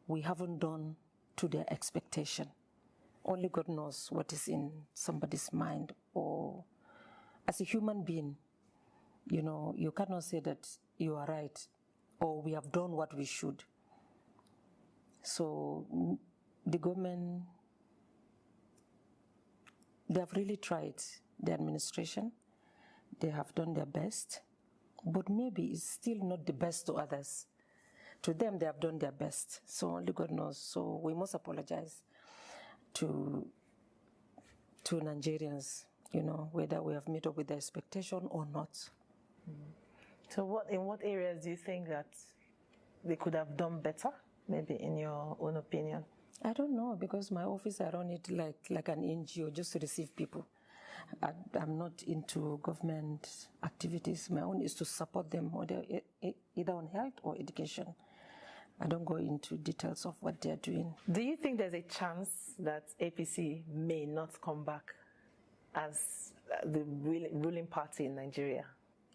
we haven't done to their expectation. Only God knows what is in somebody's mind. Or as a human being, you know, you cannot say that you are right or we have done what we should. So the government, they have really tried, the administration. They have done their best, but maybe it's still not the best to others. To them, they have done their best. So only God knows. So we must apologize to Nigerians, you know, whether we have met up with the expectation or not. So in what areas do you think that they could have done better, maybe in your own opinion? I don't know, because my office, I run it like an NGO, just to receive people. I'm not into government activities. My own is to support them, either on health or education. I don't go into details of what they're doing. Do you think there's a chance that APC may not come back as the ruling party in Nigeria?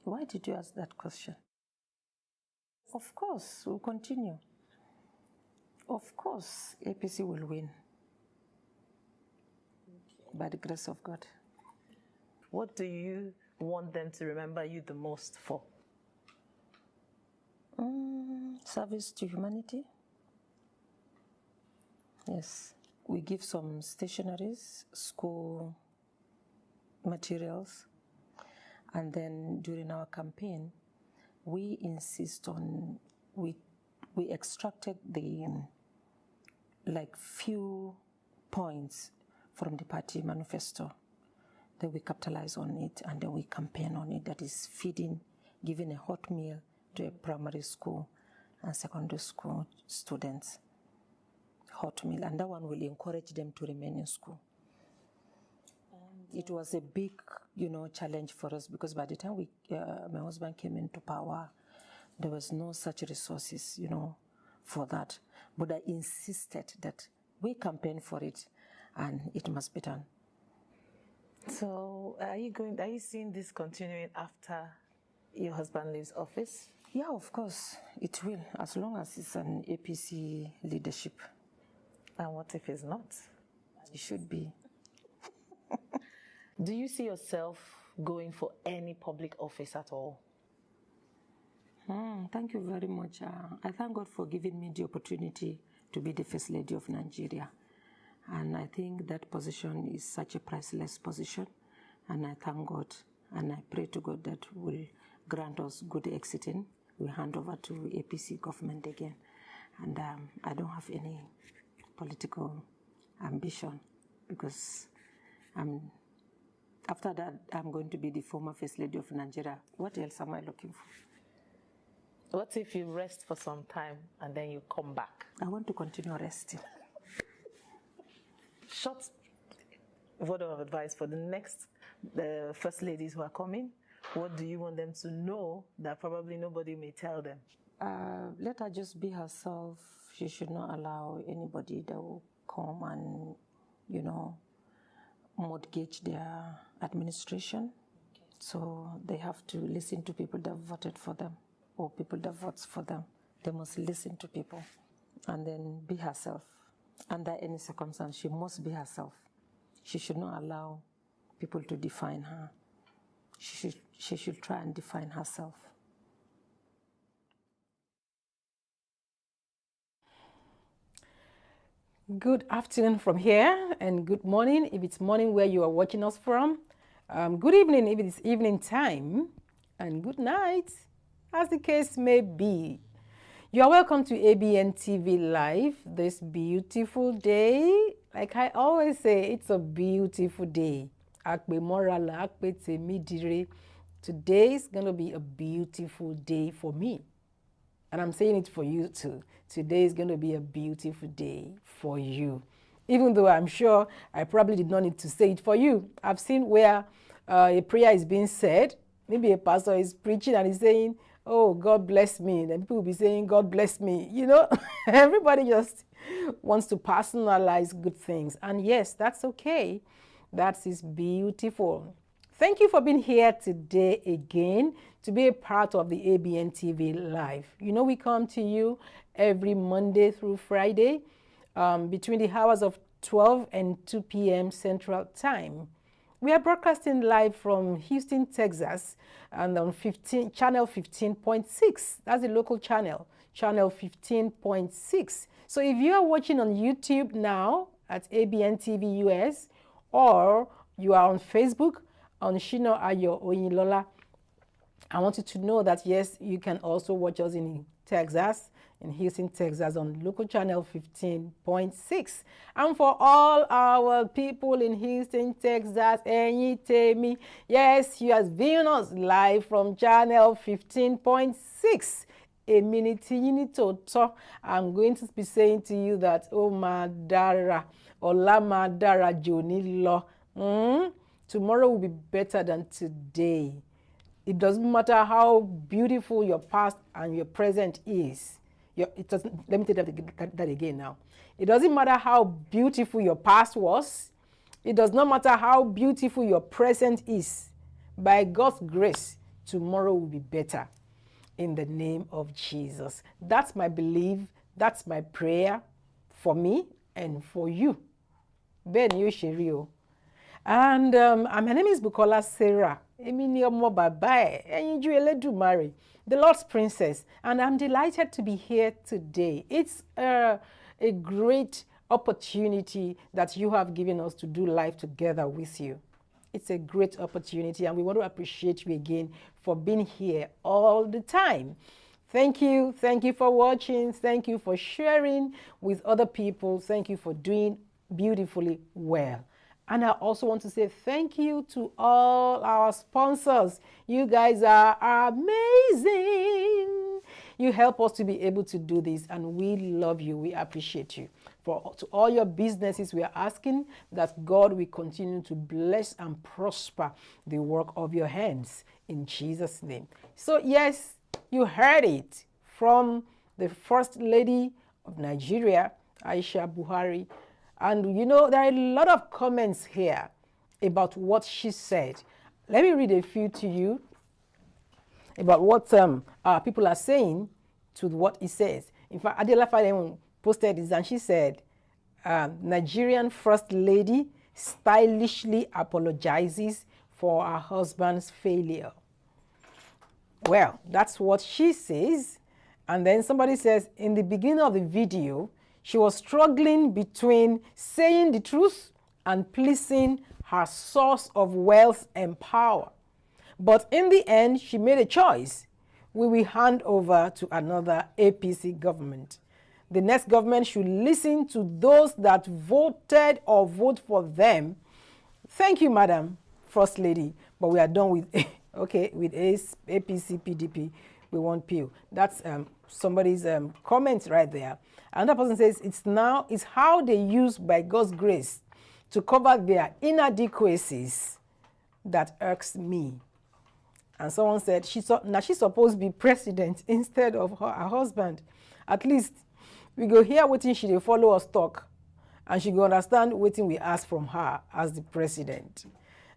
Why did you ask that question? Of course, we'll continue. Of course, APC will win. By the grace of God. What do you want them to remember you the most for? Service to humanity. Yes. We give some stationaries, school materials, and then during our campaign, we insist on, we extracted the few points from the party manifesto. Then we capitalize on it, and then we campaign on it. That is feeding, giving a hot meal to a primary school and secondary school students. Hot meal, and that one will encourage them to remain in school. It was a big, challenge for us, because by the time my husband came into power, there was no such resources, for that. But I insisted that we campaign for it, and it must be done. So, are you seeing this continuing after your husband leaves office? Yeah, of course, it will, as long as it's an APC leadership. And what if it's not? It should be. Do you see yourself going for any public office at all? Thank you very much. I thank God for giving me the opportunity to be the First Lady of Nigeria. And I think that position is such a priceless position. And I thank God, and I pray to God that will grant us good exiting. We hand over to APC government again. And I don't have any political ambition, because after that, I'm going to be the former First Lady of Nigeria. What else am I looking for? What if you rest for some time and then you come back? I want to continue resting. Short word of advice for the First Ladies who are coming. What do you want them to know that probably nobody may tell them? Let her just be herself. She should not allow anybody that will come and, mortgage their administration. Okay. So they have to listen to people that voted for them, or people that votes for them. They must listen to people and then be herself. Under any circumstance, she must be herself. She should not allow people to define her. She should try and define herself. Good afternoon from here, and good morning if it's morning where you are watching us from. Good evening if it is evening time, and good night, as the case may be. You are welcome to Abntv Live this beautiful day. Like I always say, it's a beautiful day. Today is going to be a beautiful day for me. And I'm saying it for you too. Today is going to be a beautiful day for you. Even though I'm sure I probably did not need to say it for you. I've seen where a prayer is being said. Maybe a pastor is preaching and he's saying, oh, God bless me. Then people will be saying, God bless me. Everybody just wants to personalize good things. And yes, that's okay. That is beautiful. Thank you for being here today again to be a part of the Abntv Live. You know, we come to you every Monday through Friday between the hours of 12 and 2 p.m. Central Time. We are broadcasting live from Houston, Texas, and on channel 15.6. That's the local channel, channel 15.6. So if you are watching on YouTube now at Abntv US, or you are on Facebook, on SHINA OYINLOLA, I want you to know that, yes, you can also watch us in Texas, in Houston, Texas, on local channel 15.6. And for all our people in Houston, Texas, Temi, yes, you are viewing us live from channel 15.6. A minute to talk. I'm going to be saying to you that, oh, Madara, Ola Madara Joni Lo. Tomorrow will be better than today. It doesn't matter how beautiful your past and your present is. Let me take that again now. It doesn't matter how beautiful your past was. It does not matter how beautiful your present is. By God's grace, tomorrow will be better. In the name of Jesus. That's my belief. That's my prayer for me and for you. Ben Yoshirio. And my name is Bukola Sarah. The Lord's Princess. And I'm delighted to be here today. It's a great opportunity that you have given us to do life together with you. It's a great opportunity, and we want to appreciate you again for being here all the time. Thank you. Thank you for watching. Thank you for sharing with other people. Thank you for doing beautifully well. And I also want to say thank you to all our sponsors. You guys are amazing. You help us to be able to do this, and we love you. We appreciate you. To all your businesses, we are asking that God will continue to bless and prosper the work of your hands in Jesus' name. So yes, you heard it from the First Lady of Nigeria, Aisha Buhari. And you know, there are a lot of comments here about what she said. Let me read a few to you about what people are saying to what he says. In fact, Adela Fadem posted this, and she said, Nigerian First Lady stylishly apologizes for her husband's failure. Well, that's what she says. And then somebody says, in the beginning of the video, she was struggling between saying the truth and pleasing her source of wealth and power. But in the end, she made a choice. We will hand over to another APC government. The next government should listen to those that voted or vote for them. Thank you, Madam First Lady. But we are done with, okay, with APC, PDP. We want PO. That's somebody's comment right there. Another person says, it's how they use, by God's grace, to cover their inadequacies that irks me. And someone said, now she's supposed to be president instead of her husband. At least we go hear what she dey follow us talk, and she go understand what we ask from her as the president.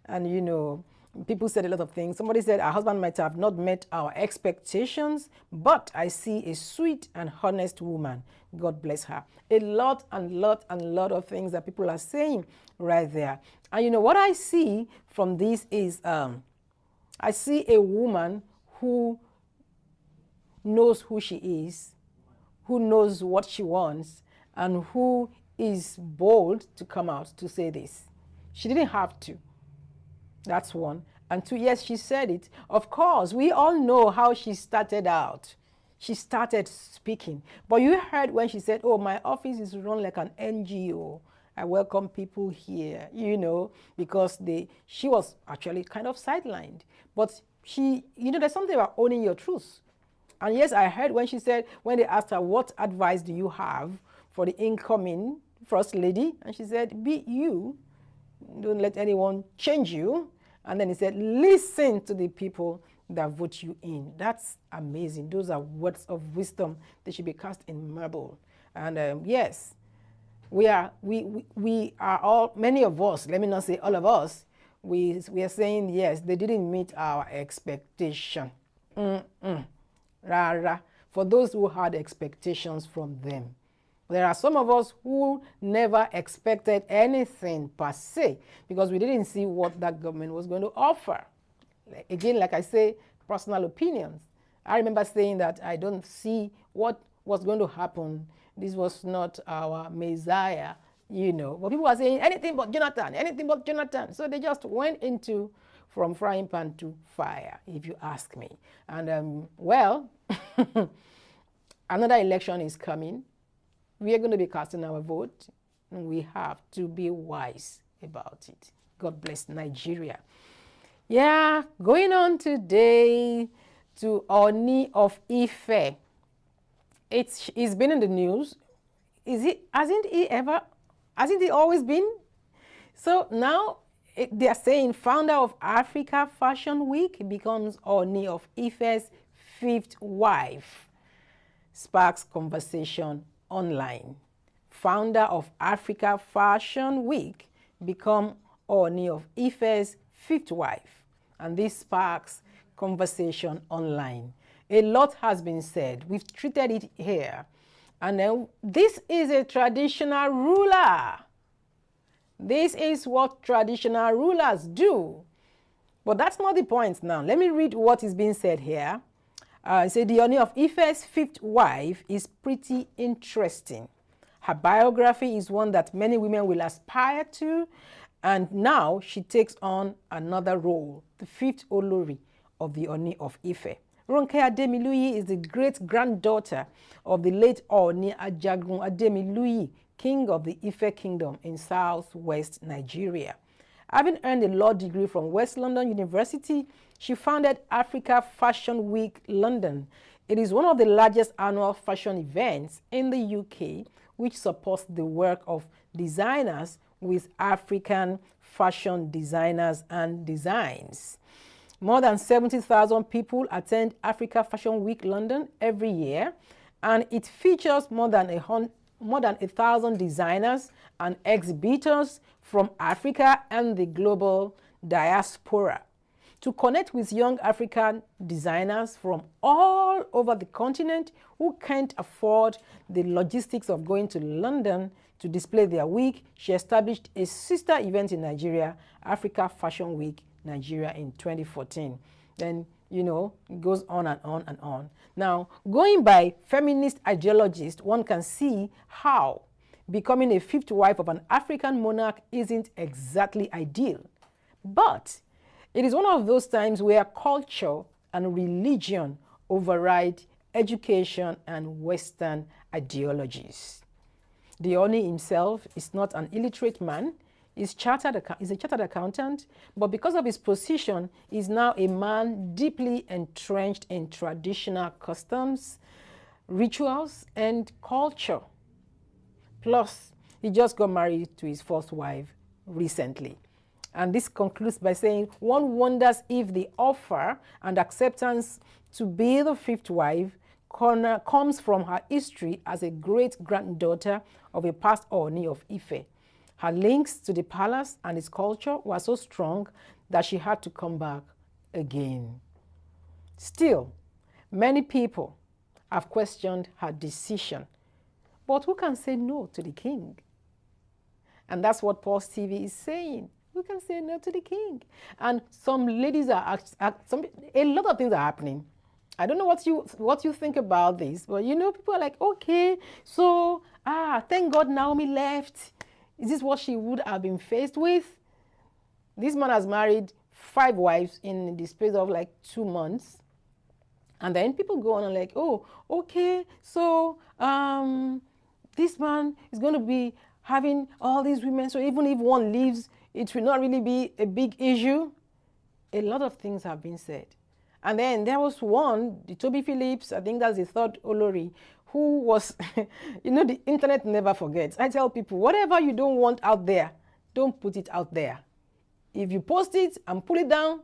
And you know, people said a lot of things. Somebody said our husband might have not met our expectations, but I see a sweet and honest woman. God bless her. A lot of things that people are saying right there. And you know what I see from this is I see a woman who knows who she is, who knows what she wants, and who is bold to come out to say this. She didn't have to. That's one. And two, yes, she said it. Of course, we all know how she started out. She started speaking. But you heard when she said, oh, my office is run like an NGO. I welcome people here, you know, because she was actually kind of sidelined. But there's something about owning your truth. And yes, I heard when she said, when they asked her, what advice do you have for the incoming First Lady? And she said, be you. Don't let anyone change you. And then he said, listen to the people that vote you in. That's amazing. Those are words of wisdom. They should be cast in marble. And yes, we are all, many of us, let me not say all of us, we are saying, yes, they didn't meet our expectation. Rara, for those who had expectations from them. There are some of us who never expected anything per se because we didn't see what that government was going to offer. Again, like I say, personal opinions. I remember saying that I don't see what was going to happen. This was not our Messiah, you know. But people were saying anything but Jonathan, anything but Jonathan. So they just went into from frying pan to fire, if you ask me. And well, another election is coming. We are going to be casting our vote. And we have to be wise about it. God bless Nigeria. Yeah, going on today to Oni of Ife. It's been in the news. Hasn't he always been? So now they are saying founder of Africa Fashion Week becomes Oni of Ife's 5th wife. Sparks conversation online. Founder of Africa Fashion Week become Oni of Ife's 5th wife. And this sparks conversation online. A lot has been said. We've treated it here. And then this is a traditional ruler. This is what traditional rulers do. But that's not the point now. Let me read what is being said here. It said the Oni of Ife's 5th wife is pretty interesting. Her biography is one that many women will aspire to. And now she takes on another role, the 5th Olori of the Oni of Ife. Ronke Ademiluyi is the great-granddaughter of the late Oni Ajagun Ademiluyi, king of the Ife Kingdom in southwest Nigeria. Having earned a law degree from West London University, she founded Africa Fashion Week London. It is one of the largest annual fashion events in the UK, which supports the work of designers with African fashion designers and designs. More than 70,000 people attend Africa Fashion Week London every year, and it features more than 1,000 designers and exhibitors from Africa and the global diaspora. To connect with young African designers from all over the continent who can't afford the logistics of going to London to display their week, she established a sister event in Nigeria, Africa Fashion Week Nigeria, in 2014. Then, you know, it goes on and on and on. Now, going by feminist ideologists, one can see how becoming a 5th wife of an African monarch isn't exactly ideal. But it is one of those times where culture and religion override education and Western ideologies. The Oni himself is not an illiterate man. He's a chartered accountant, but because of his position, he's now a man deeply entrenched in traditional customs, rituals, and culture. Plus, he just got married to his 4th wife recently. And this concludes by saying, one wonders if the offer and acceptance to be the 5th wife comes from her history as a great-granddaughter of a past Oni of Ife. Her links to the palace and its culture were so strong that she had to come back again. Still, many people have questioned her decision. But who can say no to the king? And that's what Pulse TV is saying. Who can say no to the king? And some ladies a lot of things are happening. I don't know what you think about this, but you know, people are like, okay, so thank God Naomi left. Is this what she would have been faced with? This man has married 5 wives in the space of like 2 months. And then people go on and like, oh, okay, so this man is going to be having all these women. So even if one leaves, it will not really be a big issue. A lot of things have been said. And then there was one, the Toby Phillips, I think that's the 3rd Olori, who was, you know, the internet never forgets. I tell people, whatever you don't want out there, don't put it out there. If you post it and pull it down,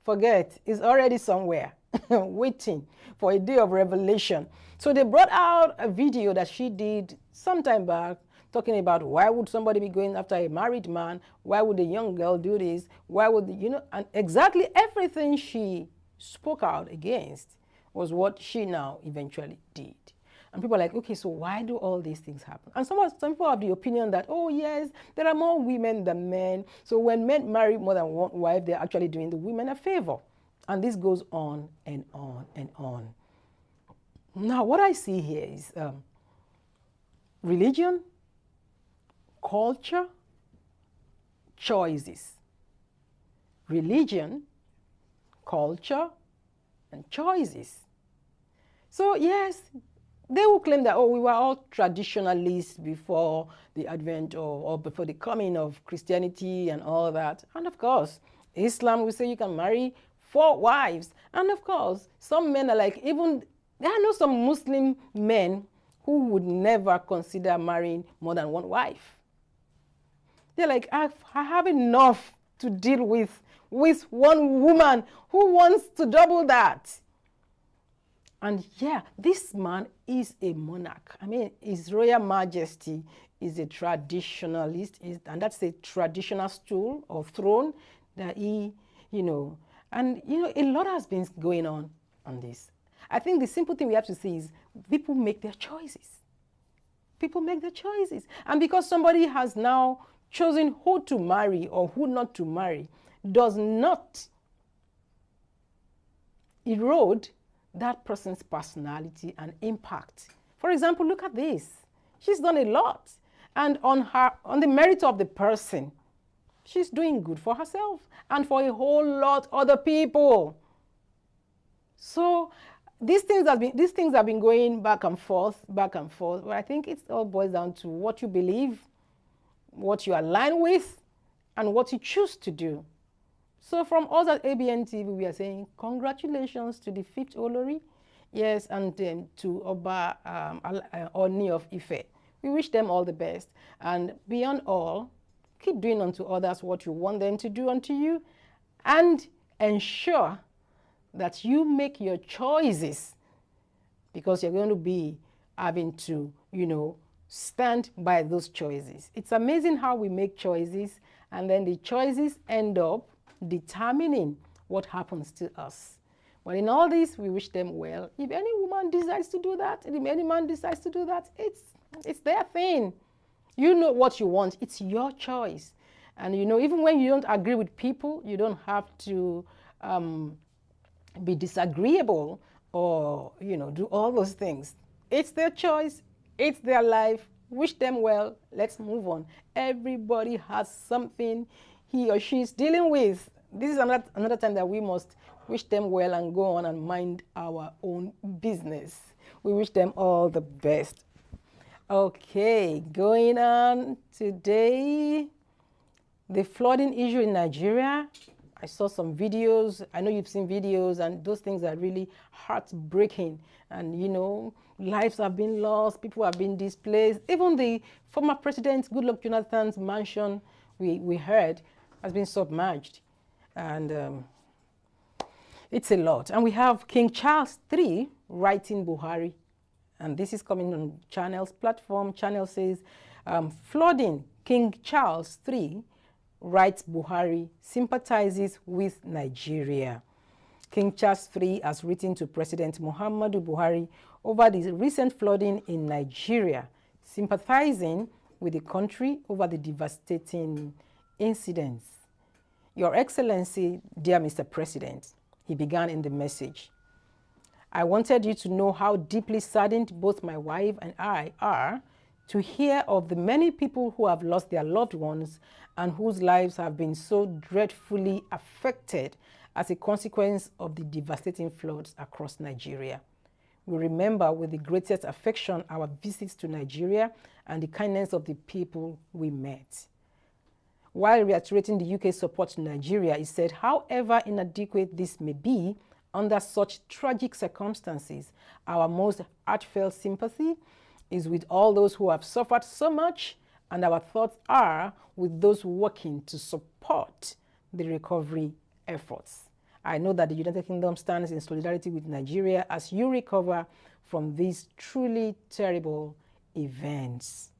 forget, it's already somewhere, waiting for a day of revelation. So they brought out a video that she did some time back, talking about why would somebody be going after a married man? Why would a young girl do this? Why would, and exactly everything she spoke out against was what she now eventually did. And people are like, okay, so why do all these things happen? And some people have the opinion that, oh yes, there are more women than men. So when men marry more than one wife, they're actually doing the women a favor. And this goes on and on and on. Now, what I see here is religion, culture, choices. Religion, culture, and choices. So yes, they will claim that, oh, we were all traditionalists before the advent or before the coming of Christianity and all that. And of course, Islam will say you can marry 4 wives. And of course, some men are like, even, there are some Muslim men who would never consider marrying more than 1 wife. They're like, I have enough to deal with 1 woman. Who wants to double that? And yeah, this man is a monarch. I mean, His Royal Majesty is a traditionalist, and that's a traditional stool or throne that he, and a lot has been going on this. I think the simple thing we have to see is people make their choices. People make their choices. And because somebody has now chosen who to marry or who not to marry, does not erode that person's personality and impact. For example, look at this. She's done a lot. And on the merit of the person, she's doing good for herself and for a whole lot of other people. So these things have been going back and forth. But I think it all boils down to what you believe, what you align with, and what you choose to do. So from us at Abntv, we are saying congratulations to the 5th Olori, yes, and to Oba Oni of Ife. We wish them all the best. And beyond all, keep doing unto others what you want them to do unto you, and ensure that you make your choices, because you're going to be having to, stand by those choices. It's amazing how we make choices, and then the choices end up determining what happens to us. But in all this, we wish them well. If any woman decides to do that, if any man decides to do that, it's their thing. You know what you want. It's your choice. And even when you don't agree with people, you don't have to be disagreeable or do all those things. It's their choice. It's their life. Wish them well. Let's move on. Everybody has something he or she is dealing with. This is another time that we must wish them well and go on and mind our own business. We wish them all the best. Okay, going on today, the flooding issue in Nigeria. I saw some videos. I know you've seen videos, and those things are really heartbreaking. And lives have been lost, people have been displaced. Even the former president, Goodluck Jonathan's mansion, we heard, has been submerged. And it's a lot. And we have King Charles III writing Buhari. And this is coming on Channel's platform. Channel says, flooding, King Charles III writes Buhari, sympathizes with Nigeria. King Charles III has written to President Muhammadu Buhari over the recent flooding in Nigeria, sympathizing with the country over the devastating incidents. Your Excellency, dear Mr. President, he began in the message. I wanted you to know how deeply saddened both my wife and I are to hear of the many people who have lost their loved ones and whose lives have been so dreadfully affected as a consequence of the devastating floods across Nigeria. We remember with the greatest affection our visits to Nigeria and the kindness of the people we met. While reiterating the UK's support to Nigeria, he said, however inadequate this may be, under such tragic circumstances, our most heartfelt sympathy is with all those who have suffered so much, and our thoughts are with those working to support the recovery efforts. I know that the United Kingdom stands in solidarity with Nigeria as you recover from this truly terrible events.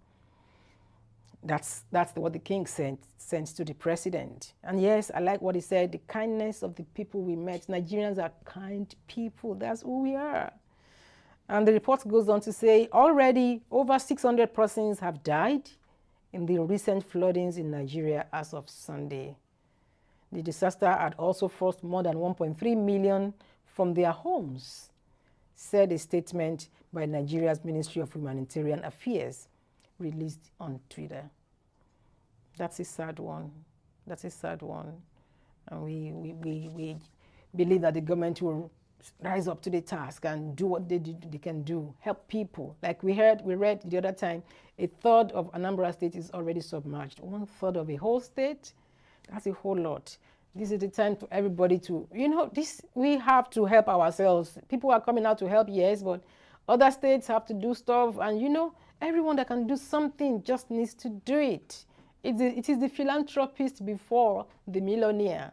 That's what the king sent to the president. And yes, I like what he said, the kindness of the people we met. Nigerians are kind people. That's who we are. And the report goes on to say already over 600 persons have died in the recent floodings in Nigeria as of Sunday. The disaster had also forced more than 1.3 million from their homes, said a statement by Nigeria's Ministry of Humanitarian Affairs, released on Twitter. That's a sad one. That's a sad one. And we believe that the government will rise up to the task and do what they can do, help people. Like we read the other time, a third of Anambra State is already submerged. 1/3 of a whole state, that's a whole lot. This is the time for everybody to, we have to help ourselves. People are coming out to help, yes, but other states have to do stuff. And, everyone that can do something just needs to do it. It is the philanthropist before the millionaire.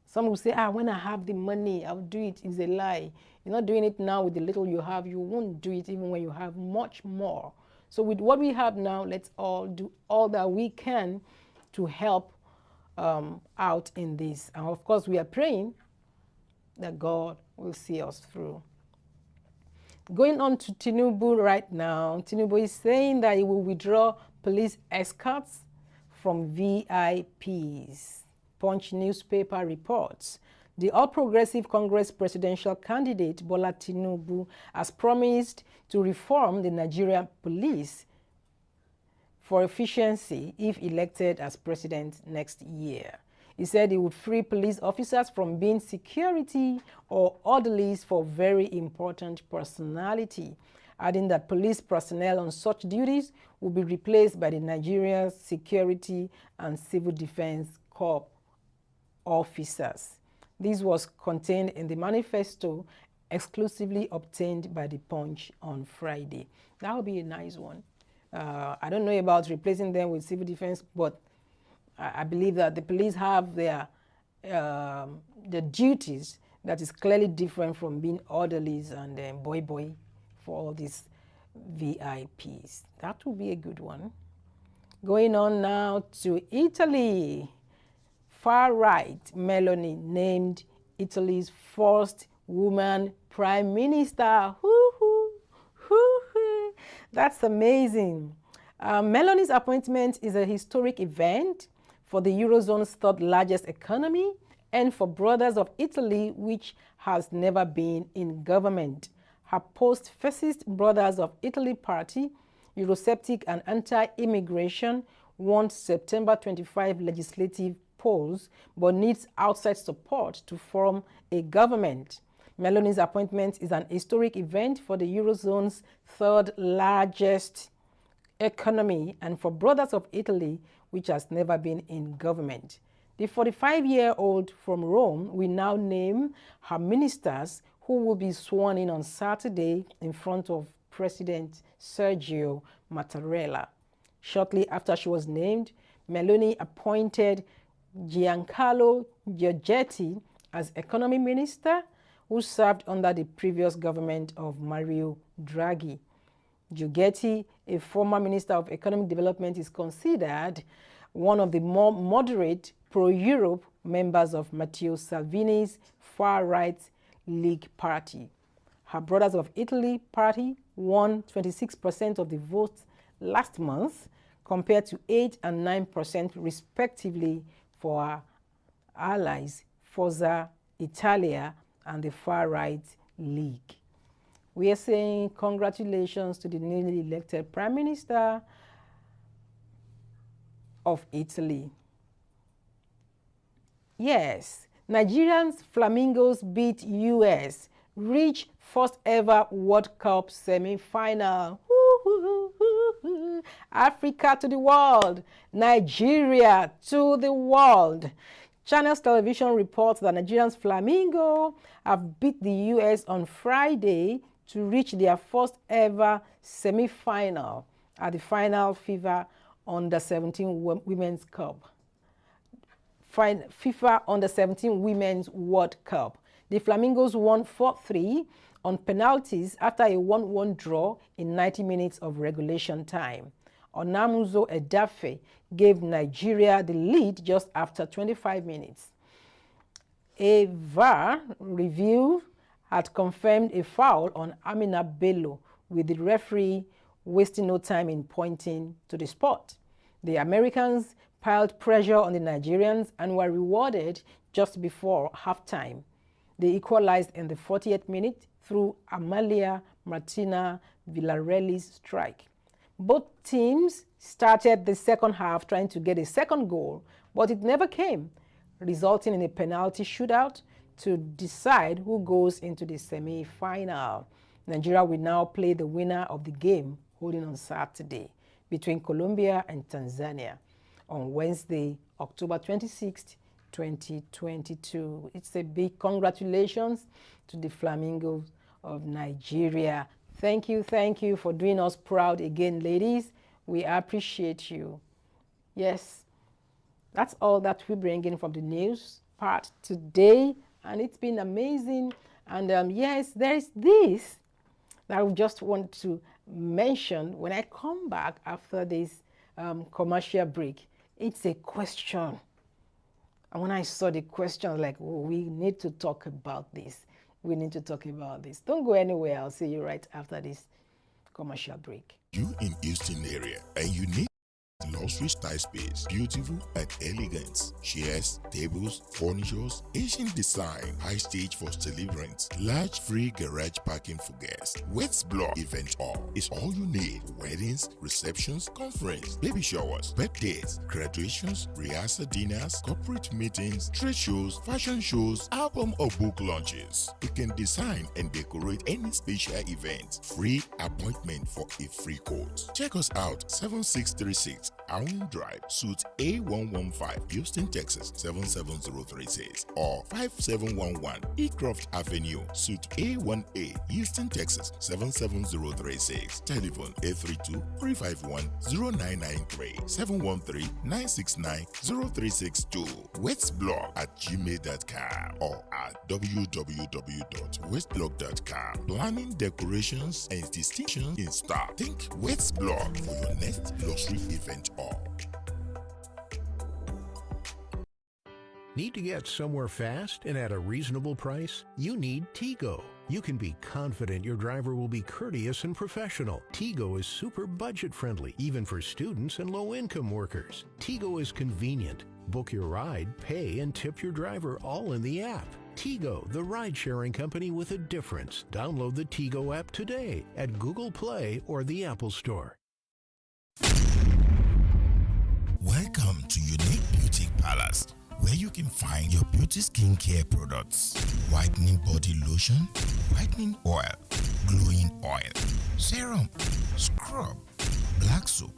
Some will say, when I have the money, I'll do it. It's a lie. You're not doing it now with the little you have. You won't do it even when you have much more. So with what we have now, let's all do all that we can to help out in this. And of course, we are praying that God will see us through. Going on to Tinubu right now, Tinubu is saying that he will withdraw police escorts from VIPs. Punch newspaper reports. The All Progressive Congress presidential candidate Bola Tinubu has promised to reform the Nigerian police for efficiency if elected as president next year. He said he would free police officers from being security or orderlies for very important personality, adding that police personnel on such duties will be replaced by the Nigeria Security and Civil Defense Corps officers. This was contained in the manifesto exclusively obtained by the Punch on Friday. That would be a nice one. I don't know about replacing them with civil defense, but I believe that the police have their duties that is clearly different from being orderlies and boy for all these VIPs. That would be a good one. Going on now to Italy. Far-right Meloni named Italy's first woman prime minister. That's amazing. Meloni's appointment is a historic event for the Eurozone's third largest economy and for Brothers of Italy, which has never been in government. Her post-fascist Brothers of Italy party, Eurosceptic and anti-immigration, won September 25 legislative polls, but needs outside support to form a government. Meloni's appointment is an historic event for the Eurozone's third largest economy and for Brothers of Italy, which has never been in government. The 45-year-old from Rome will now name her ministers, who will be sworn in on Saturday in front of President Sergio Mattarella. Shortly after she was named, Meloni appointed Giancarlo Giorgetti as economy minister, who served under the previous government of Mario Draghi. Giorgetti, a former minister of economic development, is considered one of the more moderate pro-Europe members of Matteo Salvini's far-right League party. Her Brothers of Italy party won 26% of the votes last month, compared to 8% and 9% respectively for our allies, Forza Italia and the far-right League. We are saying congratulations to the newly elected Prime Minister of Italy. Yes, Nigerians Flamingos beat US, reach first ever World Cup semi-final. Africa to the world, Nigeria to the world. Channels Television reports that Nigerians Flamingo have beat the US on Friday to reach their first ever semi-final at the final FIFA Under-17 Women's Cup. FIFA Under-17 Women's World Cup. The Flamingos won 4-3 on penalties after a 1-1 draw in 90 minutes of regulation time. Onamuzo Edafe gave Nigeria the lead just after 25 minutes. A VAR review had confirmed a foul on Amina Bello, with the referee wasting no time in pointing to the spot. The Americans piled pressure on the Nigerians and were rewarded just before halftime. They equalized in the 40th minute through Amalia Martina Villarreal's strike. Both teams started the second half trying to get a second goal, but it never came, resulting in a penalty shootout to decide who goes into the semi-final. Nigeria will now play the winner of the game holding on Saturday between Colombia and Tanzania on Wednesday, October 26th, 2022. It's a big congratulations to the Flamingos of Nigeria. Thank you for doing us proud again, ladies. We appreciate you. Yes, that's all that we bring in from the news part today, and it's been amazing. And yes, there is this that I just want to mention when I come back after this commercial break. It's a question. And when I saw the question, I was like, oh, we need to talk about this. We need to talk about this. Don't go anywhere. I'll see you right after this commercial break. You in Houston area and you need luxury style space, beautiful and elegant. Chairs, tables, furnitures, Asian design, high stage for celebrants, large free garage parking for guests. Wets Block Event Hall is all you need. Weddings, receptions, conference, baby showers, birthdays, graduations, rehearsal dinners, corporate meetings, trade shows, fashion shows, album or book launches. You can design and decorate any special event. Free appointment for a free quote. Check us out 7636 Allen Drive, Suite A115, Houston, Texas 77036, or 5711 Ecroft Avenue, Suite A1A, Houston, Texas 77036. Telephone 832-351-0993, 713-969-0362. westblog@gmail.com or at www.westblog.com. Planning, decorations, and distinctions in stock. Think Westblog for your next luxury event. Need to get somewhere fast and at a reasonable price? You need Tigo. You can be confident your driver will be courteous and professional. Tigo is super budget friendly, even for students and low-income workers. Tigo is convenient. Book your ride, pay, and tip your driver all in the app. Tigo, the ride-sharing company with a difference. Download the Tigo app today at Google Play or the Apple Store. Welcome to Unique Beauty Palace, where you can find your beauty skincare products: whitening body lotion, whitening oil, glowing oil, serum, scrub, black soap,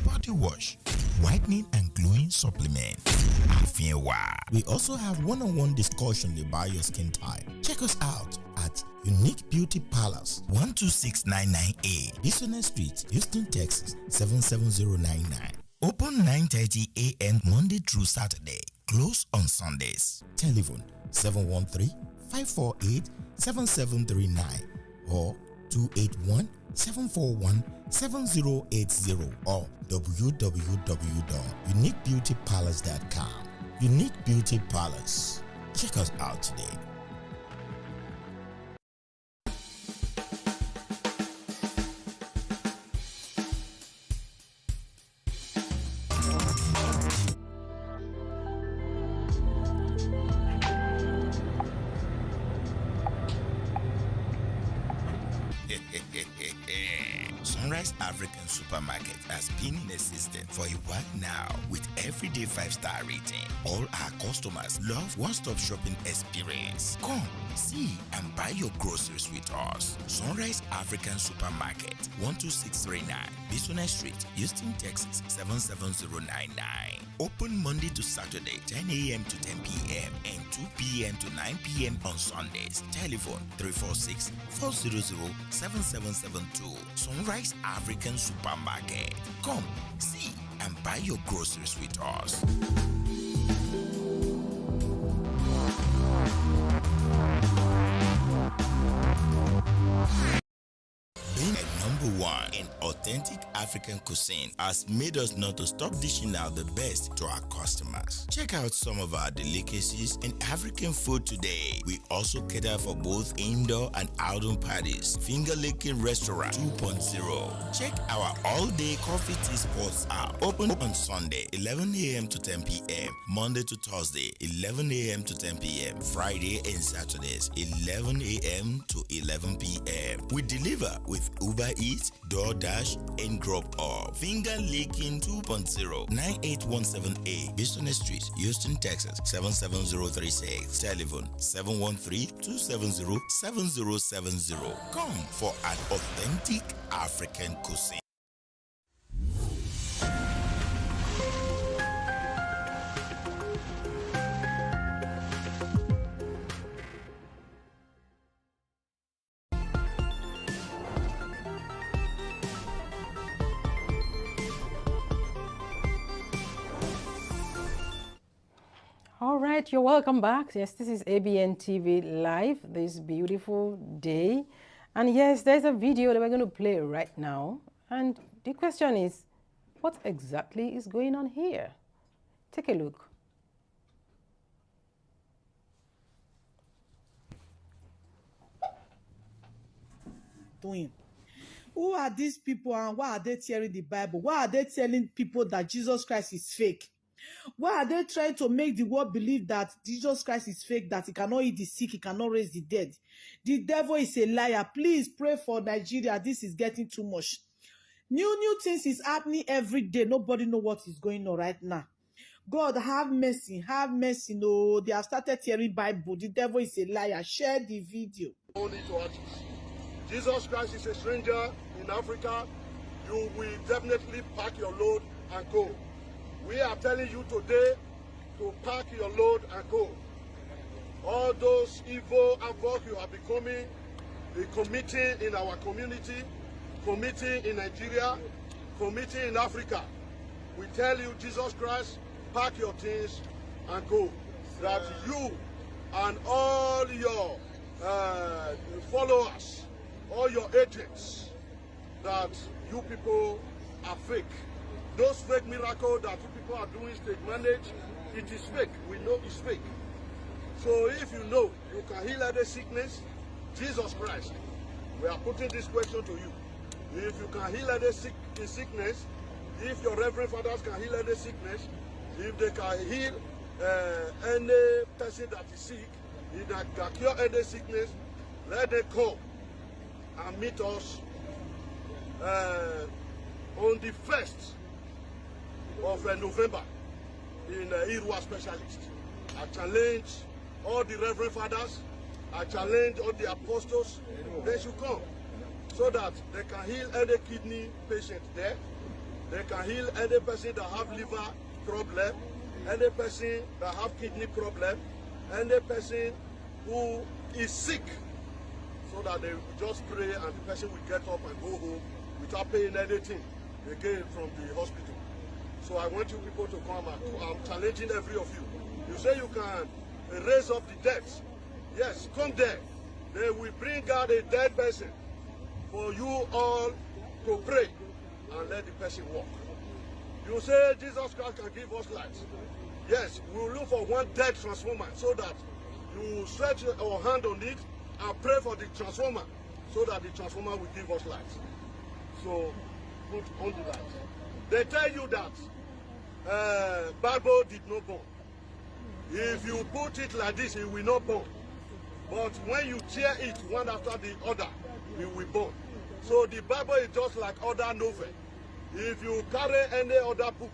body wash, whitening and glowing supplement. We also have one-on-one discussion about your skin type. Check us out at Unique Beauty Palace, 12699A, Business Street, Houston, Texas 77099. Open 9:30 a.m. Monday through Saturday. Close on Sundays. Telephone 713-548-7739 or 281-741-7080 or www.uniquebeautypalace.com. Unique Beauty Palace. Check us out today. African Supermarket has been in existence for a while now with everyday 5-star rating. All our customers love one-stop shopping experience. Come, see and buy your groceries with us. Sunrise African Supermarket, 12639 Business Street, Houston, Texas 77099. Open Monday to Saturday, 10 a.m. to 10 p.m. and 2 p.m. to 9 p.m. on Sundays. Telephone 346-400-7772. Sunrise African Supermarket. Come, see and buy your groceries with us. authentic African cuisine has made us not to stop dishing out the best to our customers. Check out some of our delicacies and African food today. We also cater for both indoor and outdoor parties. Finger Licking Restaurant 2.0. Check our all-day coffee tea spots are open on Sunday 11 a.m. to 10 p.m. Monday to Thursday 11 a.m. to 10 p.m. Friday and Saturdays 11 a.m. to 11 p.m. We deliver with Uber Eats, DoorDash, and Drop Off. Finger Licking 2.0, 9817A, Business Street, Houston, Texas 77036. Telephone 713-270-7070. Come for an authentic African cuisine. All right, you're welcome back. Yes, this is Abntv Live this beautiful day. And yes, there's a video that we're going to play right now. And the question is, what exactly is going on here? Take a look. Doing. Who are these people and why are they tearing the Bible? Why are they telling people that Jesus Christ is fake? Why are they trying to make the world believe that Jesus Christ is fake, that he cannot heal the sick, he cannot raise the dead? The devil is a liar. Please pray for Nigeria. This is getting too much. New things is happening every day. Nobody knows what is going on right now. God, have mercy. Have mercy. No, they have started tearing Bible. The devil is a liar. Share the video. Only to artists. Jesus Christ is a stranger in Africa. You will definitely pack your load and go. We are telling you today to pack your load and go. All those evil havoc you are becoming, committing in our community, committing in Nigeria, committing in Africa. We tell you, Jesus Christ, pack your things and go. That you and all your followers, all your agents, that you people are fake. Those fake miracles that you people are doing state manage, it is fake. We know it's fake. So if you know you can heal any sickness, Jesus Christ, we are putting this question to you. If you can heal any sickness, if your reverend fathers can heal any sickness, if they can heal any person that is sick, if they can cure any sickness, let them come and meet us on the 1st of November in Irua Specialist. I challenge all the reverend fathers, I challenge all the apostles, they should come so that they can heal any kidney patient there, they can heal any person that have liver problem, any person that have kidney problem, any person who is sick, so that they will just pray and the person will get up and go home without paying anything again from the hospital. So I want you people to come and I'm challenging every of you. You say you can raise up the dead. Yes, come there. They will bring out a dead person for you all to pray and let the person walk. You say Jesus Christ can give us light. Yes, we will look for one dead transformer so that you stretch your hand on it and pray for the transformer so that the transformer will give us light. So put on the light. They tell you that Bible did not burn. If you put it like this, it will not burn. But when you tear it one after the other, it will burn. So the Bible is just like other novel. If you carry any other book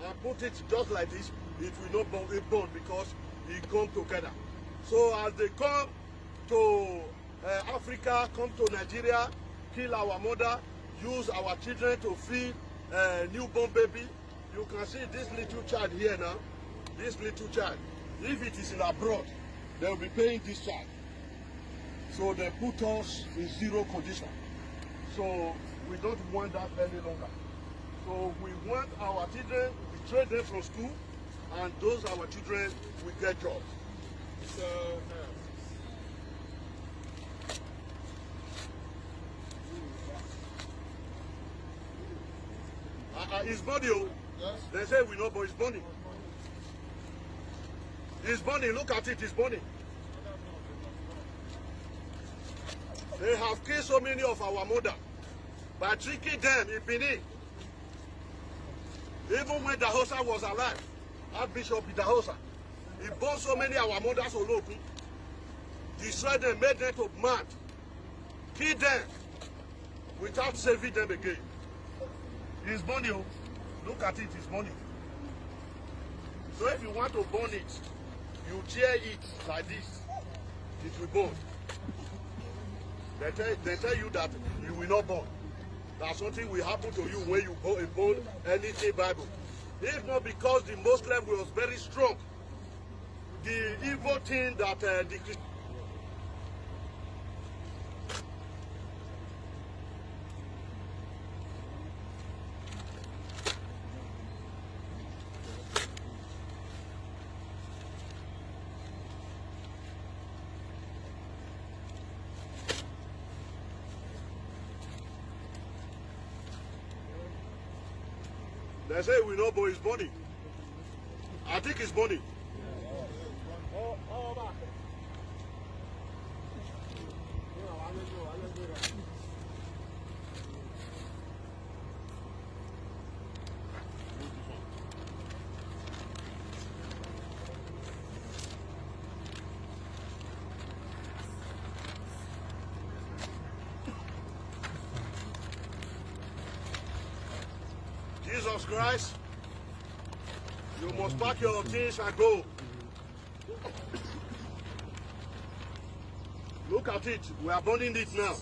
and put it just like this, it will not burn, it burn because it come together. So as they come to Africa, come to Nigeria, kill our mother, use our children to feed newborn baby. You can see this little child here now, this little child. If it is in abroad, they will be paying this child. So they put us in zero condition. So we don't want that any longer. So we want our children, we train them from school, and those our children will get jobs. So, It's money. Oh. Yes. They say we know, but it's money. It's money. Look at it. It's money. They have killed so many of our mother by tricking them in Benin. Even when Dahosa was alive, Archbishop Dahosa, he bought so many of our mothers Oloku, destroyed them, made them to mad, killed them without saving them again. It's money. Oh. Look at it, it's money. So if you want to burn it, you tear it like this, it will burn. They tell you that you will not burn. That something will happen to you when you burn anything Bible. If not because the Muslim was very strong, the evil thing that the Christian. They say we know, but it's money. I think it's money. Jesus Christ, you must pack your things and go. Look at it. We are burning it now.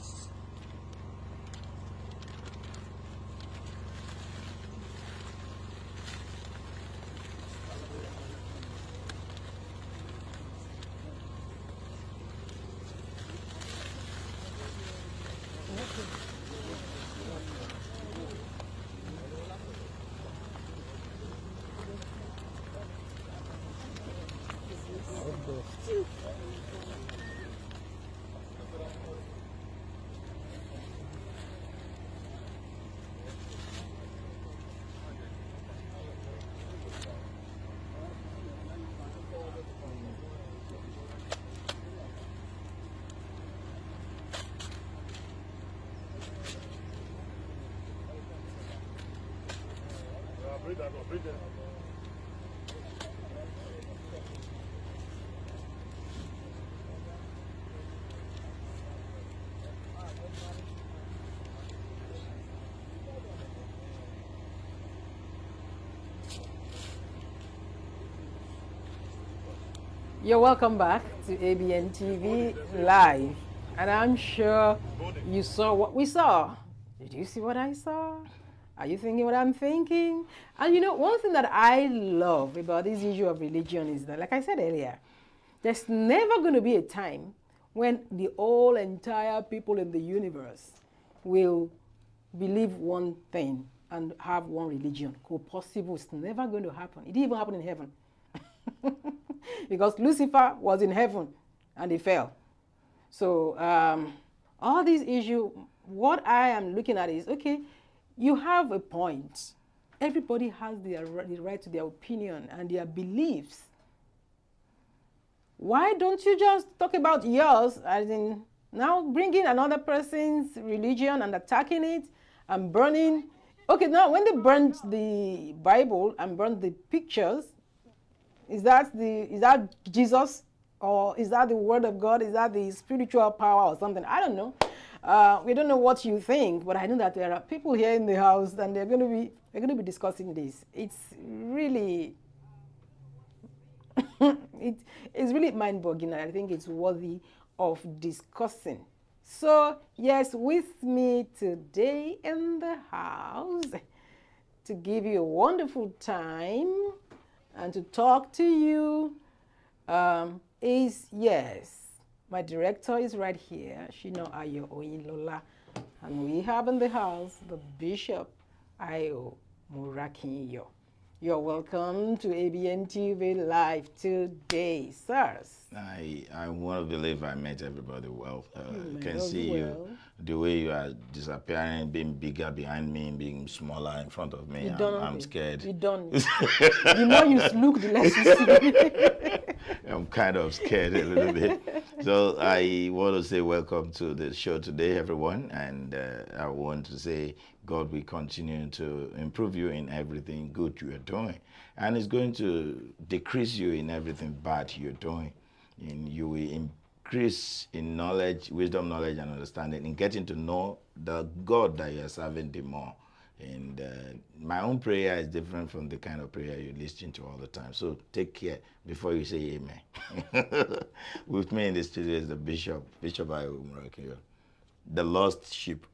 You're welcome back to Abntv Live, and I'm sure you saw what we saw. Did you see what I saw? Are you thinking what I'm thinking? And you know, one thing that I love about this issue of religion is that, like I said earlier, there's never going to be a time when the whole entire people in the universe will believe one thing and have one religion. Possible. It's never going to happen. It didn't even happen in heaven. Because Lucifer was in heaven and he fell. So all these issues, what I am looking at is, okay, you have a point. Everybody has the right to their opinion and their beliefs. Why don't you just talk about yours, as in now bringing another person's religion and attacking it and burning? Okay, now when they burned the Bible and burned the pictures, is that Jesus, or is that the Word of God? Is that the spiritual power or something? I don't know. We don't know what you think, but I know that there are people here in the house, and they're going to be discussing this. It's really it's really mind-boggling, and I think it's worthy of discussing. So yes, with me today in the house to give you a wonderful time and to talk to you is, yes, my director is right here, SHINA OYINLOLA, and we have in the house the Bishop Ayo Murakinyo. You're welcome to Abntv Live today, sirs. I want to believe I met everybody well. You Can met us see well. you, the way you are disappearing, being bigger behind me, being smaller in front of me. I'm scared. You don't. The more you look, the less you see. I'm kind of scared a little bit. So I want to say welcome to the show today, everyone. And I want to say God will continue to improve you in everything good you are doing. And it's going to decrease you in everything bad you're doing. And you will increase in knowledge, wisdom, knowledge, and understanding, in getting to know the God that you're serving the more. And my own prayer is different from the kind of prayer you listen to all the time. So take care before you say amen. With me in the studio is the Bishop Ayo, the lost sheep.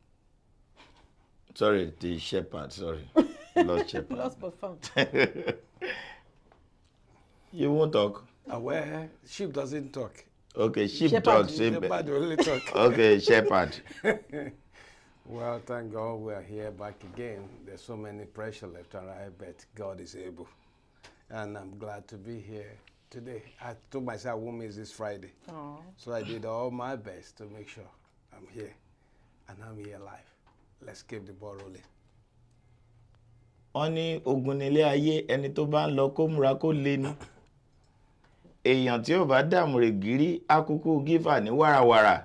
Sorry, the shepherd, sorry. Lost shepherd. Lost but found. You won't talk? Well, sheep doesn't talk. Okay, sheep Shepherd. talks. Shepherd only talk. Okay, shepherd. Well, thank God we are here back again. There's so many pressure left and right, but God is able. And I'm glad to be here today. I told myself I won't miss this Friday. Aww. So I did all my best to make sure I'm here. And I'm here live. Let's keep the ball rolling. Wọ́n ní ogun nílé ayé, ẹni tó bá ń lọ kó múra kó lé ní. Èèyàn tí ó bá dààmú rẹ̀ gírí akúkú gífà ní wàràwàrà.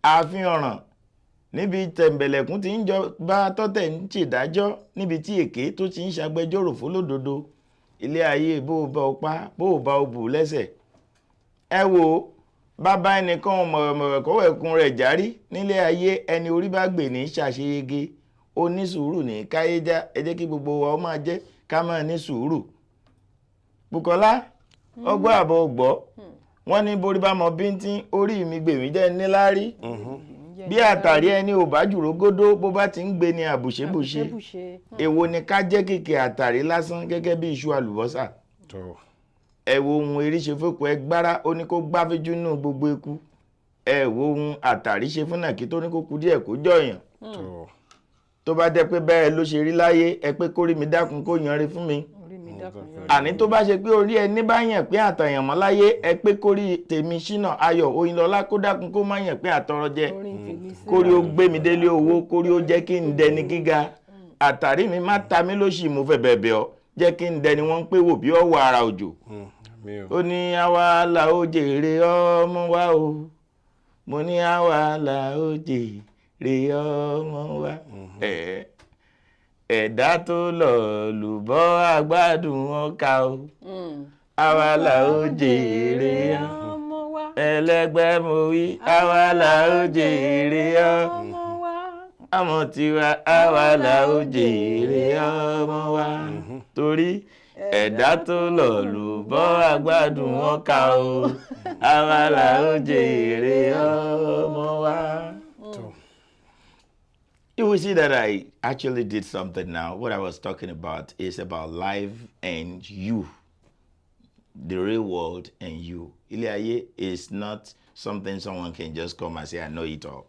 Ààfin ọ̀ràn níbi tẹ̀m̀bẹ̀lẹ̀kún tí ń jọba tọ́tẹ̀ ń ṣèdájọ́, níbi tí èké tó ti ń ṣagbẹjọ́rò fólódodo. Ilé ayé bó o bá o pa, bó o bá o bù lẹ́sẹ̀. Ẹ wo bàbá ẹnìkan mọ̀rọ̀mọ̀rọ̀ kọ́wọ́ ẹ̀kún rẹ̀ járí nílé ayé, ẹni orí bá gbè ní ṣàṣeyege. Ó ní sùúrù ní káyéjá, ẹ jẹ́ kí gbogbo wa ó máa jẹ́ ká máa ní sùúrù. Bùkọ́lá ọgbọ́ àbọ̀ gbọ́, wọ́n ní borí bá mọ bíntín, orí mi gbèmí jẹ́ níláárí. Bí àtàrí ẹni ò bá jùrò gódó, bó bá ti ń gbé ní àbùṣebùṣe. Èwo ni ká jẹ́ kìkì àtàrí lásán gẹ́gẹ́ bí iṣu àlùbọ́sà. Ẹ wo ohun erí ṣe fòkù ẹgbára, ó ní kó gbáfíjú nù gbogbo eku. Ẹ wo ohun àtàrí ṣe fún nàkí tó ní kó kú díẹ̀ kó jọyàn. Tó bá jẹ́ pé bẹ́ẹ̀ ló ṣe rí láyé, ẹ pé kórí mi dákun kó yanre fún mi. Àní tó bá ṣe pé orí ẹni bá yàn pé àtàyàn mọ́ láyé, ẹ pé kórí tèmi Ṣínà Ayọ̀ Oyinlọ́lá kó dákun kó má yàn pé àtọrọ jẹ. Kórí ó gbé mi délé owó, kórí ó jẹ́ kí n dẹni gíga. Àtàrí mi má ta mí lóṣì, mo fẹ́ bẹ̀bẹ̀ ọ́, jẹ́ kí n dẹni wọ́n ń pè wò bí ọwọ́ ara òjò. Ó ní àwa là ó jèrè ọmọ wa o. Mo ní àwa là ó jèrè ọmọ wa. Ẹ̀dá tó lọ lùbọ́ àgbàdùn ọkà o. Àwa là ó jèrè ọmọ wa. Ẹlẹ́gbẹ́ mo wí, àwa là ó jèrè ọmọ wa. Àmọ́ tiwa, àwa là ó jèrè ọmọ wa. Torí ẹ̀dá tó lọ lùbọ́ àgbàdùn ọkà o. Àwa là ó jèrè ọmọ wa. You will see that I actually did something now. What I was talking about is about life and you. The real world and you. Ilé ayé is not something someone can just come and say, I know it all.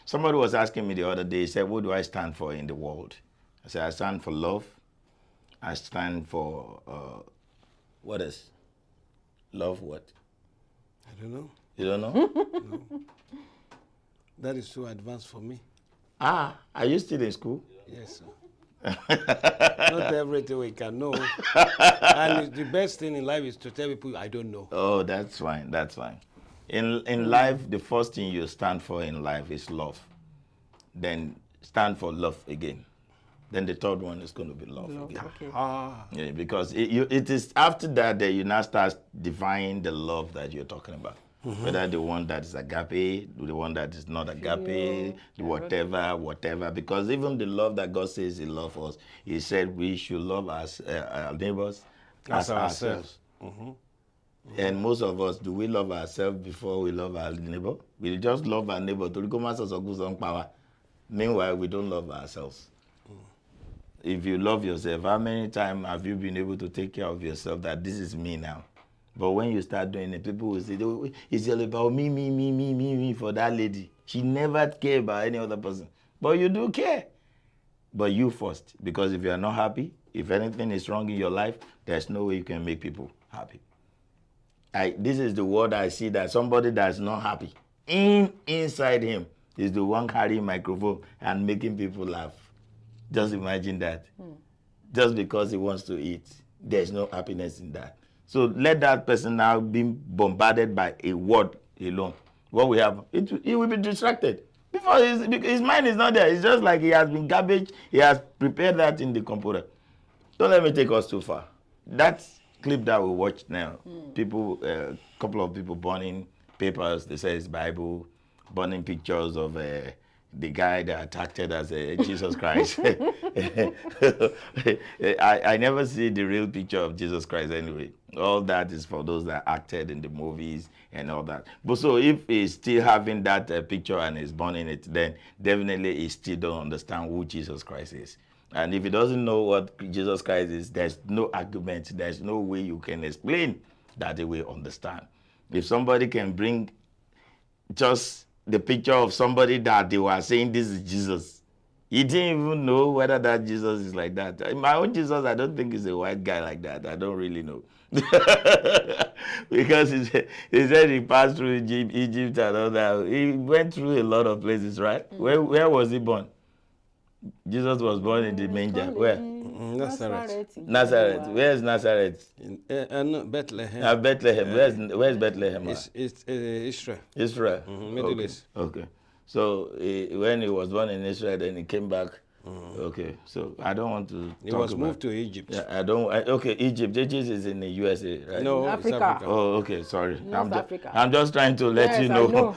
Somebody was asking me the other day, he said, what do I stand for in the world? I said, I stand for love. I stand for, what is? Love what? I don't know. You don't know? No. That is too advanced for me. Are you still in school? Yes, sir. Not everything we can know. And the best thing in life is to tell people I don't know. Oh, that's fine. That's fine. In life, the first thing you stand for in life is love. Then stand for love again. Then the third one is going to be love again. Okay. Yeah, because it is after that you now start defining the love that you're talking about. Whether the one that is agape, the one that is not agape, whatever. Because even the love that God says He loves us, He said we should love our neighbors as ourselves. And most of us, do we love ourselves before we love our neighbor? We just love our neighbor. Meanwhile, we don't love ourselves. If you love yourself, how many times have you been able to take care of yourself that this is me now? But when you start doing it, people will say, oh, it's all about me for that lady. She never cared about any other person. But you do care. but you first. Because if you are not happy, if anything is wrong in your life, there's no way you can make people happy. This is the word I see, that somebody that's not happy, inside him is the one carrying microphone and making people laugh. Just imagine that. Just because he wants to eat, there's no happiness in that. So let that person now be bombarded by a word alone. What we have, he will be distracted. Before his mind is not there. It's just like he has been garbage. He has prepared that in the computer. Don't let me take us too far. That clip that we watched now, people, a couple of people burning papers, they say it's Bible, burning pictures of the guy that acted as Jesus Christ. I never see the real picture of Jesus Christ anyway. All that is for those that acted in the movies and all that. But so if he's still having that picture and he's burning it, then definitely he still don't understand who Jesus Christ is. And if he doesn't know what Jesus Christ is, there's no argument, there's no way you can explain that he will understand. If somebody can bring just the picture of somebody that they were saying this is Jesus, he didn't even know whether that Jesus is like that. My own Jesus, I don't think he's a white guy like that. I don't really know. Because he said he passed through Egypt and all that. He went through a lot of places, right? Where was he born? Jesus was born in the manger. Where? Nazareth. Nazareth. Where is Nazareth? No, Bethlehem. Bethlehem. Where's Bethlehem? It's Israel. Israel. Middle East. Okay. So when he was born in Israel, then he came back. Okay, so I don't want to. He was moved to Egypt. Yeah, I don't. Okay, Egypt. Egypt is in the USA, right? No, Africa. it's Africa. Oh, okay. Sorry. Africa. I'm just trying to let you know.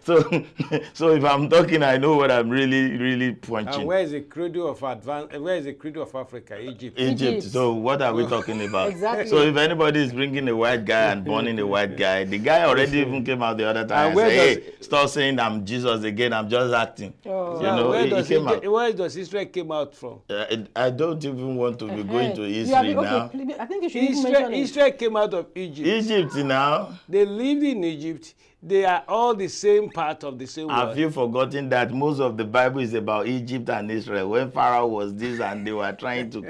So if I'm talking, I know what I'm really punching. And where is the cradle of Where is the cradle of Africa? Egypt. Egypt. So what are we talking about? Exactly. So if anybody is bringing a white guy and burning a white guy, the guy already even came out the other time and said, "Hey, stop saying I'm Jesus again. I'm just acting." Oh. You know, Where does Israel came out from? I don't even want to be going to history now. I think you should mention it. Israel came out of Egypt. Egypt now. They lived in Egypt. They are all the same part of the same world. Have you forgotten that most of the Bible is about Egypt and Israel? When Pharaoh was this and they were trying to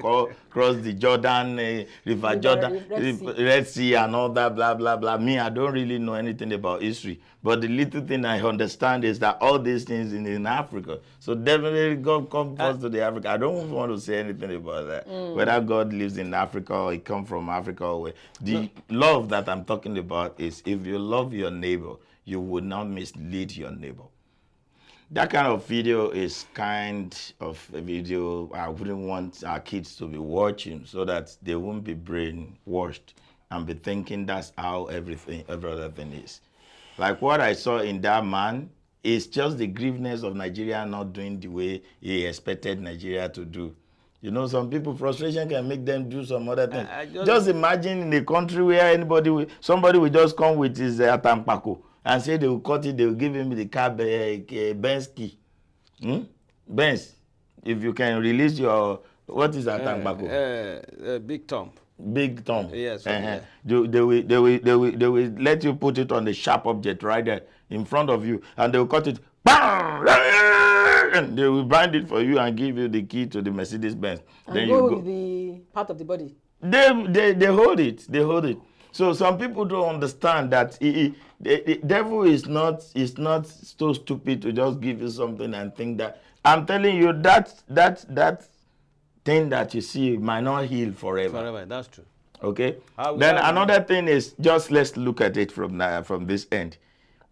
cross the Jordan, River Jordan, Red Sea and all that, blah, blah, blah. Me, I don't really know anything about history. But the little thing I understand is that all these things in Africa. So definitely God comes first to the Africa. I don't want to say anything about that. Whether God lives in Africa or he comes from Africa or where. The love that I'm talking about is if you love your neighbor, you would not mislead your neighbor. That kind of video is kind of a video I wouldn't want our kids to be watching so that they won't be brainwashed and be thinking that's how every other thing is. Like what I saw in that man is just the grievousness of Nigeria not doing the way he expected Nigeria to do. You know, some people, frustration can make them do some other things. Just imagine in a country where somebody will just come with his atampako and say they will cut it, they will give him the car Benz key. Benz, if you can release your, what is atampako? Big Tom. Big thumb. Yes. They will let you put it on the sharp object right there in front of you, and they will cut it. And they will bind it for you and give you the key to the Mercedes Benz. And then go you go with the part of the body. They hold it. They hold it. So some people don't understand that the devil is not so stupid to just give you something and think that. I'm telling you that thing that you see might not heal forever. Forever, that's true. Okay. Then another thing is, just let's look at it from this end.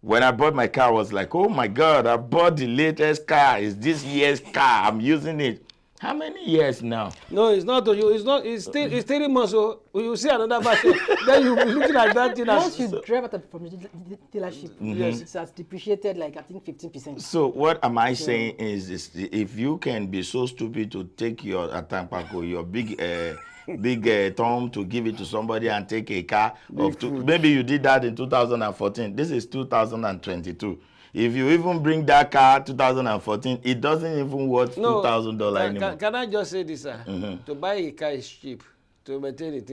When I bought my car, I was like, oh my God, I bought the latest car. It's this year's car. I'm using it. How many years now? No, it's not. It's 3 months. So you see another version. Then you'll be looking at that thing. Once you drive out from the dealership, yes, it has depreciated like I think 15%. So what am I saying is if you can be so stupid to take your atampako, your big thumb to give it to somebody and take a car maybe you did that in 2014. This is 2022. If you even bring that car 2014, it doesn't even worth $2,000 anymore. Can I just say this, sir? To buy a car is cheap. To maintain it,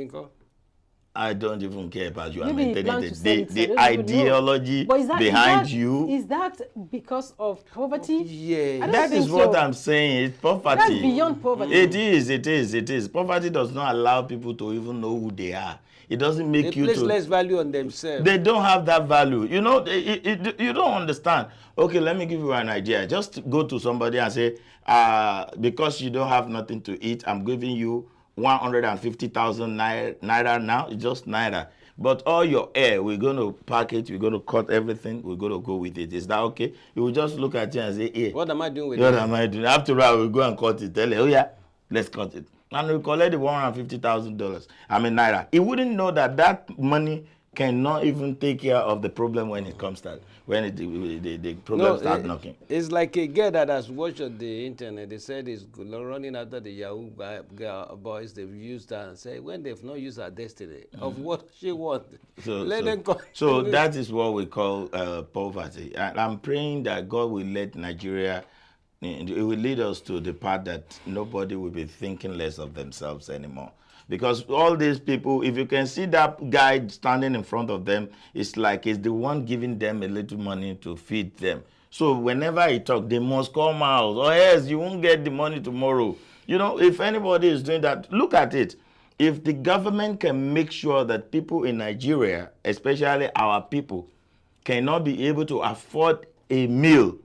I don't even care about you. Maybe I'm maintaining the I don't ideology behind you. Is that because of poverty? Yeah. That is what I'm saying. It's poverty. That's beyond poverty. It is. Poverty does not allow people to even know who they are. It doesn't make they you place to less value on themselves. They don't have that value. You know, you don't understand. Okay, let me give you an idea. Just go to somebody and say, because you don't have nothing to eat, I'm giving you 150,000 naira now. It's just naira. But all your hair, we're going to pack it, we're going to cut everything, we're going to go with it. Is that okay? You will just look at you and say, hey, what am I doing with it? What am I doing? After all, we'll go and cut it. Tell you, oh yeah, let's cut it. And we collect the $150,000. I mean, naira. He wouldn't know that that money cannot even take care of the problem when it comes to the problem start knocking. It's like a girl that has watched on the internet. They said it's running after the Yahoo boys. They've used her and say when they've not used her destiny of what she wants. So that is what we call poverty. And I'm praying that God will let Nigeria. It will lead us to the part that nobody will be thinking less of themselves anymore. Because all these people, if you can see that guy standing in front of them, it's like he's the one giving them a little money to feed them. So whenever he talks, they must come out, or else you won't get the money tomorrow. You know, if anybody is doing that, look at it. If the government can make sure that people in Nigeria, especially our people, cannot be able to afford a meal,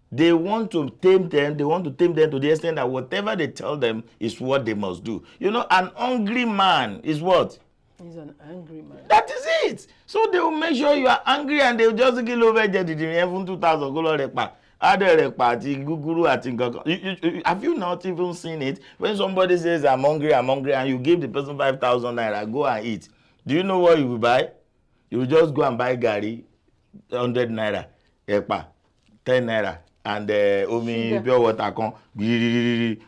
they want to tame them. They want to tame them to the extent that whatever they tell them is what they must do. You know, an hungry man is what? He's an angry man. That is it. So they will make sure you are angry and they will just kill over even 2,000 Have you not even seen it? When somebody says, I'm hungry, and you give the person 5,000 naira, go and eat. Do you know what you will buy? You will just go and buy gari, 100 naira, 10 naira. And Omi pure water come.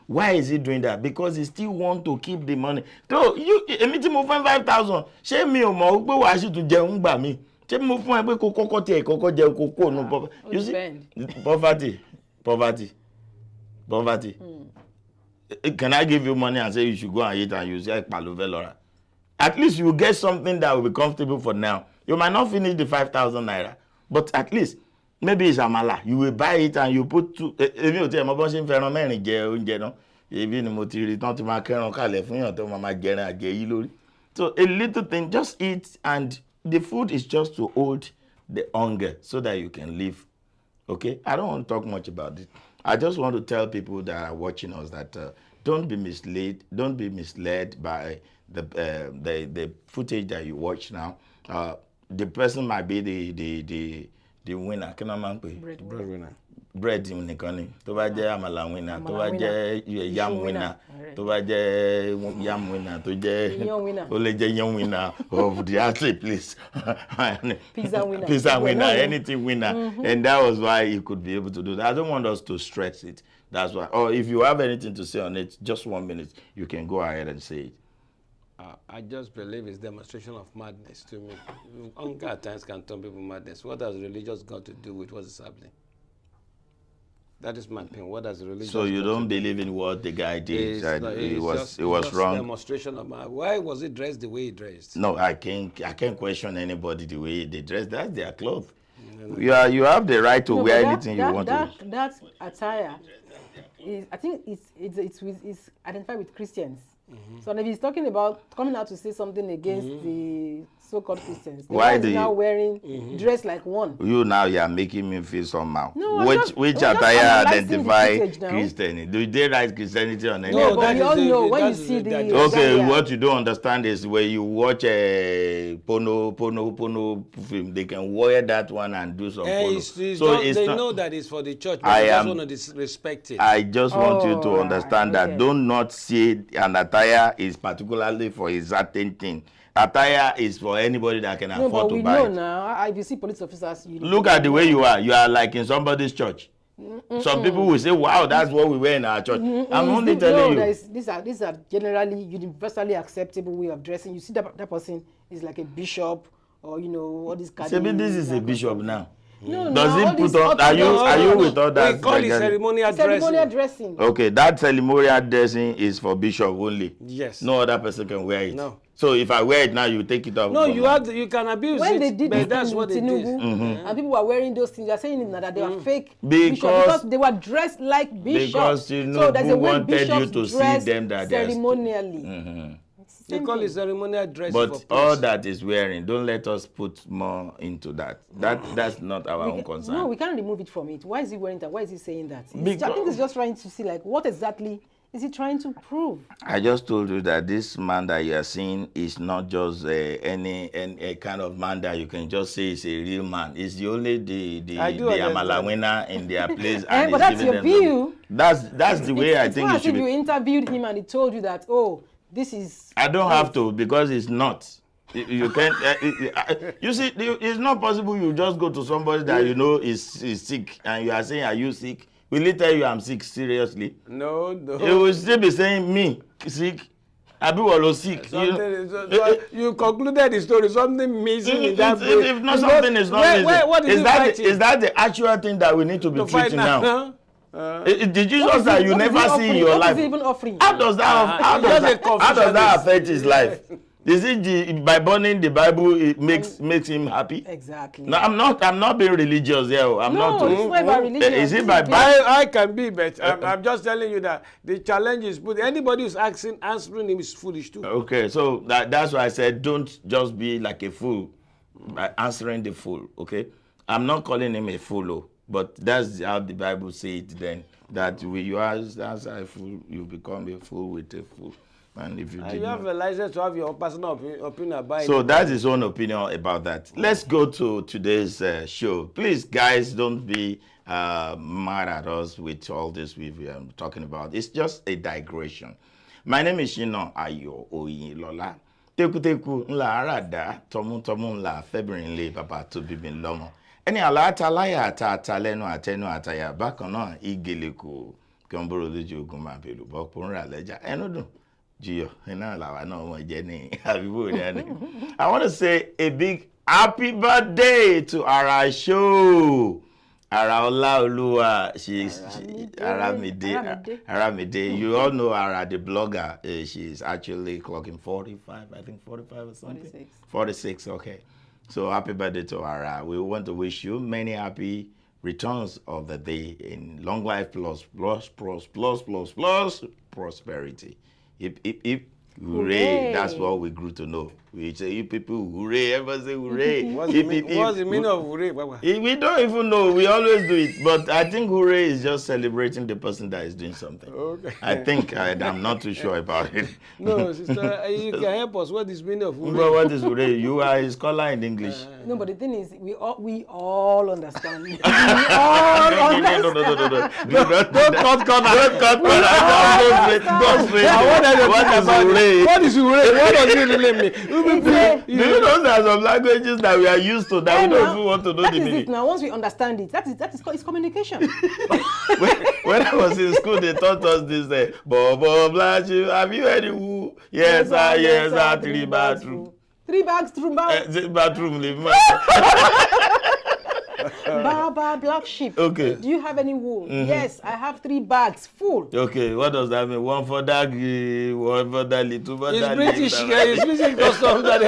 Why is he doing that? Because he still want to keep the money. So you emiting mo fún 5,000. Ṣé mi ò mọ̀ pé wàá sì tún jẹun gbà mí. Ṣé mo fún ẹ pé kó kọ́kọ́ tiẹ̀ kọ́kọ́ jẹun kó kó nu poverty. You see, poverty. Can I give you money and say you should go and eat and you say Palove? At least you get something that will be comfortable for now. You might not finish the 5,000 naira, but at least. Maybe it's amala. You will buy it and you put two. Èmi ò tiẹ̀ mọ̀ bó ṣe ń fẹ́ràn mẹ́rin jẹ oúnjẹ náà. Èmi ni mo ti rí tán ti máa kẹ́ran kalẹ̀ fún yàn tó máa jẹran àjẹyí lórí. So a little thing, just eat, and the food is just to hold the hunger so that you can live. Okay? I don't want to talk much about it. I just want to tell people that are watching us that don't be misled. Don't be misled by the footage that you watch now. The person might be the winner, kí ni wọ́n máa ń pè? Breadwinner. Bread nìkan ni. Tó bá jẹ́ àmàlà winner, tó bá jẹ́ yam winner, tó bá jẹ́ yam winner, tó jẹ́ ó lè jẹ́ yam winner of the athlete, please. Pizza winner, anything winner. And that was why he could be able to do that. I don't want us to stress it. That's why. Or if you have anything to say on it, just 1 minute, you can go ahead and say it. I just believe it's demonstration of madness to me. Hunger at times can turn people madness. What has religious got to do with what is happening? That is my opinion. What does religion? So you don't believe in what the guy did? It was wrong. Demonstration of why was he dressed the way he dressed? No, I can't question anybody the way they dress. That's their clothes. You have the right to wear anything you want to. That attire is, I think it's identified with Christians. So if he's talking about coming out to say something against the so-called Christians, why is now wearing dress like one? You are making me feel somehow. No, which attire identify Christianity? Do they write Christianity on any? No, but we all know when you see the. Okay, what you don't understand is when you watch a porno film, they can wear that one and do some porno. They know that it's for the church, but they just want to disrespect it. I just want you to understand that. Do not see an attire is particularly for a certain thing. Attire is for anybody that can afford to buy it. No, now if you see police officers, look at the way you are. You are like in somebody's church. Some people will say, "Wow, that's what we wear in our church." I'm only telling you. These are generally universally acceptable way of dressing. You see that person is like a bishop, or all these. Maybe this is a bishop now. No, does it put on? Are you with all that? We call it ceremonial dressing. Okay, that ceremonial dressing is for bishop only. Yes. No other person can wear it. No. So if I wear it now, you take it off. No, you can abuse when it. They did but that's what they did. And people were wearing those things. They're saying that they were fake because they were dressed like bishops. Because so there's a way wanted you to see them that ceremonially. They call it ceremonial dress. But all that is wearing, don't let us put more into that. That's not our own concern. No, we can't remove it from it. Why is he wearing that? Why is he saying that? I Because think he's just trying to see, like, what exactly is he trying to prove? I just told you that this man that you are seeing is not just any kind of man that you can just say is a real man. It's the only the Amala winner in their place. And but that's your view. That's the way I think it should be. If you interviewed him and he told you that, oh, this is... I don't have to, because it's not. You can't. You see, it's not possible you just go to somebody that you know is sick and you are saying, are you sick? Will he tell you I'm sick? Seriously? No. He will still be saying, me, sick. Abi was sick. You concluded the story, something missing in that way. If not, something is not missing. What is that the actual thing that we need to be treating now? The Jesus that you never see in your life. How does that affect his life? Is it by burning the Bible it makes him happy? Exactly. No, I'm not being religious here. I'm not. It's not about religion. Is it by I can be, but I'm just telling you that the challenge is put. Anybody who's answering him is foolish too. Okay, so that's why I said don't just be like a fool by answering the fool. Okay, I'm not calling him a fool, but that's how the Bible says it. Then that you answer a fool, you become a fool with a fool. And if you have a license to have your personal opinion about it. So that's his own opinion about that. Let's go to today's show. Please, guys, don't be mad at us with all this we've talking about. It's just a digression. My name is SHINA Ayo OYINLOLA. Teku nla arada tomu nla febrinle papa to bibin lomo. Eni alata laya ata lenu atenu ataya bákan náà igeleku komboro loju ogun ma pelu bokunra leja enudun. I want to say a big happy birthday to our show. Ara Olaoluwa, she's Aramide. You all know Ara, the blogger. She's actually clocking 45, I think 45 or something. 46, okay. So happy birthday to Ara. We want to wish you many happy returns of the day in long life plus prosperity. Hip, hooray. That's what we grew to know. We say, you people, hooray. Everybody say, hooray. What's the meaning of hooray? We don't even know. We always do it. But I think hooray is just celebrating the person that is doing something. Okay. I think I'm not too sure about it. No, sister, you can help us. What is the meaning of hooray? But what is hooray? You are a scholar in English. No, but the thing is, we all understand. We all understand. No. Don't cut corner. What is hooray? What does it really mean? Do you know there are some languages that we are used to that we don't even want to know the meaning? That is it now. Once we understand it, that is it's communication. when I was in school, they taught us this. Bobo Blanche, have you heard who? Yes, sir, 3 bathroom. 3 bathroom. Bathroom. Baba black sheep. Okay. Do you have any wool? Yes, I have 3 bags full. Okay, what does that mean? One for that, one for that little. It's British. It's British custom that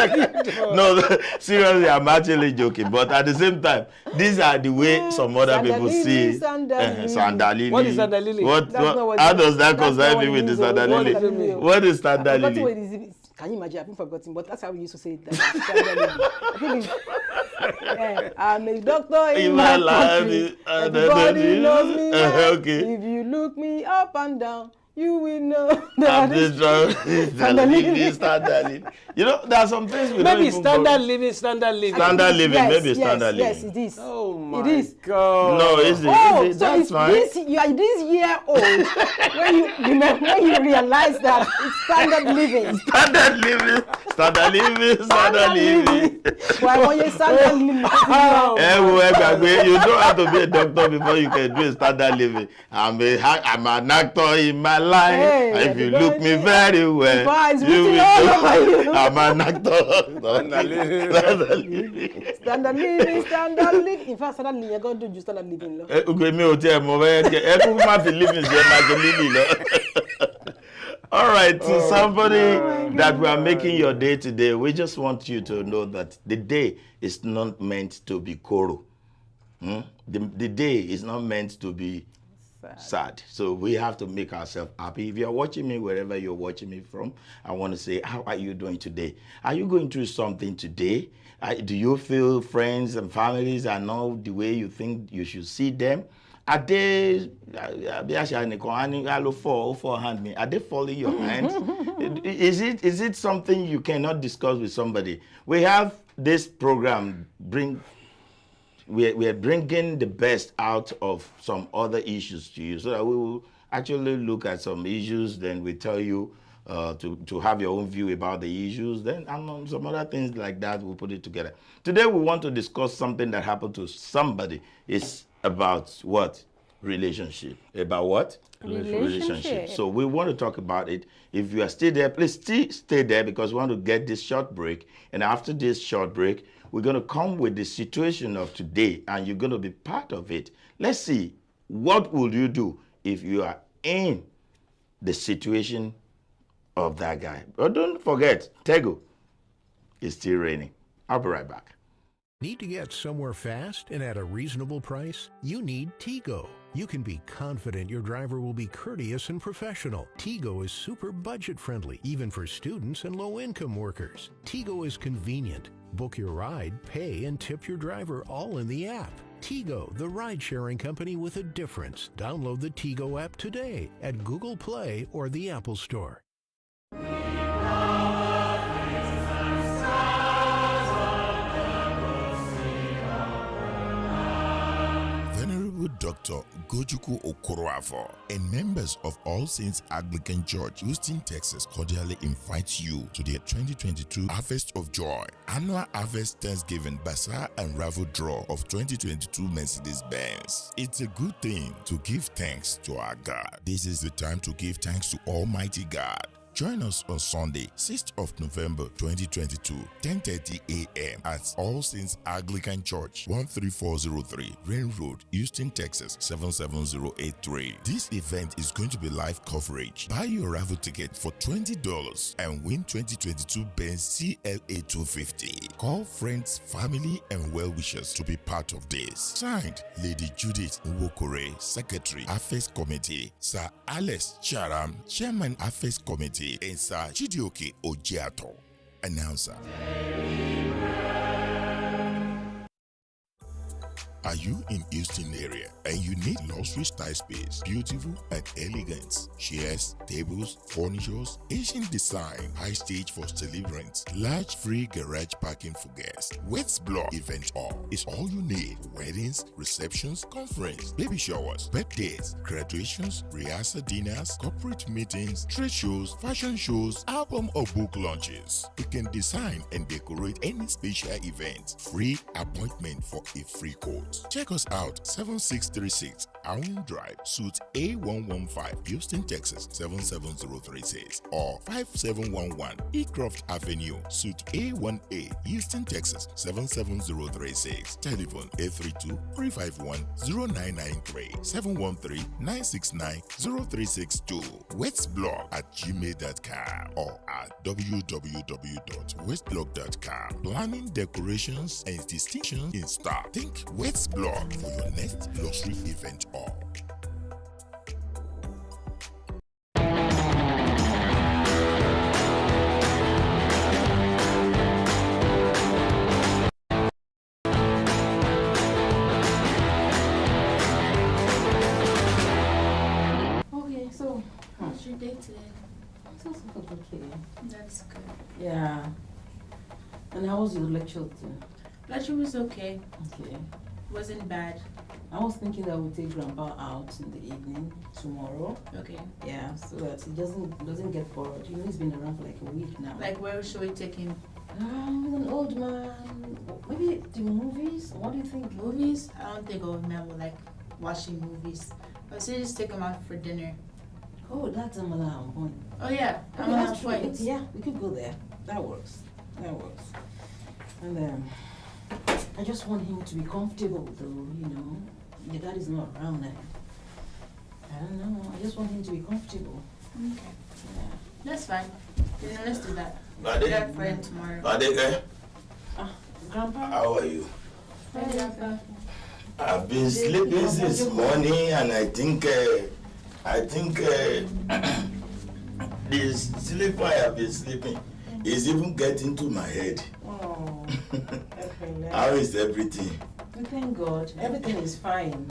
No, seriously, I'm actually joking. But at the same time, these are the way some other people see. Sandalili. What is Sandalili? How does that concern me with the Sandalili? What is Sandalili? Can you imagine? I've been forgotten, but that's how we used to say it. I'm a doctor in my country. Everybody knows me. Okay. If you look me up and down, you will know that standard. You know, there are some things we maybe don't standard living. Standard living, maybe standard living. Yes, it is. Oh my God. No, is it? So that's fine. You are this year old when you realize that it's standard living. Standard living. Why won't you standard living? You don't have to be a doctor before you can do a standard living. I'm an actor in my life. Hey, if you look me very well, you will know I'm an actor. Standard living. In fact, standard living, you're going to do standard living. All right, to somebody that we are making your day today, we just want you to know that the day is not meant to be koro. The day is not meant to be sad. So we have to make ourselves happy. If you're watching me wherever you're watching me from, I want to say, how are you doing today? Are you going through something today? Do you feel friends and families are not the way you think you should see them? Are they following your hand? Is it something you cannot discuss with somebody? We have this program we are bringing the best out of some other issues to you, so that we will actually look at some issues, then we tell you to have your own view about the issues, then and some other things like that, we'll put it together. Today we want to discuss something that happened to somebody. It's about what? Relationship. About what? Relationship. So we want to talk about it. If you are still there, please stay there, because we want to get this short break, and after this short break, we're going to come with the situation of today, and you're going to be part of it. Let's see, what will you do if you are in the situation of that guy? But don't forget, Tego, it's still raining. I'll be right back. Need to get somewhere fast and at a reasonable price? You need Tigo. You can be confident your driver will be courteous and professional. Tigo is super budget friendly, even for students and low-income workers. Tigo is convenient. Book your ride, pay, and tip your driver all in the app. Tigo, the ride-sharing company with a difference. Download the Tigo app today at Google Play or the Apple Store. Dr. Gojuku Okoroafo and members of All Saints Anglican Church, Houston, Texas, cordially invite you to their 2022 Harvest of Joy Annual Harvest Thanksgiving Bazaar and Raffle Draw of 2022 Mercedes-Benz. It's a good thing to give thanks to our God. This is the time to give thanks to Almighty God. Join us on Sunday, 6th of November 2022, 10:30 a.m. at All Saints Anglican Church, 13403 Rain Road, Houston, Texas, 77083. This event is going to be live coverage. Buy your raffle ticket for $20 and win 2022 Benz CLA 250. Call friends, family, and well-wishers to be part of this. Signed, Lady Judith Nwokore, Secretary, Affairs Committee, Sir Alex Charam, Chairman, Affairs Committee, and Sir Chidioke Ojiato, Announcer. Are you in Houston area and you need luxury style space, beautiful and elegant? Chairs, tables, furnitures, Asian design, high stage for celebrants, large free garage parking for guests. Wets Block Event Hall is all you need for weddings, receptions, conference, baby showers, birthdays, graduations, rehearsal dinners, corporate meetings, trade shows, fashion shows, album or book launches. You can design and decorate any special event. Free appointment for a free quote. Check us out, 7636 Allen Drive, Suite A115, Houston, Texas, 77036, or 5711 Ecroft Avenue, Suite A1A, Houston, Texas, 77036. Telephone 832-351-0993, 713-969-0362. wetsblog@gmail.com or at www.westblog.com. Planning, decorations, and distinctions in stock. Think Wets Blog for your next luxury event hall. Okay, so how's your day today? It's also okay. That's good. Yeah. And how was your lecture too? Lecture was okay. Okay. Wasn't bad. I was thinking that we'll take Grandpa out in the evening tomorrow. Okay. Yeah, so that he doesn't get bored. You know, he's been around for like a week now. Like, where should we take him? With an old man. Maybe the movies? What do you think? Movies? I don't think old man would like watching movies. I would say just take him out for dinner. Oh, that's another point. Oh yeah, Okay, that's true. Yeah, we could go there. That works. That works. And then I just want him to be comfortable, though. You know, your dad is not around now. I don't know. I just want him to be comfortable. Okay. Yeah. That's fine. Then let's do that. Bade? That for tomorrow. Bade, Grandpa? how are you? Hi, Grandpa. I've been sleeping since morning, and I think this sleep I have been sleeping is even getting to my head. Oh, How is everything? thank God. Everything is fine.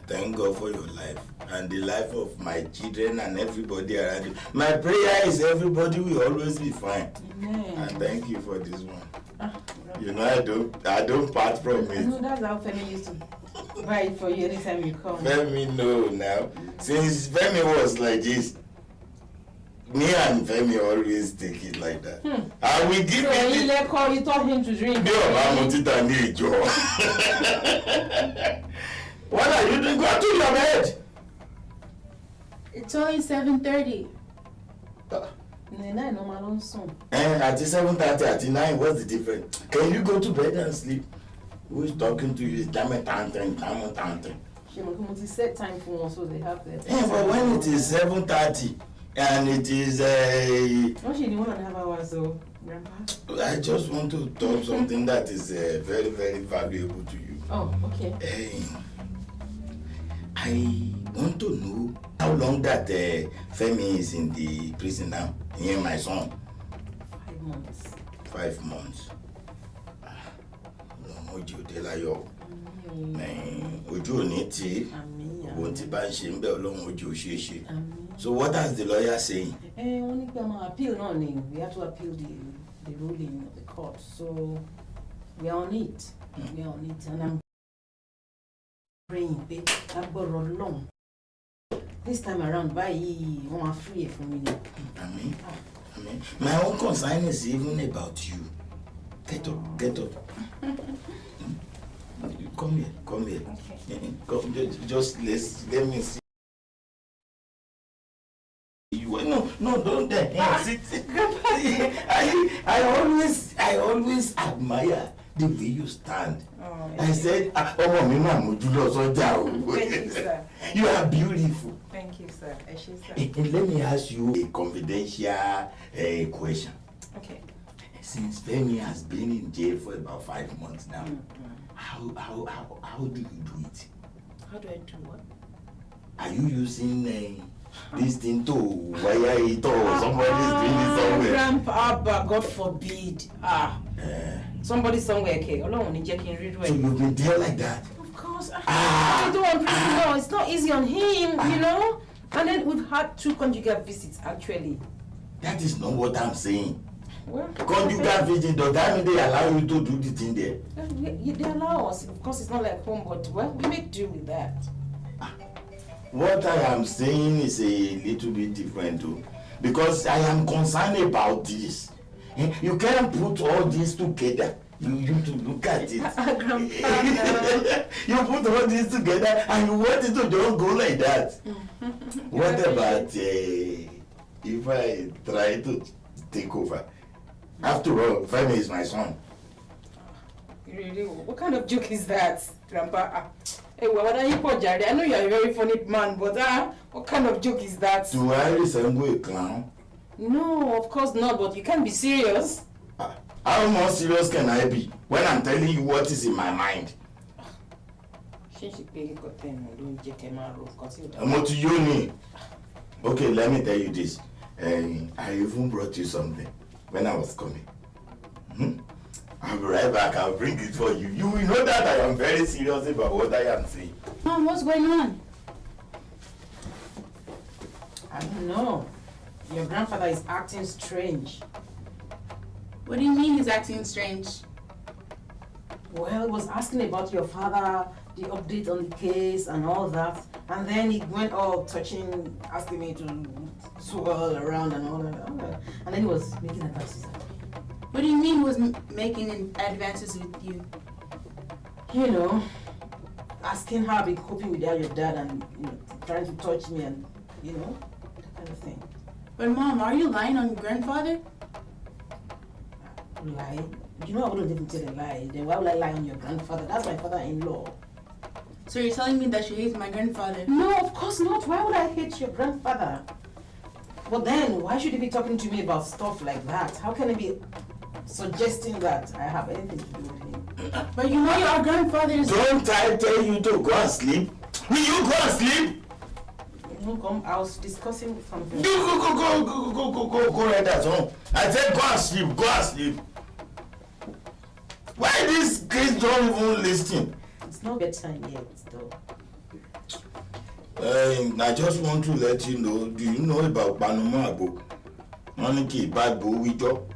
Thank God for your life and the life of my children and everybody around you. My prayer is everybody will always be fine. Amen. And thank you for this one. You know, I don't part from it. No, that's how Femi used to buy it for you anytime you come. Femi, no, now. Since Femi was like this, me and Femi always take it like that. I will give So it. you taught him to drink. What are you doing? Go to your bed. It's only 7:30. At 7:30, at 9, what's the difference? Can you go to bed and sleep? Who is talking to you? Damn it, Set time for one so they have that. But when it is 7:30 and it is Don't you need 1.5 hours though, Grandpa? I just want to talk something that is very, very valuable to you. Oh, okay. I want to know how long that Femi is in the prison now. He and my son. 5 months. 5 months. Ojú òde láyọ̀. Ojú òní tí ohun tí bá ń ṣe ń bẹ Ọlọ́run ojú ò ṣeé ṣe. So what is the lawyer saying? Wọ́n ní pé ọmọ appeal náà ni we have to appeal the ruling of the court, so we are on it. We are on it, and I'm praying pé agbọ́rọ̀ Ọlọ́run. This time around, báyìí wọ́n máa free ẹ̀ fún mi ni. Amen. Amen. My own concern is even about you. Get up, get up. Come here, come here. Okay. Come, just let me see. You no, don't sit. I always admire the way you stand. Oh, I said, thank you, sir. You are beautiful. Thank you, sir. And let me ask you a confidential question. Okay. Since Femi has been in jail for about 5 months now, how do you do it? How do I do what? Are you using this thing to wire it or somebody is doing it somewhere? Grandpa, God forbid. Somebody somewhere, okay. So you've been there like that? Of course. I don't want to know. It's not easy on him, you know? And then we've had 2 conjugal visits, actually. That is not what I'm saying. Well, conjugal visit, does that mean they allow you to do the thing there? They allow us. Of course, it's not like home, but well, we make do with that. What I am saying is a little bit different too, because I am concerned about this. You can't put all this together. You to look at it. You put all this together and you want it to just go like that. What about if I try to take over? After all, Femi is my son. Really? What kind of joke is that, Grandpa? Hey, what are you for, Jerry? I know you are a very funny man, but what kind of joke is that? Do I resemble a clown? No, of course not, but you can't be serious. How more serious can I be when I'm telling you what is in my mind? Okay, let me tell you this. I even brought you something when I was coming. I'll be right back. I'll bring it for you. You will know that I am very serious about what I am saying. Mom, what's going on? I don't know. Your grandfather is acting strange. What do you mean he's acting strange? Well, he was asking about your father, the update on the case and all that. And then he went all touching, asking me to swirl around and all that. And then he was making advances. What do you mean he was making advances with you? You know, asking how I've been coping without your dad and, you know, trying to touch me and, you know, that kind of thing. But Mom, are you lying on your grandfather? Lie? You know I wouldn't even tell a lie. Then why would I lie on your grandfather? That's my father-in-law. So you're telling me that she hates my grandfather? No, of course not. Why would I hate your grandfather? But then, why should he be talking to me about stuff like that? How can he be suggesting that I have anything to do with him? But you know your grandfather is... Don't I tell you to go and sleep? Will you go and sleep? No, come. I was discussing something. Go right at home. I said go and sleep. Go and sleep. Why these kids don't even listen? It's not bedtime yet, though. I just want to let you know. Do you know about Panama Abo? Moniki Bagbo Wijo.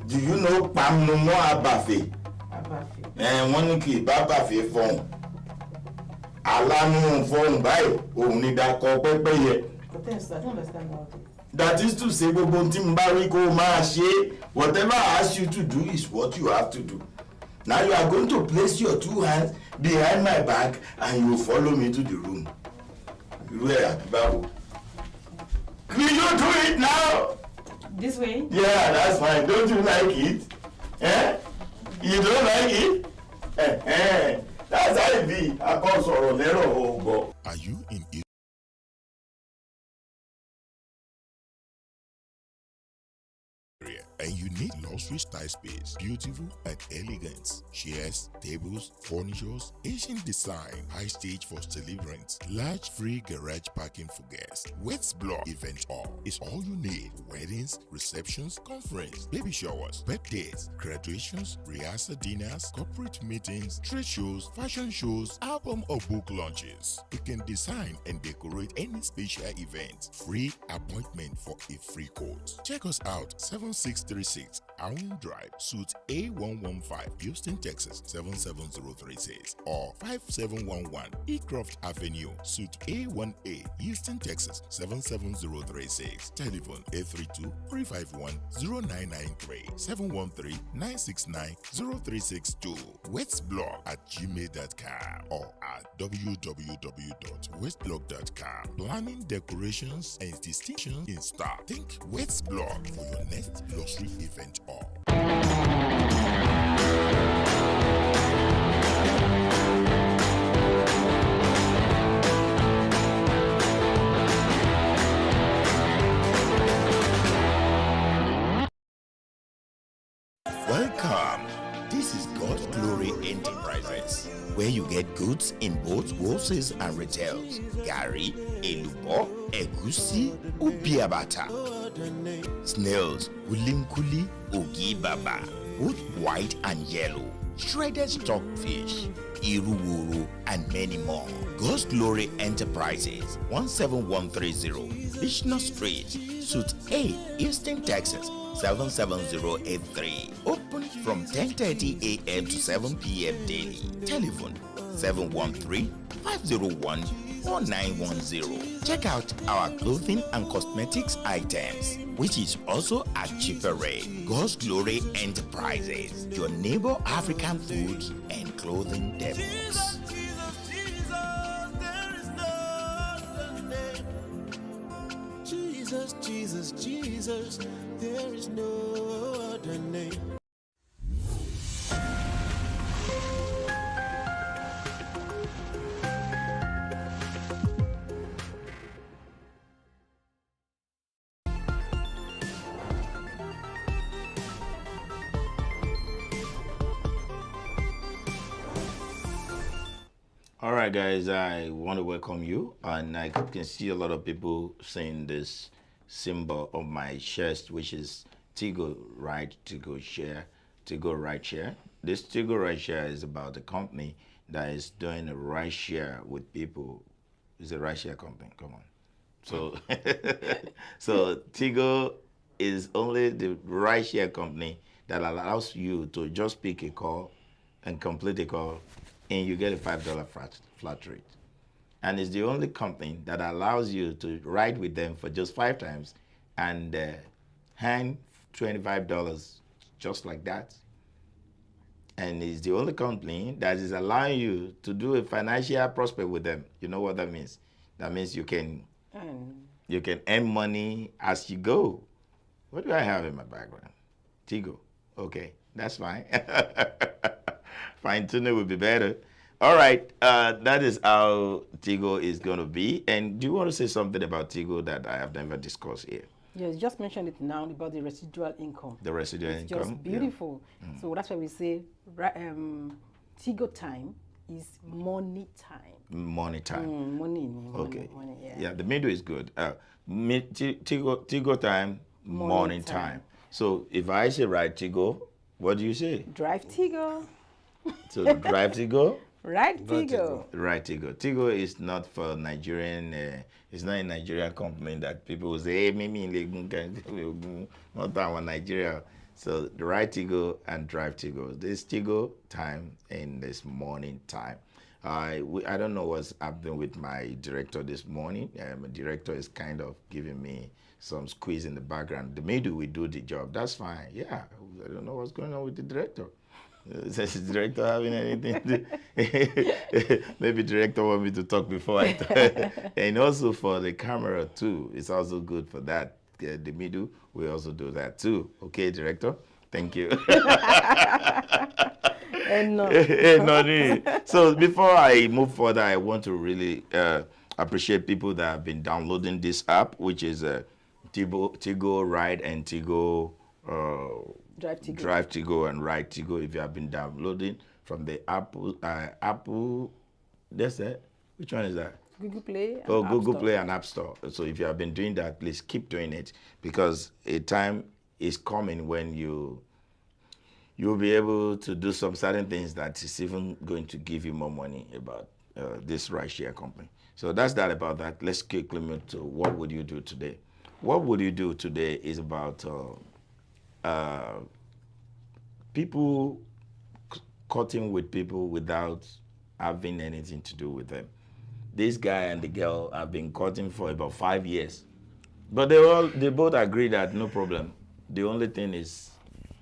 Do you know Panama Abafe? Abafe. Moniki Babafe phone. Alanu phone by Onida Kopeye. But then, I don't understand about it. That is to say, whatever I ask you to do is what you have to do. Now you are going to place your 2 hands behind my back and you will follow me to the room. Where, Babu? Will you do it now? This way? Yeah, that's fine. Don't you like it? Eh? You don't like it? That's how it be. I call sorrow lero. Are you in area and you need luxury style space, beautiful and elegant? Chairs, tables, furnitures, Asian design, high stage for celebrants, large free garage parking for guests. Wets Block Event Hall is all you need. Weddings, receptions, conference, baby showers, birthdays, graduations, rehearsal dinners, corporate meetings, trade shows, fashion shows, album or book launches. You can design and decorate any special event. Free appointment for a free quote. Check us out 7636 Allen Drive, Suite A115, Houston, Texas 77036 or 5711 Ecroft Avenue, Suite A1A, Houston, Texas 77036. Telephone 832-351-0993 713-969-0362. wetsblog@gmail.com or at www.westblog.com. Planning, decorations, and distinctions in stock. Think Westblog for your next luxury event hall. Welcome. This is God's Glory Enterprises, where you get goods in both wholesale and retails. Gari, elubo, egusi, ubiabata. Snails, ulinkuli, ugi baba, both white and yellow. Shredded stockfish, iruwuru, and many more. God's Glory Enterprises, 17130, Bishna Street, Suite A, Houston, Texas 77083. Open from 10:30 a.m. to 7 p.m. daily. Telephone 713-501-4910. Check out our clothing and cosmetics items, which is also at cheaper rate. God's Glory Enterprises, your neighbor African foods and clothing depots. Jesus, Jesus, Jesus, there is no other name. All right, guys, I want to welcome you, and I can see a lot of people saying this symbol of my chest, which is Tigo Ride, Tigo Share, Tigo Ride Share. This Tigo Ride Share is about a company that is doing a ride share with people. It's a ride share company, come on. So, so Tigo is only the ride share company that allows you to just pick a call and complete a call, and you get a $5 flat rate. And it's the only company that allows you to ride with them for just 5 times and hand $25 just like that. And it's the only company that is allowing you to do a financial prospect with them. You know what that means? That means you can earn money as you go. What do I have in my background? Tigo. Okay, that's fine. Fine tuning would be better. All right, that is how Tigo is going to be. And do you want to say something about Tigo that I have never discussed here? Yes, just mentioned it now about the residual income. The residual income? It's just beautiful. Yeah. So that's why we say Tigo time is money time. Money time. Money, okay. Money, yeah. Yeah, the middle is good. Tigo time, morning time. So if I say ride Tigo, what do you say? Drive Tigo. So drive Tigo? Right Tigo. Right Tigo. Tigo is not for Nigerian, it's not a Nigerian company that people will say, hey, maybe not that one Nigeria. So the right Tigo and drive Tigo. This Tigo time and this morning time. I don't know what's happening with my director this morning. My director is kind of giving me some squeeze in the background. The middle we do the job. That's fine. Yeah, I don't know what's going on with the director. Is the director having anything? Maybe director want me to talk before I talk. And also for the camera too. It's also good for that. The middle, we also do that too. Okay, director? Thank you. So before I move further, I want to really appreciate people that have been downloading this app, which is Tigo Ride and Tigo Drive Tigo and Ride Tigo. If you have been downloading from the Apple, that's it. Which one is that? Google Play. Oh, Google Play and App Store. So if you have been doing that, please keep doing it, because a time is coming when you'll be able to do some certain things that is even going to give you more money about this rideshare company. So that's that about that. Let's quickly move to what would you do today. What would you do today is about people cutting with people without having anything to do with them. This guy and the girl have been cutting for about 5 years, but they both agree that no problem. The only thing is,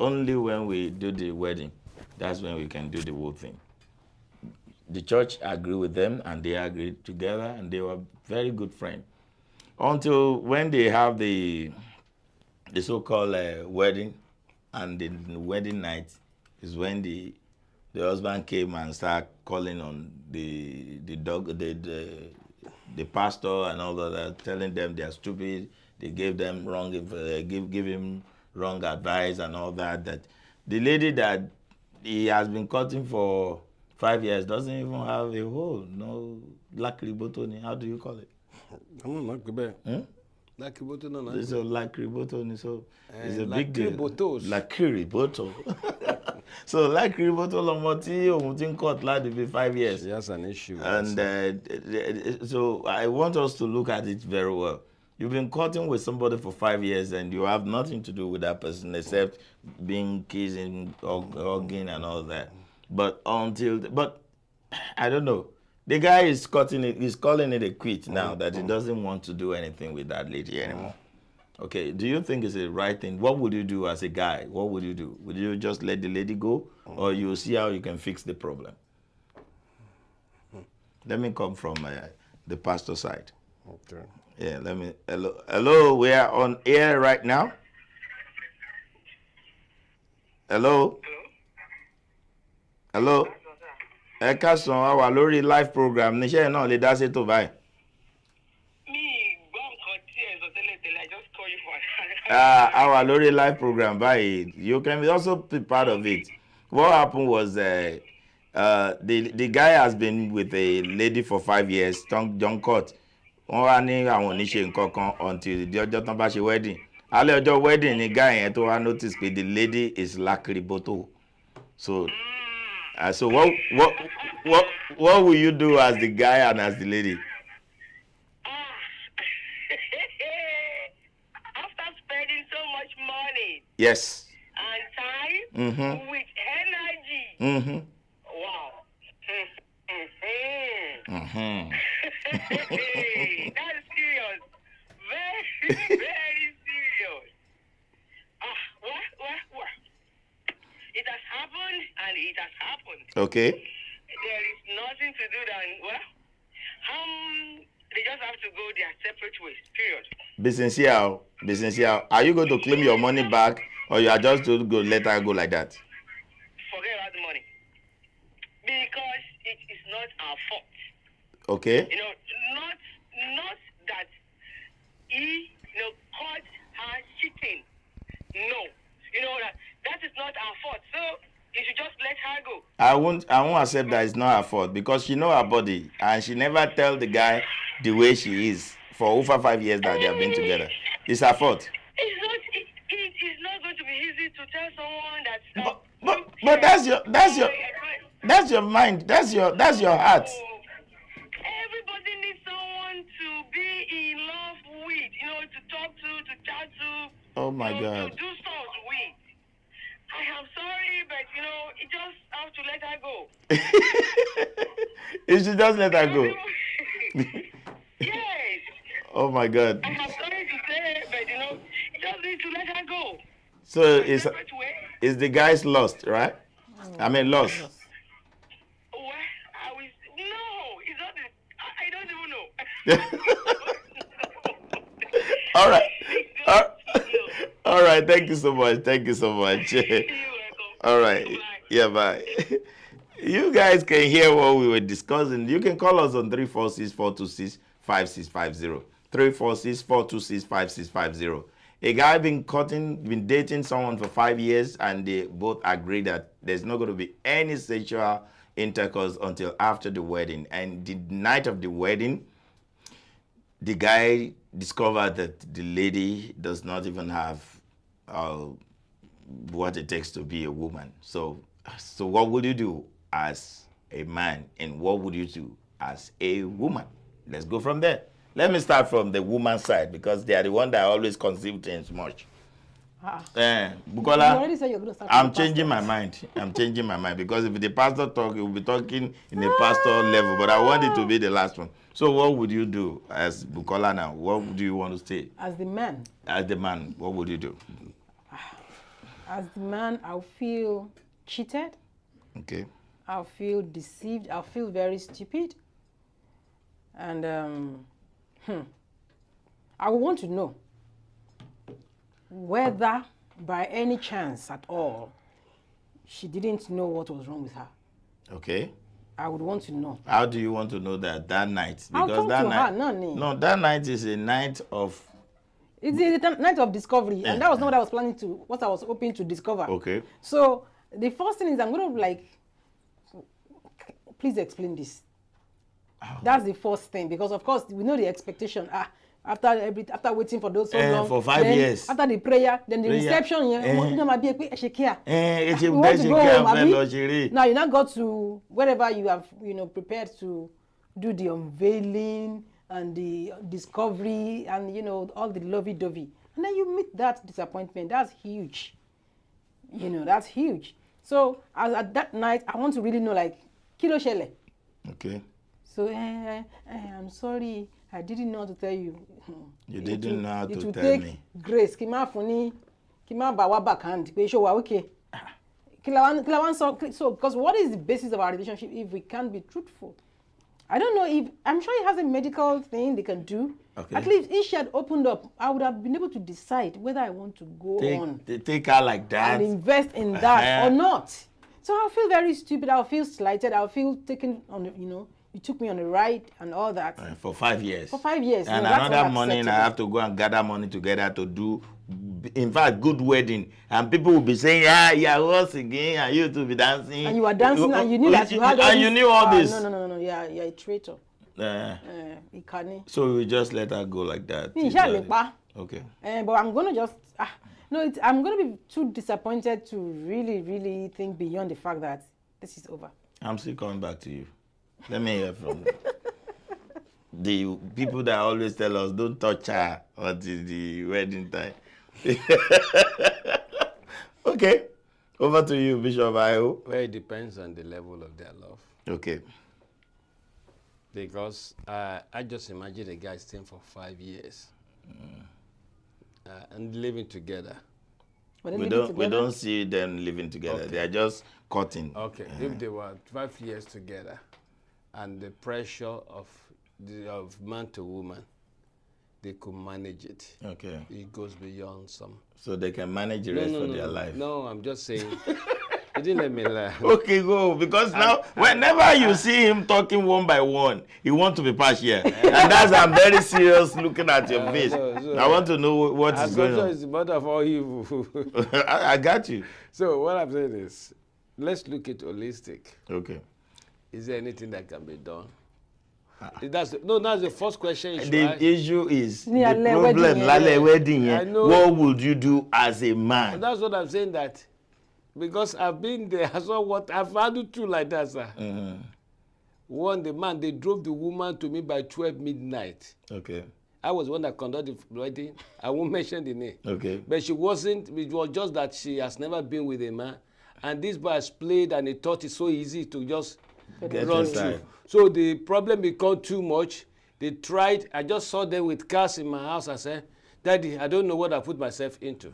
only when we do the wedding, that's when we can do the whole thing. The church agreed with them, and they agreed together, and they were very good friends. Until when they have the so-called wedding, and the wedding night is when the husband came and started calling on the pastor and all of that, telling them they are stupid. They gave them wrong, give him wrong advice and all that. That the lady that he has been cutting for 5 years doesn't even have a hole. No lacribotoni. How do you call it? I don't know. Lacribotoni. It's a lacribotoni. So it's a big deal. Lacriboto. So lacriboto lomoti omutin cut ladi for 5 years. She has an issue. And so I want us to look at it very well. You've been cutting with somebody for 5 years, and you have nothing to do with that person except being kissing, hugging, and all that. But I don't know. The guy is cutting it. He's calling it a quit now that he doesn't want to do anything with that lady anymore. Okay. Do you think it's the right thing? What would you do as a guy? What would you do? Would you just let the lady go, or you see how you can fix the problem? Let me come from the pastor side. Okay. Yeah, hello, we are on air right now. Hello. Ẹ káàsán, a wà lórí live program. Níṣẹ́ náà lè dá sétò báyìí. I just call you for a wà lórí live program báyìí. You can also be part of it. What happened was the guy has been with a lady for 5 years, John Court. Wọ́n wá ní àwọn oníṣe nǹkan kan until the ọjọ́ tán bá ṣe wedding. Alẹ́ ọjọ́ wedding ni guy yẹn tó wá notice pé the lady is lacriboto. So what will you do as the guy and as the lady? After spending so much money. Yes. And time with energy. Wow. That is serious. Very, very serious. What? It has happened, and it has happened. Okay. There is nothing to do than, they just have to go their separate ways, period. Be sincere. Are you going to claim your money back, or you are just going to let her go like that? Forget about the money. Because it is not not our fault. Okay. You know, not that he, caught her cheating. No. You know, that is not our fault. So you should just let her go. I won't accept that it's not her fault because she know her body and she never tell the guy the way she is for over 5 years that they have been together. It's her fault. It's not going to be easy to tell someone that. But that's your mind. That's your heart. Everybody needs someone to be in love with, to talk to chat to. Oh my God. To do stuff with. I am sorry, but you just have to let her go. You should just let her go. Yes. Oh my God. I am sorry to say, but you just need to let her go. So is the guy's lost, right? I mean lost. Well, no, it's not. I don't even know. All right. All right. Thank you so much. Thank you so much. All right. Bye. Yeah, bye. You guys can hear what we were discussing. You can call us on 346-426-5650. 346-426-5650. A guy been dating someone for 5 years, and they both agree that there's not going to be any sexual intercourse until after the wedding. And the night of the wedding, the guy discovered that the lady does not even have what it takes to be a woman. So what would you do as a man, and what would you do as a woman? Let's go from there. Let me start from the woman's side because they are the one that always conceive things much. Bukola, I'm changing my mind. I'm changing my mind because if the pastor talk, he will be talking in a pastor level, but I want it to be the last one. So what would you do as Bukola now? What do you want to say? As the man? As the man, what would you do? As the man, I'll feel cheated. Okay. I'll feel deceived. I'll feel very stupid. And I want to know whether by any chance at all she didn't know what was wrong with her. Okay. I would want to know. How do you want to know that night? Because I'll talk that to night, her, no, that night is a night of... It's a night of discovery, and that was not what I was planning to, what I was hoping to discover. Okay. So the first thing is I'm going to please explain this. Oh. That's the first thing, because of course we know the expectation. After waiting for those so long, for 5 years, after the prayer, then the reception. We want to go home. Now you now got to wherever you have prepared to do the unveiling and the discovery and all the lovey-dovey, and then you meet that disappointment. That's huge. That's huge. So at that night, I want to really know kilo shele. Okay. So I'm sorry, I didn't know how to tell you. You didn't know how to tell me. It will take grace. Kima funi, kima bawa backhand. We show okay. So because what is the basis of our relationship if we can't be truthful? I don't know if, I'm sure he has a medical thing they can do. Okay. At least if she had opened up, I would have been able to decide whether I want to go on. Take her like that. And invest in that or not. So I'll feel very stupid. I'll feel slighted. I'll feel taken on, you took me on a ride and all that. For 5 years. For 5 years. And another morning I have to go and gather money together to do, in fact, good wedding. And people will be saying, yeah, once again, and you to be dancing. And you were dancing and you knew that you had all and you knew all this. No. Yeah, you're a traitor. So we just let her go like that. Okay. But I'm going to just, I'm going to be too disappointed to really, really think beyond the fact that this is over. I'm still coming back to you. Let me hear from the people that always tell us don't touch her until the wedding time. Okay, over to you, Bishop Ayo. Well, it depends on the level of their love. Okay. Because I just imagine the guy staying for 5 years and living together. We don't see them living together. Okay. They are just cutting. Okay, if they were 5 years together, and the pressure of man to woman, they could manage it. Okay. It goes beyond some. So they can manage the rest of their life. No, I'm just saying. You didn't let me laugh. Okay, go. Because now, whenever you see him talking one by one, he wants to be partial. And that's, I'm very serious looking at your face. I want to know what is going on. Is the mother of all evil. I got you. So what I'm saying is, let's look at holistic. Okay. Is there anything that can be done? That's the first question. The issue is the problem. Wedding. What would you do as a man? And that's what I'm saying, that because I've been there, I saw what I've handled too like that, sir. One, the man, they drove the woman to me by 12 midnight. Okay. I was the one that conducted the wedding. I won't mention the name. Okay. But she wasn't. It was just that she has never been with a man, and this boy has played, and he thought it's so easy to just run through. So the problem became too much. They tried. I just saw them with cars in my house. I said, Daddy, I don't know what I put myself into.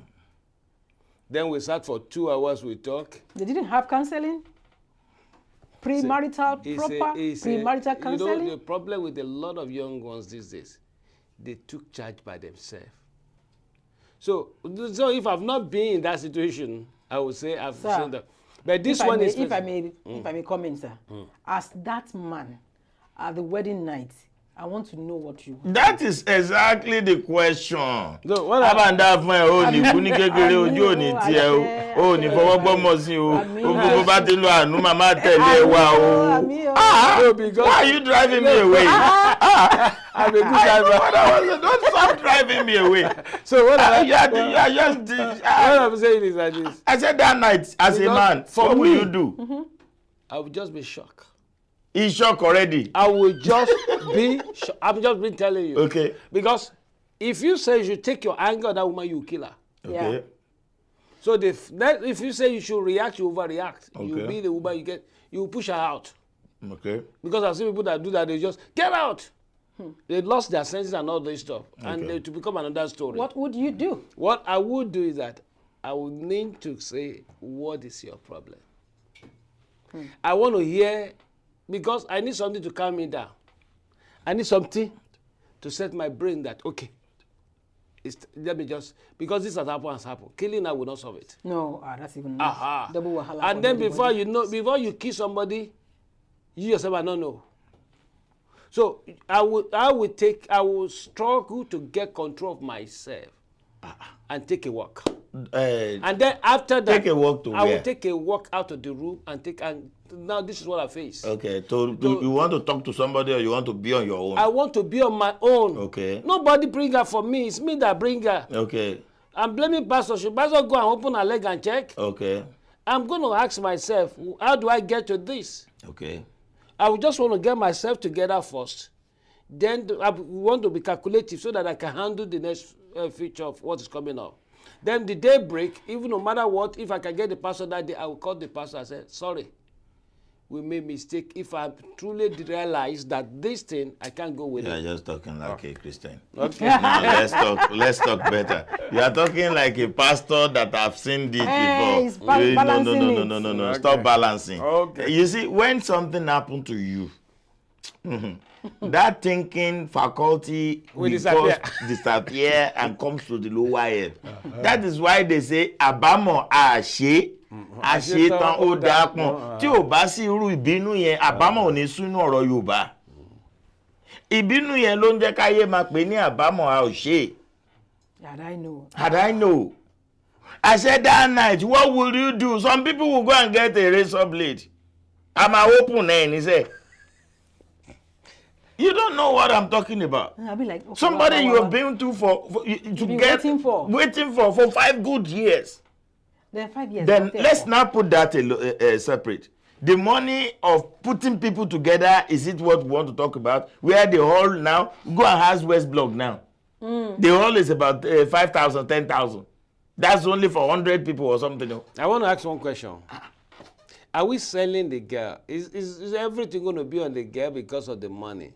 Then we sat for 2 hours, we talked. They didn't have counseling? Premarital, premarital counseling? You know, the problem with a lot of young ones these days, they took charge by themselves. So if I've not been in that situation, I would say I've seen that. But this one is... If I may comment, sir. As that man, at the wedding night, I want to know what you... That is exactly the question. No, what about that man? Oh, ni kuni kekere ojo ni ti e o. Oh, ni fowo gbomo si o. O ba ti lo anu mama tele wa o. Why are you driving me away? I'm a good driver. Don't stop driving me away. So what I'm saying is that this. I said that night, as a man, what will you do? I would just be shocked. He's shocked already. I will just be shocked. I'm just been telling you. Okay. Because if you say you should take your anger on that woman, you kill her. Okay. Yeah. So if you say you should react, you overreact. Okay. You be the woman, you push her out. Okay. Because I've seen people that do that, they just get out. They lost their senses and all this stuff. Okay. And to become another story. What would you do? What I would do is that I would need to say, what is your problem? I want to hear, because I need something to calm me down. I need something to set my brain that, okay, let me just, because this has happened. Killing her will not solve it. No, that's even double wahala. And then before you kill somebody, you yourself I don't know. So I will struggle to get control of myself and take a walk. And then after that, take a walk to I where? will take a walk out of the room and now this is what I face. Okay, so you want to talk to somebody or you want to be on your own? I want to be on my own. Okay. Nobody bring her for me. It's me that bring her. Okay. I'm blaming Pastor. Should Pastor go and open her leg and check? Okay. I'm going to ask myself, how do I get to this? Okay. I would just want to get myself together first. Then I want to be calculative so that I can handle the next feature of what is coming up. Then the day break, even no matter what, if I can get the pastor that day, I will call the pastor and say, sorry, we made mistake. If I truly realize that this thing, I can't go with it. You're just talking like a Christian. Okay. Now, let's talk better. You are talking like a pastor that I've seen this before. No. Okay. Stop balancing. Okay. You see, when something happened to you, that thinking faculty will disappear and comes to the lower head. That is why they say, Abamo àṣe. Àṣetán ó dápọn. Tí ò bá sí irú ìbínú yẹn, àbámọ̀ ò ní sínú ọ̀rọ̀ Yorùbá. Ìbínú yẹn ló ń jẹ́ káyé máa pè ní àbámọ̀ a ò ṣe. Had I know. I said that night, what will you do? Some people will go and get a razor blade. I'm open and he said, you don't know what I'm talking about. I'll be like, okay, somebody you have been to waiting for 5 good years. Then 5 years. Then let's now put that separate. The money of putting people together, is it what we want to talk about? Where the hall now, go and ask West Block now. The hall is about 5,000, 10,000. That's only for 100 people or something. I want to ask one question. Are we selling the girl? Is everything going to be on the girl because of the money?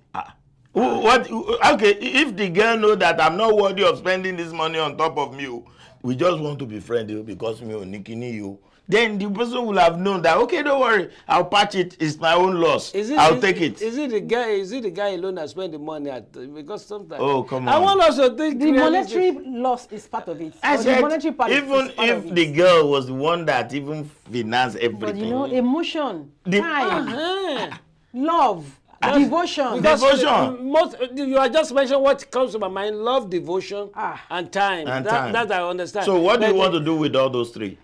What? Okay, if the girl know that I'm not worthy of spending this money on top of me, we just want to be friends because me onikini you. Then the person will have known that, okay, don't worry, I'll patch it. It's my own loss. I'll take it. Is it the guy alone that spend the money at? Because sometimes. Oh, come on. I want us to think the monetary loss is part of it. I said, the monetary part even is part if the girl was the one that even financed everything. But you know, emotion, time, love. Devotion. Most you are just mentioning what comes to my mind: love, devotion, and time. That I understand. So what do you want to do with all those three?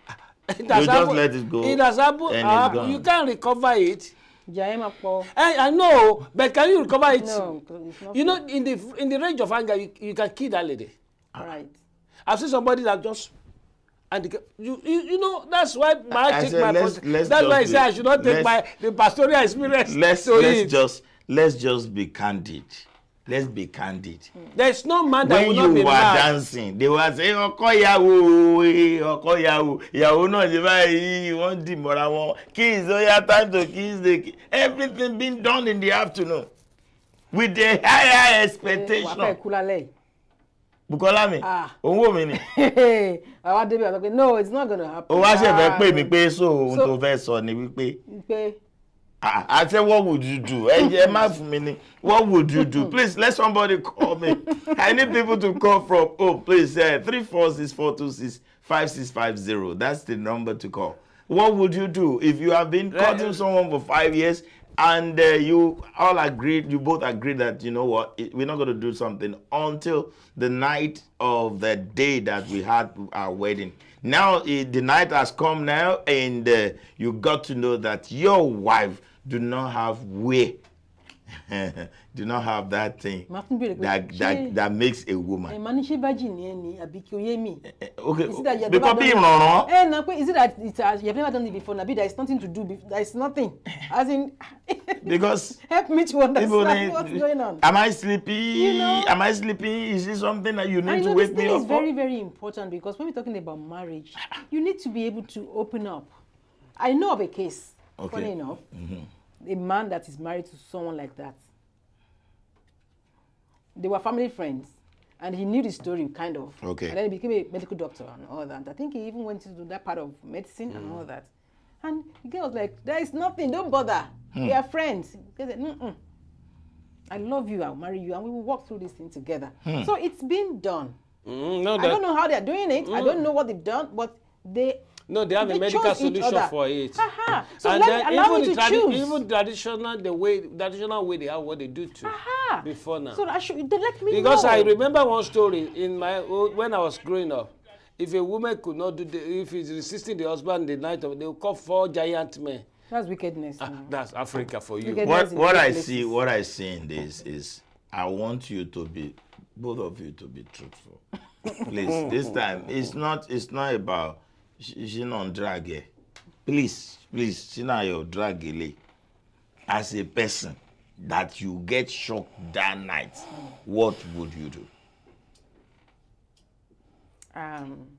You just let it go. It has happened. You can't recover it. I know, but can you recover it? No, it's not. You know, in the range of anger, you can kill that lady. All right. I've seen somebody that just. And you know, that's why that's why I say I should not take the pastoral experience. Let's just be candid. Let's be candid. There's no man that will not be when you were mad. dancing, they were saying, Okoyawo, Yawo no divide, you want the more kids, time to kiss the everything being done in the afternoon with the higher expectation. Bukola mi. Owó mi ni. No, it's not going to happen. O wá ṣe fẹ́ pè mí pé so ohun tó fẹ́ sọ ni wípé. I said, what would you do? What would you do? Please let somebody call me. I need people to call from. Oh, please, 346-426-5650. That's the number to call. What would you do if you have been courting someone for 5 years and you both agreed that, you know what, we're not going to do something until the night of the day that we had our wedding. Now the night has come now, and you got to know that your wife do not have do not have that thing that makes a woman. Okay. Because being wrong. Is it that you have never done it before? Nabi, there is nothing to do. There is nothing. As in, because help me to understand what's going on. Am I sleepy? You know, am I sleepy? Is this something that you need to wake me up for? It's very, very important, because when we're talking about marriage, you need to be able to open up. I know of a case, funny enough, a man that is married to someone like that. They were family friends, and he knew the story, kind of. Okay. And then he became a medical doctor and all that. I think he even went into that part of medicine and all that. And the girl was like, there is nothing, don't bother. We are friends. He said, I love you, I'll marry you, and we will walk through this thing together. So it's been done. I don't know how they're doing it. I don't know what they've done, but they have a medical solution for it. So and allow me to choose. Even traditional way they have what they do too before now. So let me know. Because I remember one story when I was growing up. If a woman could not do if he's resisting the husband the night of, they will call 4 giant men. That's wickedness. That's Africa for you. What I see in this is, I want you to be, both of you to be truthful. Please, this time it's not about she not drag. Please, she not your drag. As a person that you get shocked that night, what would you do? I'm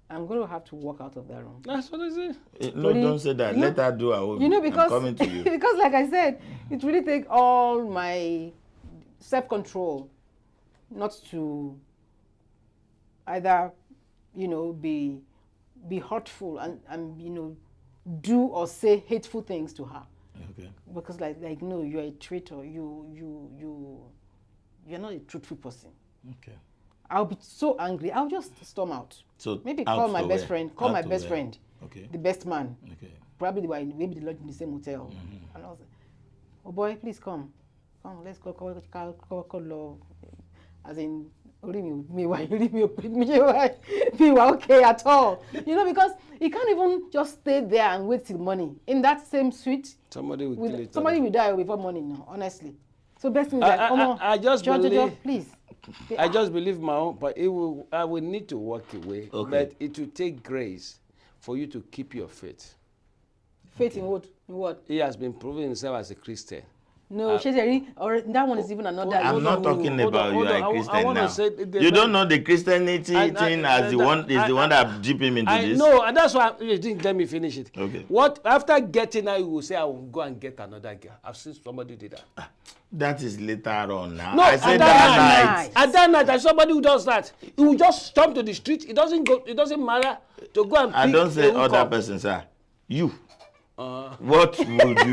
going to have to walk out of that room. That's what I say. No, don't say that. Let her do her own. You know, because I'm coming to you. because, like I said, it really takes all my self-control not to either, be hurtful and do or say hateful things to her. Okay. Because like no, you're a traitor. You're not a truthful person. Okay. I'll be so angry. I'll just storm out. So maybe call my best friend. Call my best friend. Okay. The best man. Okay. Probably maybe they lodge in the same hotel. And I was like, oh boy, please come, let's go call love. As in, me okay at all. Because you can't even just stay there and wait till money. In that same suite, somebody will die before money now, honestly. So best thing is I just believe, please. I just believe my own, but I will need to walk away. Okay. But it will take grace for you to keep your faith. Faith in what? In what? He has been proving himself as a Christian. No, or that one is even another. I'm not talking about you are a Christian now. Say you don't know the Christianity thing as the one that deep him into this. No, and that's why you didn't let me finish it. Okay. What after getting her, you will say I will go and get another girl. I've seen somebody do that. That is later on now. No, I said that night. At that night, there's somebody who does that. He will just jump to the street. It doesn't matter to go and pick. I don't say other person, sir. You. What would you do?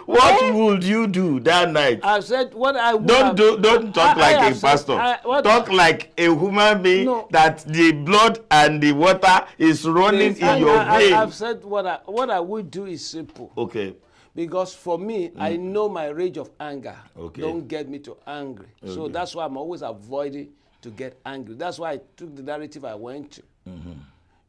What would you do that night? I said what I would don't talk like a pastor. Talk like a human being that the blood and the water is running in your veins. I've said what I would do is simple. Okay. Because for me, I know my rage of anger. Okay. Don't get me too angry. Okay. So that's why I'm always avoiding to get angry. That's why I took the narrative I went to.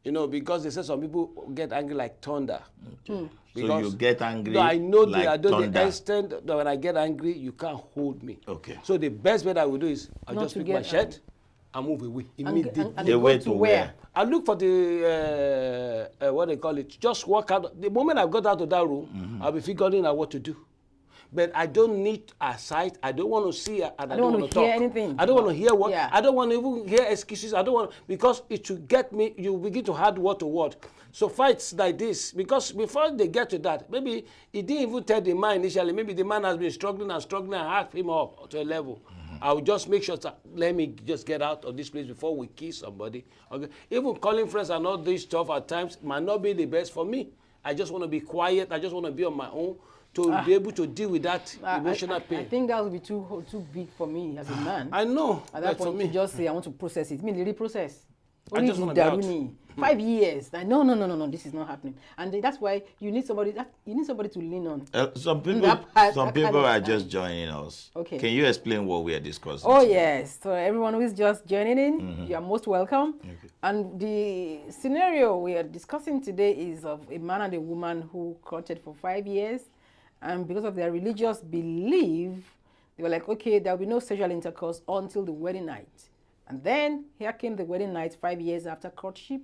You know, because they say some people get angry like thunder. So you get angry I know like thunder. The extent that when I get angry, you can't hold me. Okay. So the best bet I will do is I'll just pick my shirt and move away immediately. The way to where? I look for the, what they call it, just walk out. The moment I got out of that room, I'll be figuring out what to do. But I don't need a sight. I don't want to see her, and I don't want to talk. Hear anything. I don't want to hear what. Yeah. I don't want to even hear excuses. I don't want, because it should get me. You begin to add word to word. So fights like this, because before they get to that, maybe he didn't even tell the man initially. Maybe the man has been struggling and half him up to a level. I will just make sure that let me just get out of this place before we kill somebody. Okay. Even calling friends and all this stuff at times might not be the best for me. I just want to be quiet. I just want to be on my own to be able to deal with that emotional pain. I think that would be too big for me as a man. I know. At that point, you just say, I want to process it. I mean, really process. I just want to be out. 5 years. No, this is not happening. And that's why you need somebody to lean on. Some people are just joining us. Okay. Can you explain what we are discussing? Oh, yes. So everyone who is just joining in, you are most welcome. Okay. And the scenario we are discussing today is of a man and a woman who courted for 5 years. And because of their religious belief, they were like, okay, there will be no sexual intercourse until the wedding night. And then here came the wedding night 5 years after courtship.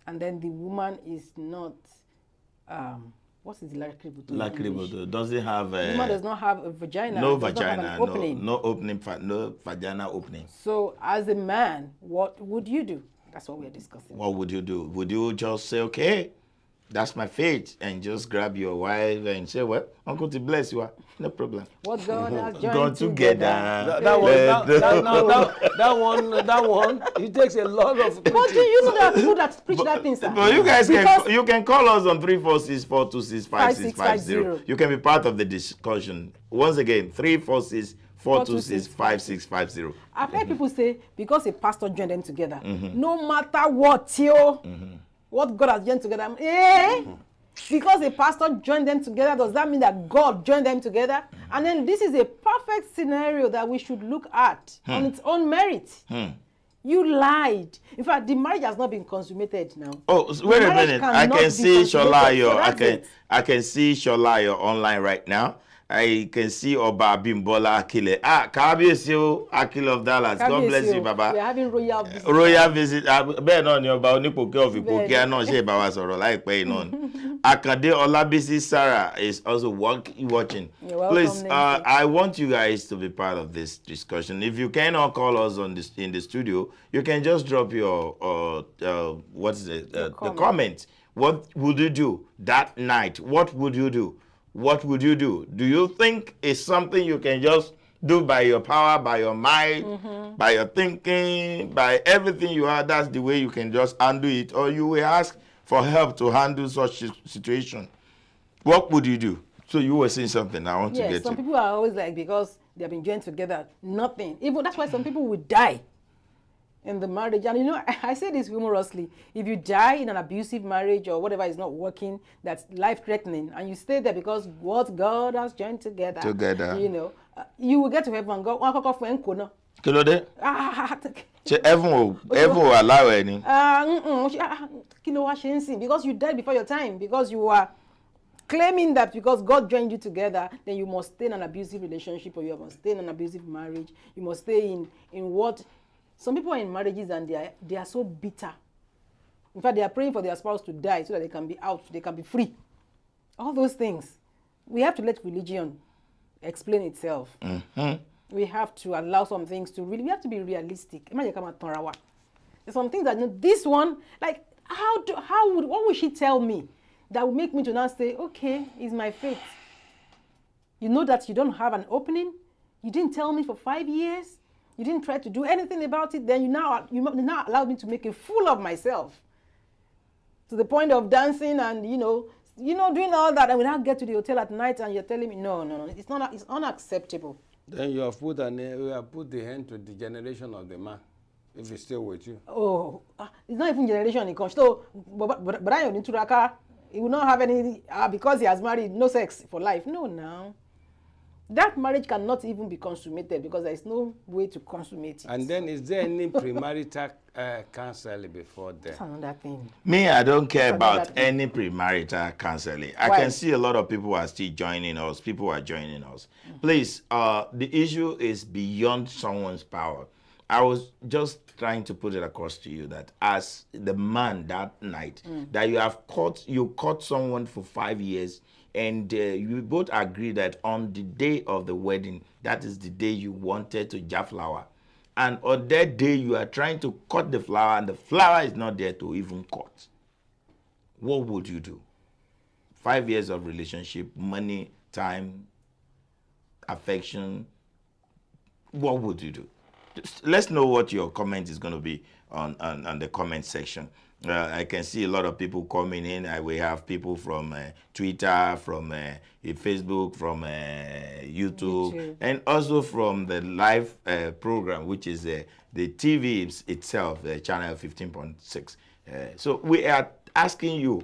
And then the woman is not, what is lacrimodo? Doesn't have a... The woman does not have a vagina. No vagina, no vagina opening. So as a man, what would you do? That's what we're discussing. What would you do? Would you just say, okay, that's my fate, and just grab your wife and say, well, Uncle to bless you, no problem. What God has joined God together. That one, it takes a lot of preaching. But do you know that people that preach that thing, sir? But you guys you can call us on 346-426-5650. You can be part of the discussion. Once again, 346-426-5650. I've heard people say, because a pastor joined them together, no matter what, what God has joined together, because a pastor joined them together, does that mean that God joined them together? And then this is a perfect scenario that we should look at on its own merit. You lied. In fact, the marriage has not been consummated now. Oh, wait a minute. I can see Sholayo. I can see Sholayo online right now. I can see Oba Bimbola Akile. Kabiyesi Akile of Dallas. God bless you, Baba. We are having royal visit. Royal visit. Bẹ́ẹ̀ náà ni ọba onípòkè of Ìpòkè náà ṣe bá wa sọ̀rọ̀ láìpẹ́ náà. Akande Olabisi Sarah is also watching. Please, I want you guys to be part of this discussion. If you cannot call us in the studio, you can just drop your the comment. What would you do that night? What would you do? What would you do? Do you think it's something you can just do by your power, by your mind, by your thinking, by everything you have? That's the way you can just undo it, or you will ask for help to handle such situation. What would you do? So you were saying something. I want to get some people are always like, because they have been joined together, nothing. Even that's why some people would die in the marriage. And you know, I say this humorously. If you die in an abusive marriage or whatever is not working, that's life-threatening, and you stay there because what God has joined together, you know, you will get to heaven and go, Kilode? Heaven will allow any. Because you died before your time, because you are claiming that because God joined you together, then you must stay in an abusive relationship, or you must stay in an abusive marriage. You must stay in what... Some people are in marriages and they are so bitter In fact, they are praying for their spouse to die so that they can be out, they can be free. All those things. We have to let religion explain itself. We have to allow some things to really, we have to be realistic. There's some things that, this one, like, what would she tell me that would make me to now say, okay, it's my fate. You know that you don't have an opening. You didn't tell me for 5 years. You didn't try to do anything about it. Then you now allow me to make a fool of myself to the point of dancing and, doing all that. And we now get to the hotel at night and you're telling me, no, it's unacceptable. Then you have put the end to the generation of the man, if he's still with you. Oh, it's not even generation in comes. So, but I need to he will not have any, because he has married, no sex for life. No, now. That marriage cannot even be consummated because there is no way to consummate it. And then is there any premarital counseling before that? That's another thing. Me, I don't care about any premarital counseling. I can see a lot of people are still joining us. People are joining us. Please, the issue is beyond someone's power. I was just trying to put it across to you that as the man that night, that you caught someone for 5 years, and you both agree that on the day of the wedding, that is the day you wanted to jar flower. And on that day, you are trying to cut the flower, and the flower is not there to even cut. What would you do? 5 years of relationship, money, time, affection. What would you do? Just let's know what your comment is going to be on the comment section. I can see a lot of people coming in. We have people from Twitter, from Facebook, from YouTube, and also from the live program, which is the TV itself, channel 15.6. So we are asking you,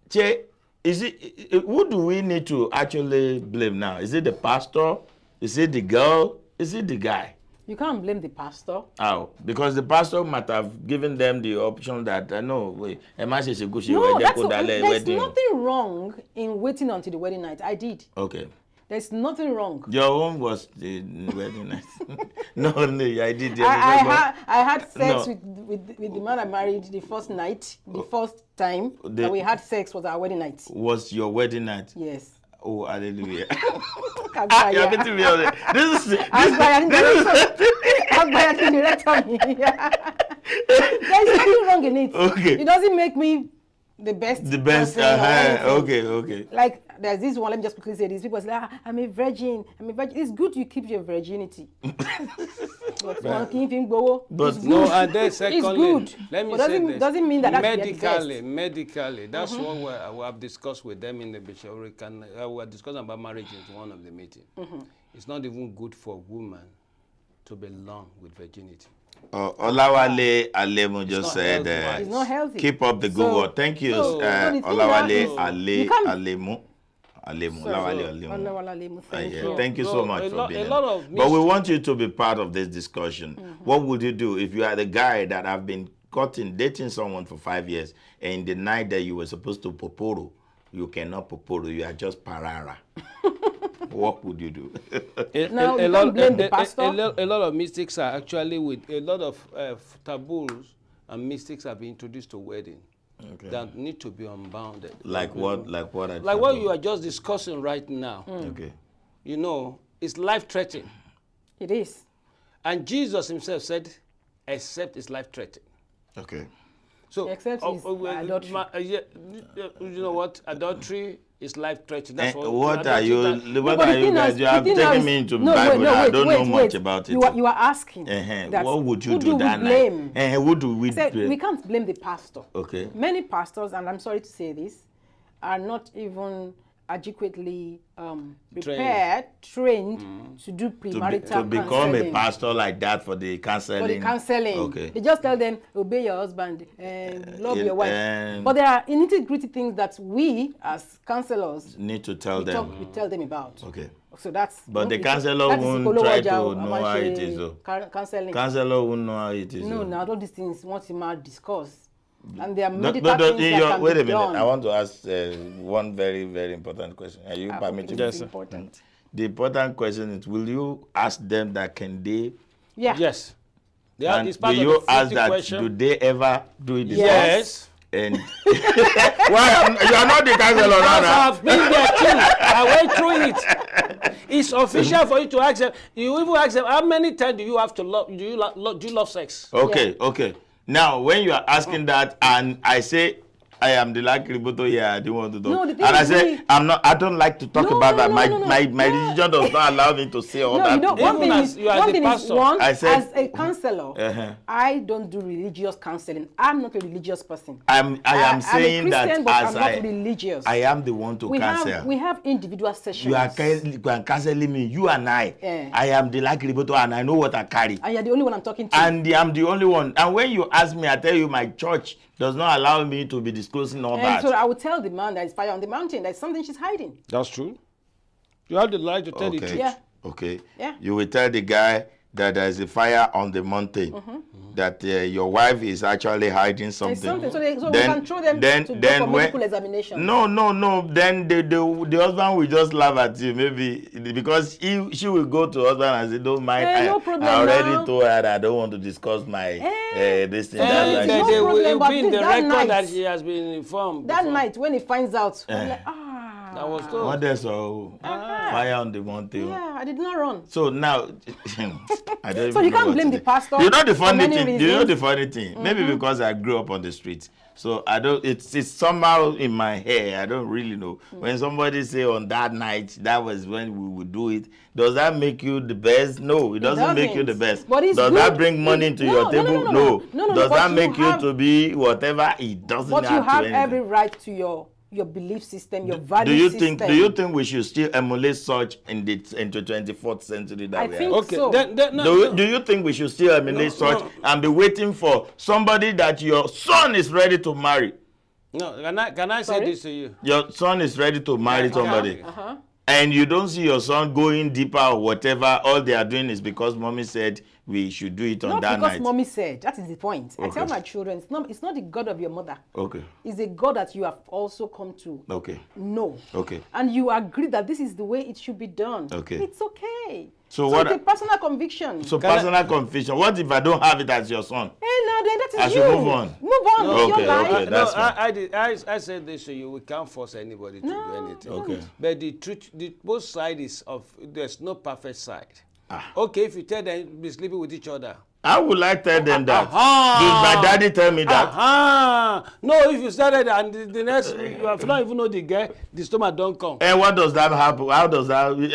Che, who do we need to actually blame now? Is it the pastor? Is it the girl? Is it the guy? You can't blame the pastor. How? Because the pastor might have given them the option that, there's nothing wrong in waiting until the wedding night. I did. Okay. There's nothing wrong. Your own was the wedding night. No, I did. I had sex with the man I married the first night. The first time that we had sex was our wedding night. Was your wedding night? Yes. Oh, hallelujah. You're going to be honest. There's nothing wrong in it. Okay. It doesn't make me the best. The best. Okay. Like there's this one. Let me just quickly say this. People say, I'm a virgin. It's good you keep your virginity. But no, and then secondly, let me say this. Doesn't mean that medically, that's what we have discussed with them in the bishop. We were discussing about marriage in one of the meetings. It's not even good for a woman to belong with virginity. Olawale Alemu just said, it's not healthy. Keep up the good work. Thank you, Olawale Alemu. Thank you so much for being here. But we want you to be part of this discussion. What would you do if you are the guy that have been dating someone for 5 years, and the night that you were supposed to poporo, you cannot poporo, you are just parara? What would you do? A lot of mystics are actually with a lot of taboos and mystics have been introduced to wedding. That need to be unbounded. Like what? Like what you are just discussing right now. Okay. It's life-threatening. It is. And Jesus himself said, except it's life-threatening. Okay. So, except adultery. You know what? Adultery is life-threatening. That's what are you guys? You have taken me into Bible. I don't know much about it. You are asking. What would you do that night? Who do we blame? We can't blame the pastor. Okay. Many pastors, and I'm sorry to say this, are not even adequately prepared, trained to do premarital to become a pastor like that for the counseling. Okay. They just tell them, obey your husband and love your wife. But there are nitty-gritty things that we, as counselors, need to tell them. We tell them about. Okay. So that's. But the counselor won't try to know how it is. Counselor won't know how it is. No, all these things once you might discuss. And there are medical things that can wait a be minute. done. I want to ask one very, very important question. Are you permitted? Yes, important. The important question is: will you ask them that can they? Yeah. Yes. Do you ask that? Do they ever do it? Yes. And well, you are not the counselor now. I've been there too. I went through it. It's official for you to ask them. You even ask them, how many times do you have to love? Do you love sex? Okay, okay. Now, when you are asking that, and I say, I am the lucky Riboto here, I don't want to talk. No, and I say, I don't like to talk about that. My religion does not allow me to say all that. One thing is, as a counselor, I don't do religious counseling. I'm not a religious person. I am saying I'm a Christian, that but as I'm not religious. I am the one to counsel. We have individual sessions. You are counseling me, you and I. I am the lucky Riboto, and I know what I carry. And you're the only one I'm talking to. And I'm the only one. And when you ask me, I tell you my church does not allow me to be disclosing all that. So I would tell the man that is fire on the mountain. There's something she's hiding. That's true. You have the right to tell the truth. Yeah. Okay. Yeah. You will tell the guy that there is a fire on the mountain. That your wife is actually hiding something. So we can throw them to go for medical examination. No. Then the husband will just laugh at you, maybe because she will go to husband and say, "Don't mind. No problem. I already told her that I don't want to discuss my this thing." They will be in the record that she has been informed. That night when he finds out, I'm like, that was told. What else? Fire on the mountain. Yeah, I did not run. So now, I don't. So you can't blame the pastor. You know the funny thing. Reasons. You know the funny thing. Maybe because I grew up on the street, so I don't. It's somehow in my hair. I don't really know. When somebody say on that night, that was when we would do it. Does that make you the best? No, it doesn't make you the best. But does good. That bring money into your table? No. Does that make you to be whatever? It doesn't. But you have every right to your belief system, your value system. Do you think we should still emulate such in the 24th century that we are? Okay. So. Do you think we should still emulate such and be waiting for somebody that your son is ready to marry? No, can I say this to you? Your son is ready to marry somebody. And you don't see your son going deeper or whatever. All they are doing is because mommy said we should do it on that night. Not because mommy said. That is the point. Okay. I tell my children, it's not the God of your mother. Okay. It's a God that you have also come to know. Okay. And you agree that this is the way it should be done. Okay. It's okay. So it's a personal conviction. So personal conviction. What if I don't have it as your son? No, then that is I should move on. Move on. No, your life. Okay, that's fine. I said this to you. We can't force anybody to do anything. Okay. But the truth, both sides is there's no perfect side. Okay, if you tell them be sleeping with each other. I would like to tell them that. Did my daddy tell me that? No, if you started and the next, you have not even know the guy, the stomach don't come. And what does that happen? How does that? No,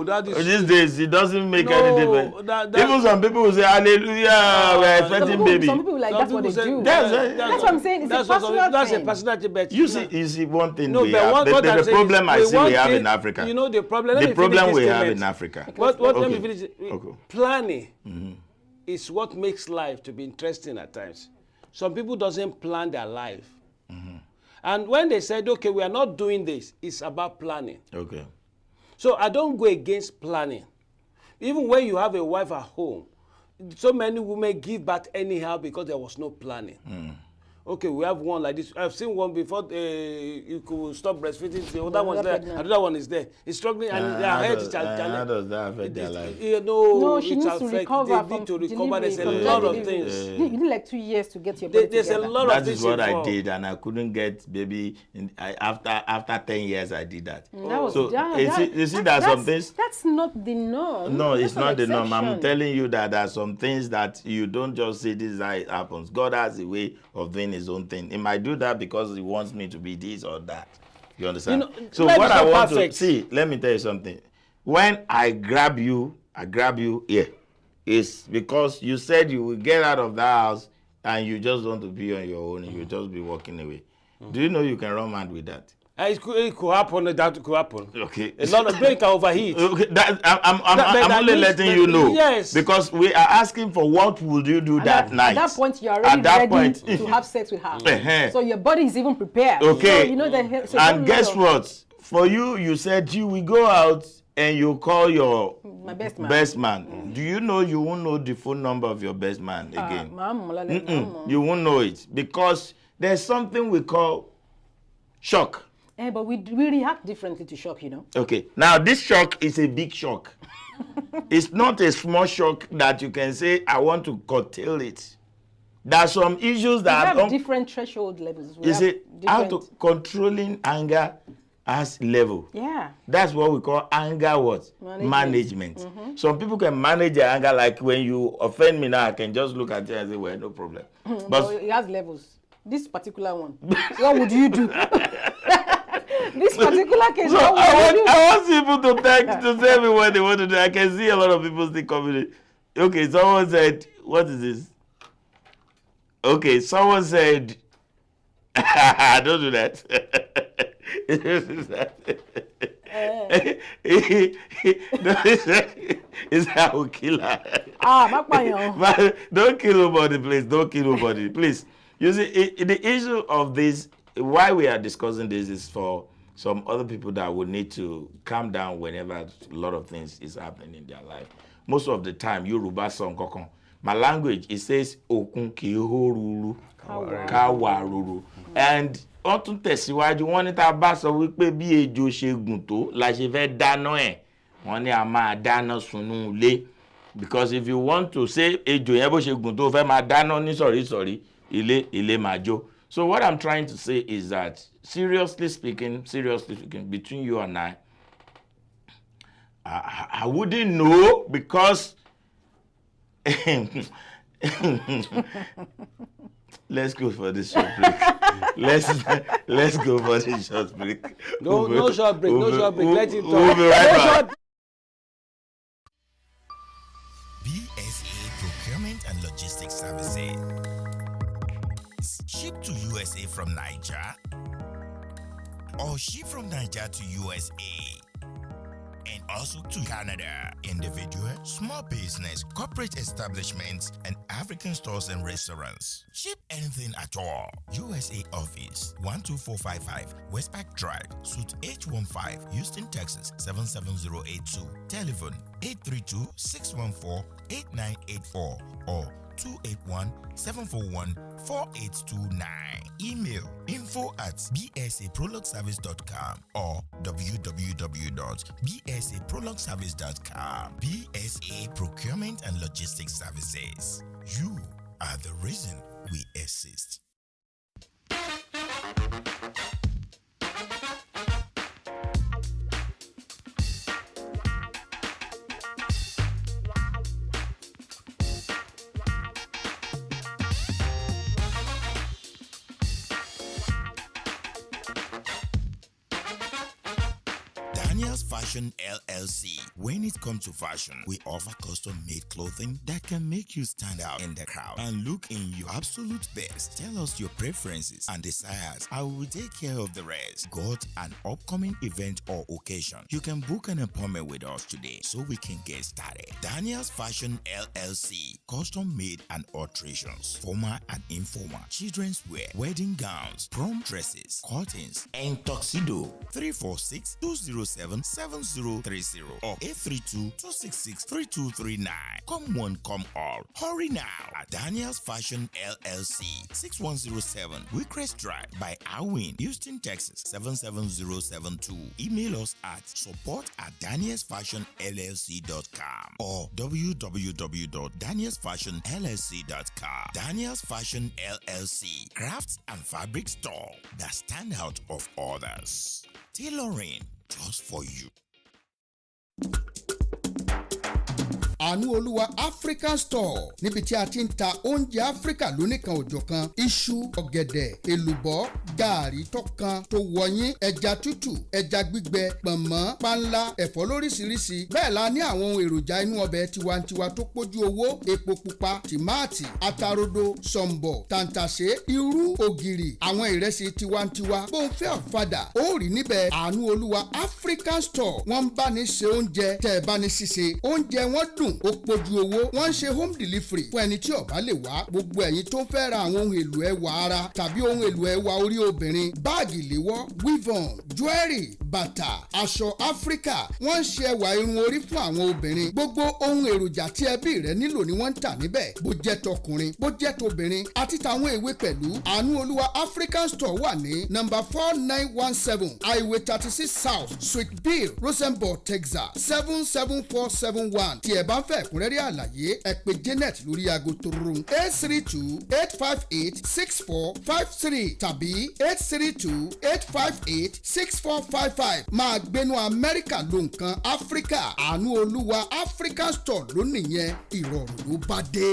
that is. These days, it doesn't make any difference. Even some people will say, hallelujah, we're expecting baby. Some people like that's what they do. That's what I'm saying. It's a personal thing. That's a personality bet. You see one thing we have. The problem I see we have in Africa. You know the problem. The problem we have in Africa. Let me finish. Planning is what makes life to be interesting at times. Some people doesn't plan their life. And when they said, okay, we are not doing this, it's about planning. Okay. So I don't go against planning. Even when you have a wife at home, so many women give birth anyhow because there was no planning. Okay, we have one like this. I've seen one before you could stop breastfeeding. The other one's there. Another one is there. It's struggling and their head is challenged. How does that affect their life? No, she needs to recover. They need to recover. There's a lot of things. You need like 2 years to get your body There's together. a lot of things. That is what I did, and I couldn't get baby. After 10 years, I did that. You see, there are some things. That's not the norm. No, it's not the norm. I'm telling you that there are some things that you don't just say this is how it happens. God has a way of doing his own thing. He might do that because he wants me to be this or that. You understand? So what I want to see, let me tell you something. When I grab you here, it's because you said you will get out of that house and you just want to be on your own and you just be walking away. Do you know you can run mad with that? It could happen. That could happen. Okay. A lot of brain can overheat. Okay. I'm only letting you know. Yes. Because we are asking for what would you do that night. At that point, you are already ready to have sex with her. So your body is even prepared. Okay. So you know that. So and guess what? For you said you will go out and you call your best man. Do you know you won't know the phone number of your best man again? You won't know it because there's something we call shock. But we react differently to shock, you know. Okay. Now, this shock is a big shock. It's not a small shock that you can say, I want to curtail it. There are some issues that we have different threshold levels. You see, how to controlling anger as level. Yeah. That's what we call anger what? Management. Mm-hmm. Some people can manage their anger, like when you offend me now, I can just look at you and say, well, no problem. But it has levels. This particular one, what would you do? This particular case, so I want people to tell me what they want to do. I can see a lot of people still coming. Okay, someone said, what is this? Okay, someone said, don't do that. It's I will kill her. Don't kill nobody, please. Don't kill nobody, please. You see, the issue of this, why we are discussing this, is for some other people that would need to calm down whenever a lot of things is happening in their life. Most of the time, Yoruba song kokon. My language, it says okun kihoruru kawaruru. And on tún tẹ̀síwájú wọ́n ní tá a bá sọ wípé bí ejò ṣe gùn tó la ṣe fẹ́ dáná ẹ̀ wọ́n ní a máa dáná sunú ilé, because if you want to say ejò yẹn bó ṣe gùn tó fẹ́ máa dáná ní sọ̀rí ilé máa jó. So what I'm trying to say is that seriously speaking, between you and I wouldn't know, because let's go for this short break. Let's go for this short break. No short break. Let it talk. We'll be right back. BSA Procurement and Logistics Services. Ship to USA from Niger, or ship from Niger to USA, and also to Canada. Individual, small business, corporate establishments, and African stores and restaurants. Ship anything at all. USA Office, 12455 Westpac Drive, Suite H15, Houston, Texas, 77082. Telephone 832-614-8984 or 281-741-4829. Email info@bsaprologservice.com or www.bsaprologservice.com. BSA Procurement and Logistics Services. You are the reason we exist. Fashion LLC. When it comes to fashion, we offer custom-made clothing that can make you stand out in the crowd and look in your absolute best. Tell us your preferences and desires. I will take care of the rest. Got an upcoming event or occasion? You can book an appointment with us today so we can get started. Daniel's Fashion LLC. Custom-made and alterations. Formal and informal. Children's wear. Wedding gowns. Prom dresses. Curtains. And tuxedo. 346-207-7030 or 832-266-3239. Come one, come all. Hurry now at Daniel's Fashion LLC, 6107 Wickrest Drive by Awin, Houston, Texas, 77072. Email us at support@danielsfashionllc.com or www.danielsfashionllc.com. Daniel's Fashion LLC, crafts and fabric store that stand out of others. Tailoring just for you. Àánú African Store níbi tí a ti ń ta oúnjẹ Áfíríkà lónìkan òjọ̀kan, iṣu, ọ̀gẹ̀dẹ̀, èlùbọ́, gààrí tọ́kan tó wọ̀nyí, ẹja tútù, ẹja gbígbẹ, pọ̀nmọ́, panla, ẹ̀fọ́ lóríṣiríṣi. Bẹ́ẹ̀ la ní àwọn ohun èròjà inú ọbẹ̀ tiwantiwa tó pójú owó, epo pupa, tìmáàtì, atarodo, sọ̀m̀bọ̀, tàǹtàṣé, irú, ògìrì, àwọn ìrẹsì tiwantiwa. Bó ń fẹ́ ọ̀fadà, ó rí níbẹ̀. Àánú African Store. Wọ́n ń bá ní ṣe oúnjẹ, tẹ́ ẹ bá ní ṣíṣe. Oúnjẹ wọn dùn, ó pójú owó. Wọ́n ń ṣe home delivery fún ẹni tí ó bá lè wá. Gbogbo ẹ̀yin tó ń fẹ́ ra àwọn ohun èlò ẹwà ara tàbí ohun èlò ẹwà orí obìnrin, báàgì ìléwọ́, weave-on, jewelry, bàtà, aṣọ Áfíríkà. Wọ́n ń ṣe ẹwà irun orí fún àwọn obìnrin. Gbogbo ohun èròjà tí ẹbí rẹ nílò ni wọ́n ń tà níbẹ̀. Bó jẹ́ tọkùnrin, bó jẹ́ tobìnrin, àti tàwọn èwe pẹ̀lú. Àánú African Store wà ní number 4917 Highway 36 South, Suite B, Rosenborg, Texas, 77471. Tí ẹ bá fẹ́ ẹ̀kúnrẹ́rẹ́ àlàyé ẹ pè Janet lórí aago tó rún 832-858-6453 tàbí 832-858-6455 máa gbénú Amẹ́ríkà ló nǹkan Áfíríkà àánú olúwa African Store lónìí yẹn ìrọ̀rùn ló bá dé.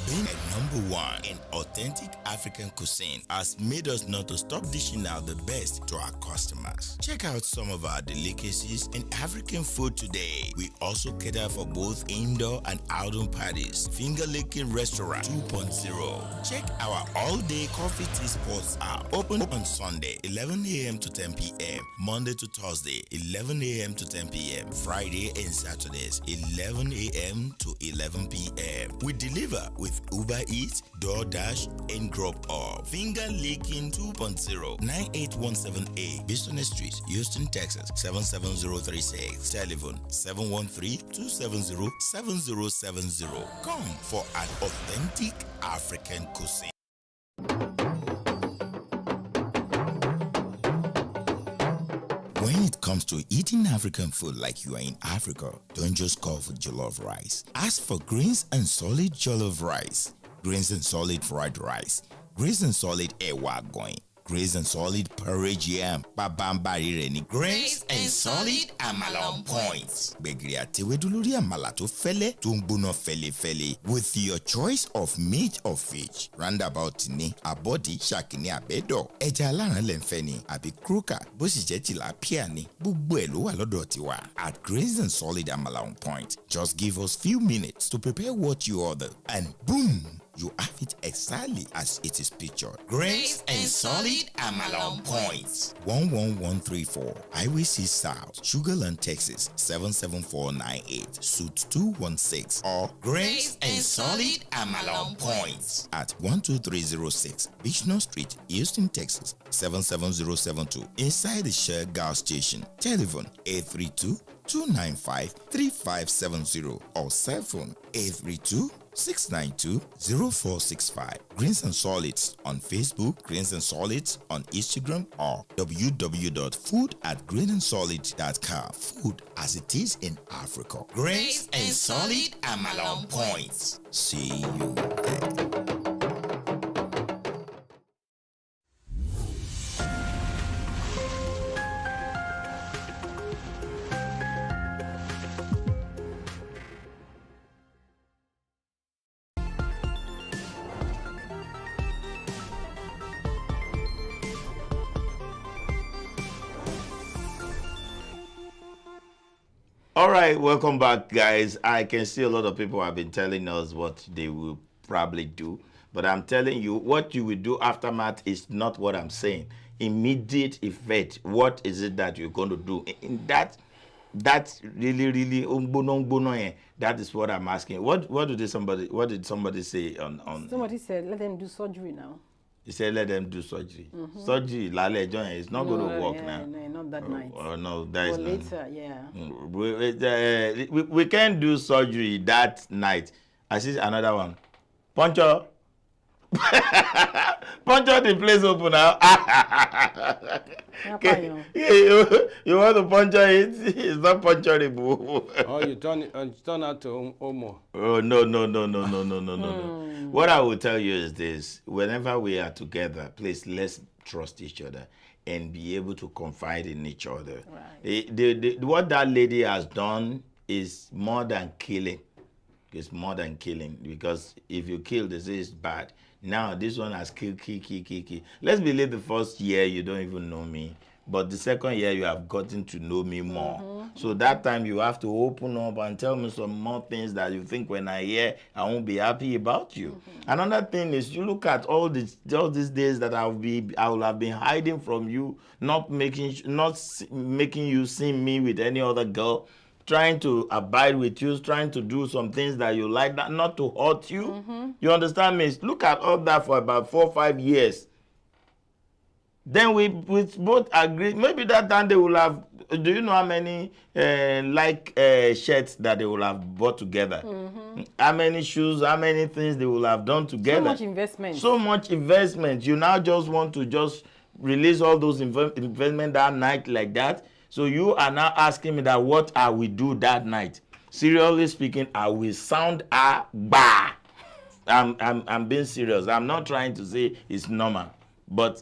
Being at number one in authentic African cuisine has made us not to stop dishing out the best to our customers. Check out some of our delicacies in African food today. We also cater for both indoor and outdoor parties. Finger Licking Restaurant 2.0. Check our all-day coffee tea spots out. Open on Sunday, 11 a.m. to 10 p.m. Monday to Thursday, 11 a.m. to 10 p.m. Friday and Saturdays, 11 a.m. to 11 p.m. We deliver with Uber Eats, DoorDash, and Drop Off. Finger Licking 2.0, 9817A, Business Street, Houston, Texas, 77036. Telephone 713-270-7070. Come for an authentic African cuisine. When it comes to eating African food like you are in Africa, don't just call for jollof rice. Ask for Greens and Solid jollof rice, Greens and Solid fried rice, Greens and Solid ewa going, Greens and Solid porridge yam, babambari reni, Greens and Solid amala on point. Begri atewedu lórí àmàlà tó fẹ́lẹ́ tó ń gbóná fẹ́lẹ́fẹ́lẹ́ with your choice of meat or fish. Roundabout ni, abodi, shakini abedo, ẹja aláràn lẹ́nfẹ́ ni, àbí kruka, bó sì jẹ́ tilapia ni, gbogbo ẹ̀ ló wà lọ́dọ̀ tiwa. At Greens and Solid amala on point, just give us few minutes to prepare what you order and boom! You have it exactly as it is pictured. Grace and Solid amala on point. 11134 Highway 6 South, Sugarland, Texas 77498, Suite 216, or Grace and Solid amala on point at 12306 Bichno Street, Houston, Texas 77072, inside the Shell gas station. Telephone 832-295-3570 or cell phone 832-692-0465. Greens and Solids on Facebook, Greens and Solids on Instagram, or www.food@greenandsolid.com. Food as it is in Africa. Greens and Solid amala on point. See you there. All right, welcome back, guys. I can see a lot of people have been telling us what they will probably do, but I'm telling you, what you will do aftermath is not what I'm saying. Immediate effect. What is it that you're going to do? In that really that is what I'm asking. What did somebody say on? Somebody said let them do surgery now. He said, let them do surgery. Surgery, Lale John, is not going to work now. No, not that night. Oh, no, that is later, yeah. We can't do surgery that night. I see another one. Poncho. Poncho, the place open now. You want to poncho it? It's not ponchable. Oh, you turn out to Omo. Oh, no. What I will tell you is this. Whenever we are together, please, let's trust each other and be able to confide in each other. Right. What that lady has done is more than killing. It's more than killing, because if you kill, this is bad. Now, this one has killed. Let's believe the first year you don't even know me, but the second year you have gotten to know me more. So that time you have to open up and tell me some more things that you think when I hear, I won't be happy about you. Another thing is, you look at all these days that I will have been hiding from you, not making you see me with any other girl, trying to abide with you, trying to do some things that you like, that not to hurt you. You understand me? Look at all that for about 4 or 5 years. Then we both agree. Maybe that time they will have. Do you know how many shirts that they will have bought together? How many shoes? How many things they will have done together? So much investment. So much investment. You now just want to just release all those investment that night like that. So you are now asking me that what I will do that night. seriously speaking, I will sound a bah. I'm being serious. I'm not trying to say it's normal, but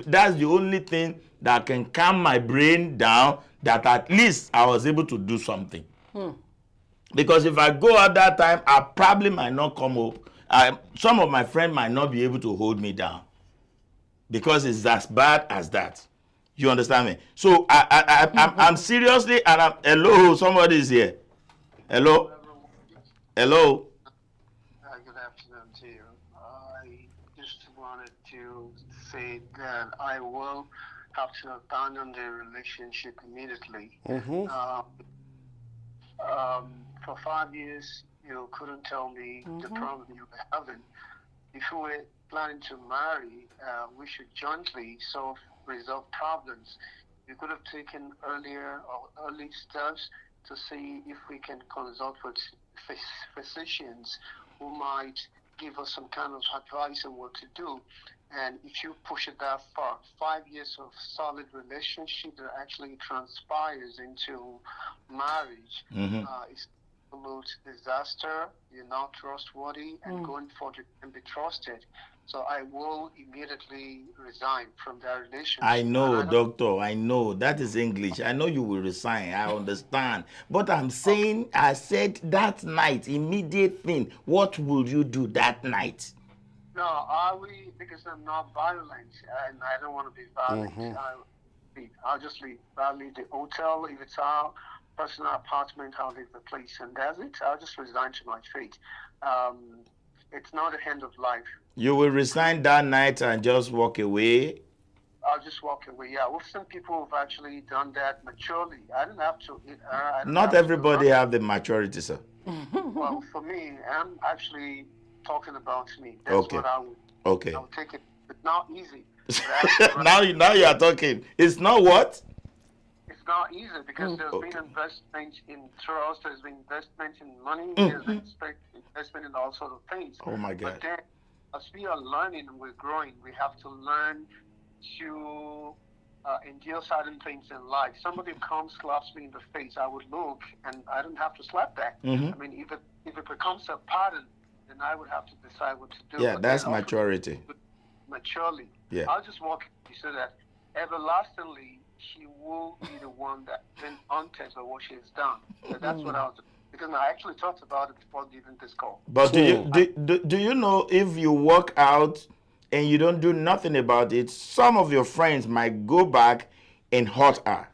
that's the only thing that can calm my brain down, that at least I was able to do something. Because if I go at that time, I probably might not come up. Some of my friends might not be able to hold me down, because it's as bad as that. You understand me? So I'm seriously, and hello, somebody is here. Hello? Hello? Good afternoon to you. I just wanted to say that I will have to abandon the relationship immediately. For 5 years, you couldn't tell me the problem you were having. If you were planning to marry, we should jointly resolve problems. You could have taken early steps to see if we can consult with physicians who might give us some kind of advice on what to do. And if you push it that far, 5 years of solid relationship that actually transpires into marriage, is an absolute disaster. You're not trustworthy, and going forward you can be trusted. So I will immediately resign from that relationship. I know, doctor, I know. That is English. I know you will resign. I understand. But I'm saying, I said that night, immediate thing. What will you do that night? No, because I'm not violent, and I don't want to be violent. I'll just leave. I'll leave the hotel. If it's our personal apartment, I'll leave the place, and that's it. I'll just resign to my fate. It's not the end of life. You will resign that night and just walk away? I'll just walk away, yeah. We've seen people who've actually done that maturely. I didn't have to. Not everybody have the maturity, sir. Well, for me, I'm actually talking about me. That's what I would. Okay. I'll take it. It's not easy. now you are talking. It's not what? It's not easy, because there's been investment in trust, there's been investment in money, there's been investment in all sorts of things. Oh my God. But then, as we are learning and we're growing, we have to learn to endure certain things in life. Somebody comes, slaps me in the face, I would look, and I don't have to slap back. I mean, if it becomes a pattern, then I would have to decide what to do. Yeah, but that's maturity. Maturely. Yeah. I'll just walk so that everlastingly she will be the one that been haunted by what she has done. So that's what I was, because I actually talked about it before giving this call. But do you know, if you walk out and you don't do nothing about it, some of your friends might go back and hurt her?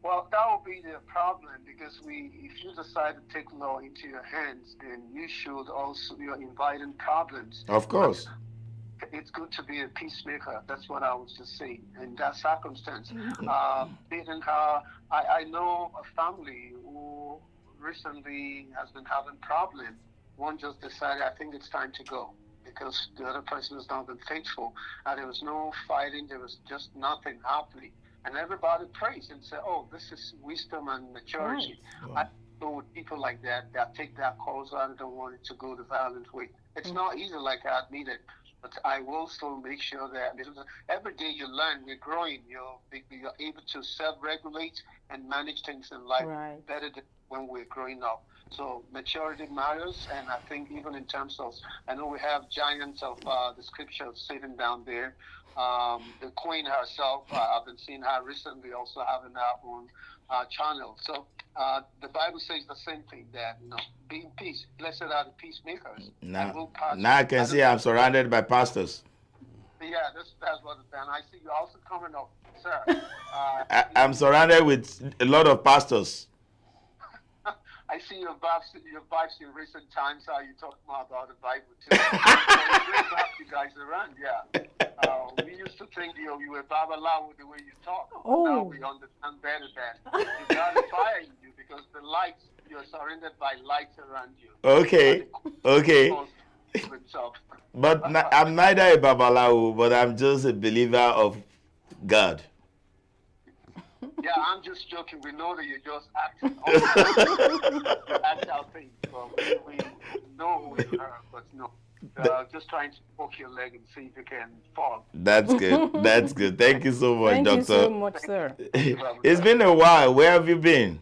Well, that will be the problem, because if you decide to take law into your hands, then you should also, you're inviting problems. Of course. It's good to be a peacemaker. That's what I was just saying. In that circumstance, beating her, I know a family who recently has been having problems. One just decided, I think it's time to go, because the other person has not been faithful. And there was no fighting. There was just nothing happening. And everybody praised and said, oh, this is wisdom and maturity. Right. Wow. I know with people like that take that calls out and don't want it to go the violent way. It's not easy, like I admitted. But I will still make sure that every day you learn, we're growing, you're able to self-regulate and manage things in life better than when we're growing up. So maturity matters, and I think even in terms of, I know we have giants of the scripture sitting down there. The queen herself, I've been seeing her recently also having her own channel. So the Bible says the same thing, that, be in peace. Blessed are the peacemakers. Now I can see I'm surrounded by pastors. Yeah, that's what it's done. I see you also coming up, sir. I'm surrounded with a lot of pastors. I see your vibes in recent times, how you talk more about the Bible too. It's great to have you guys around, yeah. We used to think you were Babalawo with the way you talk. Now we understand better that you got a fire in you, because the lights, you're surrounded by lights around you. Okay. But I'm neither a Babalawo, but I'm just a believer of God. Yeah, I'm just joking. We know that you're just acting. That's our thing. So we know who you are, but no. Just trying to poke your leg and see if you can fall. That's good. That's good. Thank you so much, Doctor. Thank you so much, sir. It's been a while. Where have you been?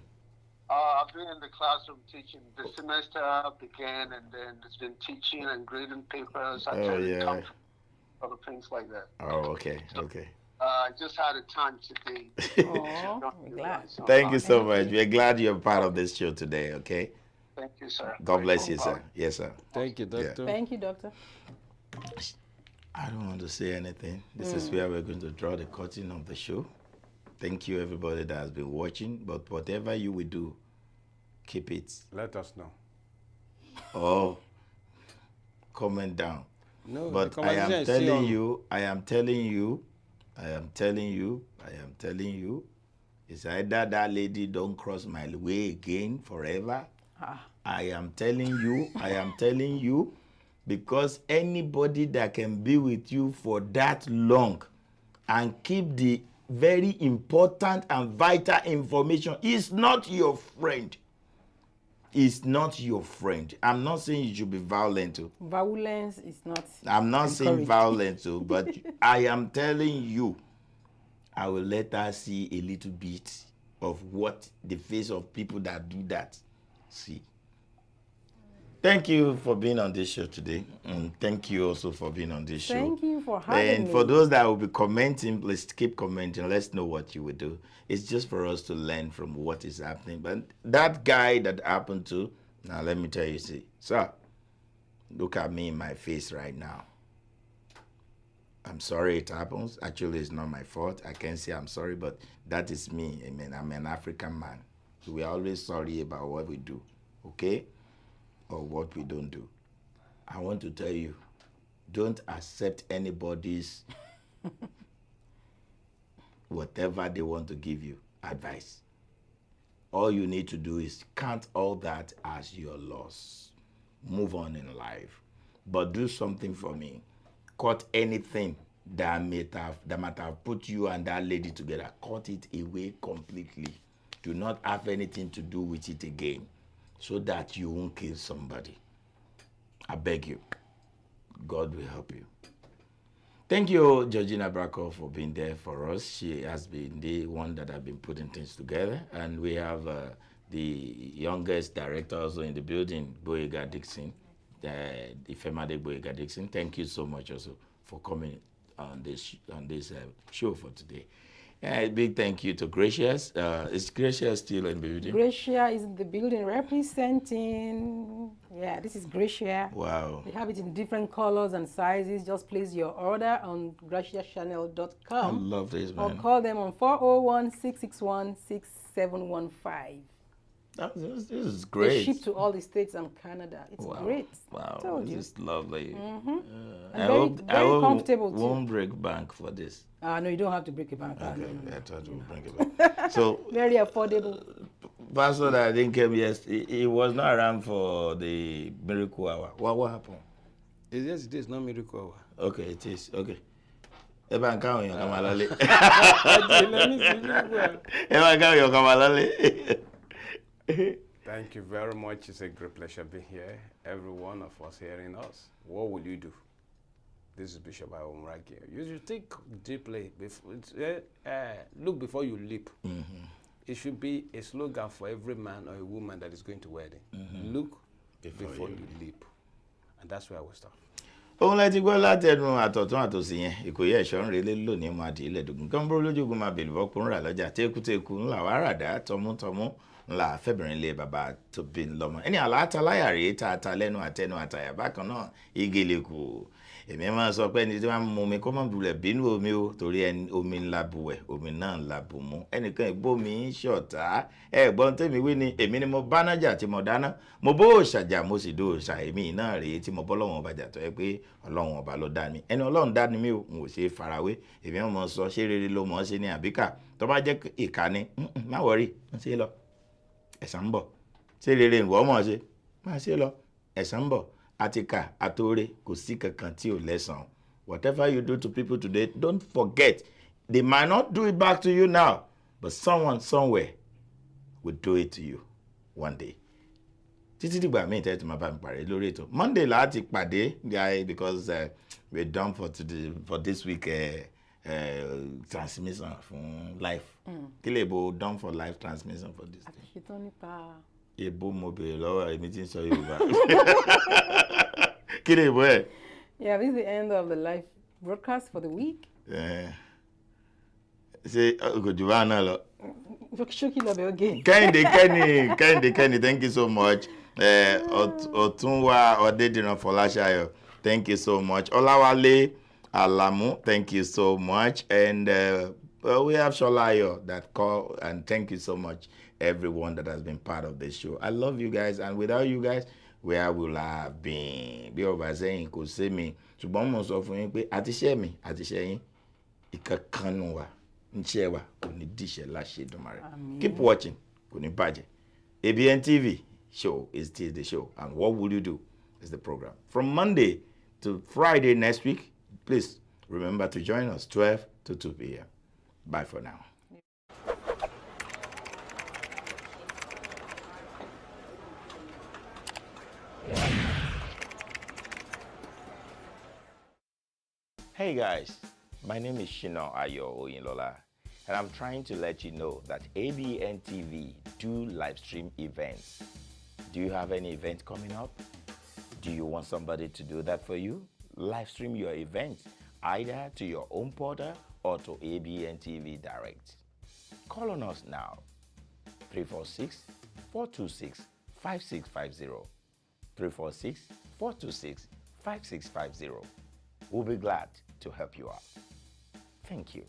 I've been in the classroom teaching. The semester began, and then it's been teaching and grading papers, attending conferences, other things like that. Oh, okay, okay. I just had a time today. Oh, we're glad. Thank you so much. We're glad you're part of this show today, okay? Thank you, sir. God bless you, sir. Yes, sir. Thank you, Doctor. Yeah. Thank you, Doctor. I don't want to say anything. This is where we're going to draw the curtain of the show. Thank you, everybody that has been watching. But whatever you will do, keep it. Let us know. Oh, comment down. No, but I am telling you, it's either that lady don't cross my way again forever. I am telling you, because anybody that can be with you for that long and keep the very important and vital information is not your friend. Is not your friend. I'm not saying you should be violent. Violence is not. I'm not saying violent, but I am telling you, I will let her see a little bit of what the face of people that do that see. Thank you for being on this show today. And thank you also for being on this show. Thank you for having me. And for those that will be commenting, please keep commenting. Let's know what you will do. It's just for us to learn from what is happening. But that guy that happened to, now let me tell you, see, sir, look at me in my face right now. I'm sorry it happens. Actually, it's not my fault. I can't say I'm sorry, but that is me. I mean, I'm an African man. We are always sorry about what we do, okay? Or what we don't do. I want to tell you, don't accept anybody's whatever they want to give you, advice. All you need to do is count all that as your loss. Move on in life. But do something for me. Cut anything that might have put you and that lady together. Cut it away completely. Do not have anything to do with it again, so that you won't kill somebody. I beg you. God will help you. Thank you, Georgina Bracco, for being there for us. She has been the one that has been putting things together. And we have the youngest director also in the building, Boyega Dixon, Ifemade Boyega Dixon. Thank you so much also for coming on this show for today. A big thank you to Gracious. Is Gracious still in the building? Gracia is in the building representing. Yeah, this is Gracia. Wow. We have it in different colors and sizes. Just place your order on graciachannel.com. I love this, man. Or call them on 401-661-6715. This is great. They ship to all the states and Canada. It's great. Wow, this is lovely. And very comfortable too. Won't break bank for this. No, you don't have to break a bank. Okay, I thought to bring it back. So very affordable. Pastor that I didn't come yesterday, he was not around for the miracle hour. What happened? Yes, it is not miracle hour. Okay, it is. Okay. Thank you very much. It's a great pleasure being here. Every one of us hearing us. What will you do? This is Bishop Awomraki. You should think deeply. Look before you leap. It should be a slogan for every man or a woman that is going to wedding. Look before you leap. And that's where I will start. Òun láti gbọ́ látẹnu àtọ̀tún àtòsí yẹn Ìkòyí ẹ̀ṣọ́ ń relé lónìí máa di ilẹ̀ dògùn kan bó lójúgun máa bèlú bọ́kùnrin rà lọ́jà tékútékú ńlá wàá ràdá tọmútọmú ńlá fẹ́bìrin lé bàbá tó bí lọ́mọ ẹni àlàáta láyà rèé tààtà lẹ́nu àtẹnu àtàyà bákan náà igele kù èmi máa sọ pé ẹni tí wọ́n mú mi kó mọ̀ dùlẹ̀ bínú omi o torí ẹni omi ńlá buwẹ̀ omi náà ńlá bù mú ẹnìkan ìgbómi ṣọ̀tá ẹ̀gbọ́n tèmi wí ni èmi ni mo bá nájà tí mo dáná mo bó òṣàjà mo sì dó òṣà èmi náà rèé tí mo bọ́ lọ́wọ́n ọba jà tó yẹ pé ọlọ́run ọba ló dá mi ẹni ọlọ́run dá ni mí o n ò ṣe é farawé èmi ọmọ sọ ṣé rere ló mọ̀ ọ́ sí ní àbíkà tó bá jẹ́ ìkà ni má wọrí ń ṣe lọ ẹ̀san ń bọ̀ ṣé rere ìwọ mọ̀ ọ́ ṣe má ṣe lọ ẹ̀san ń bọ̀ àtìkà àtòrè kò sí kankan tí ò lẹ́san. Whatever you do to people today, don't forget they might not do it back to you now, but someone somewhere will do it to you one day. Títí dìgbà míì tẹ́ tí máa bá mi pàdé lórí ètò Monday láti pàdé guy because we're done for this week transmission from life. Kí lè bo done for life transmission for this thing? Àṣetán nípa. Èbó mo bèrè lọ́wọ́ èmi tí ń sọ Yorùbá. Kí lè bo ẹ̀? Yeah, this is the end of the live broadcast for the week. Ṣé kò jù bá náà lọ? Ṣókí lọ́bẹ̀ again. Kẹ́hìndé, thank you so much. Ọ̀túnwá Ọ̀dẹ́dìran Fọláṣayọ̀, thank you so much. Ọláwálé Alamu, thank you so much. And we have Sholayo that call, and thank you so much, everyone that has been part of this show. I love you guys, and without you guys, where will I have been? Bí ọba sẹ́yìn kò sí mi, ṣùgbọ́n mo sọ fún yín pé àtiṣẹ́ mi àtiṣẹ́ yín ìkankanú wa ń ṣe wa kò ní díṣẹ́ láṣẹ Èdùmàrè. Keep watching, kò ní bàjẹ́. Abntv show is the show, and what will you do is the program. From Monday to Friday next week, please remember to join us 12 to 2 p.m. Bye for now. Hey guys, my name is SHINA OYINLOLA, and I'm trying to let you know that Abntv do live stream events. Do you have any event coming up? Do you want somebody to do that for you? Live stream your event either to your own portal or to Abntv Direct. Call on us now, 346-426-5650, 346-426-5650. We'll be glad to help you out. Thank you.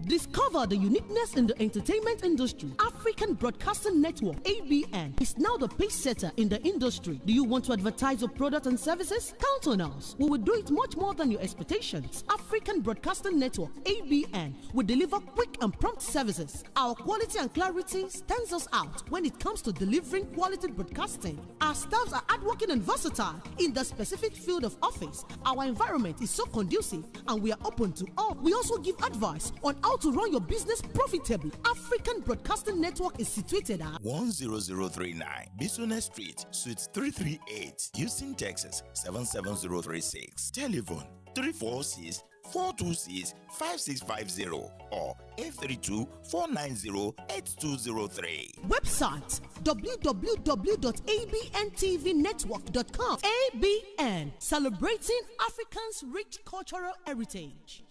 Discover the uniqueness in the entertainment industry. African Broadcasting Network, ABN, is now the pace setter in the industry. Do you want to advertise your products and services? Count on us. We will do it much more than your expectations. African Broadcasting Network, ABN, will deliver quick and prompt services. Our quality and clarity stands us out when it comes to delivering quality broadcasting. Our staffs are hardworking and versatile in the specific field of office. Our environment is so conducive and we are open to all. We also give advice on how to run your business profitably. African Broadcasting Network is situated at 10039 Business Street, Suite 338, Houston, Texas 77036. Telephone 346-426-5650 or 832-490-8203. Website www.abntvnetwork.com. ABN, celebrating Africans' rich cultural heritage.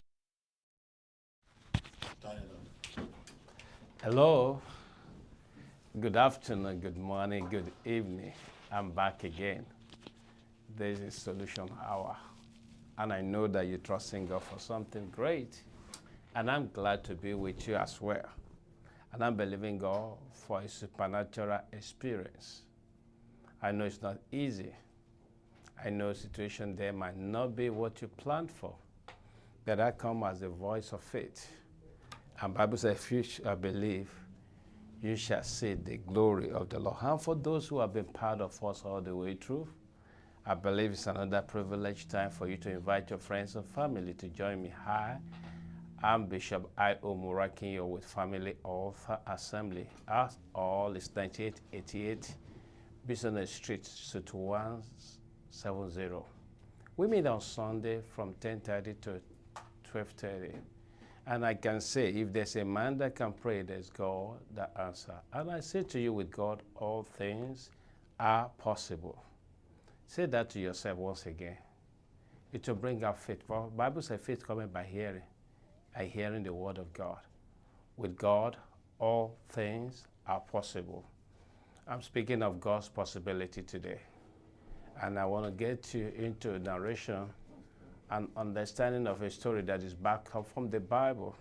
Hello, good afternoon, good morning, good evening. I'm back again. This is Solution Hour, and I know that you're trusting God for something great, and I'm glad to be with you as well. And I'm believing God for a supernatural experience. I know it's not easy. I know situation there might not be what you planned for, but I come as a voice of faith. And Bible says, if you shall believe, you shall see the glory of the Lord. And for those who have been part of us all the way through, I believe it's another privileged time for you to invite your friends and family to join me. Hi, I'm Bishop I.O. Murakinyo with Family Alpha Assembly. As all is 9888 Business Street, Suite 170. We meet on Sunday from 10:30 to 12:30. And I can say, if there's a man that can pray, there's God that answers. And I say to you, with God, all things are possible. Say that to yourself once again. It will bring out faith. For the Bible says faith coming by hearing the word of God. With God, all things are possible. I'm speaking of God's possibility today. And I want to get you into a narration and understanding of a story that is back up from the Bible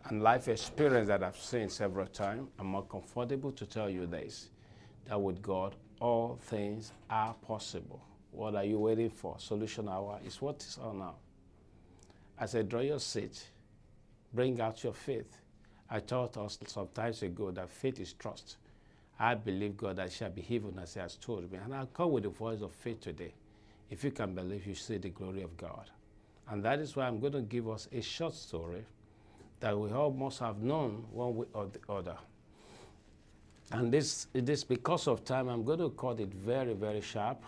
and life experience that I've seen several times. I'm more comfortable to tell you this, that with God, all things are possible. What are you waiting for? Solution Hour is what is on now. As I draw your seat, bring out your faith. I taught us some times ago that faith is trust. I believe God that shall be healed as he has told me. And I'll come with the voice of faith today. If you can believe, you see the glory of God. And that is why I'm going to give us a short story that we all must have known one way or the other. And this because of time, I'm going to cut it very, very sharp.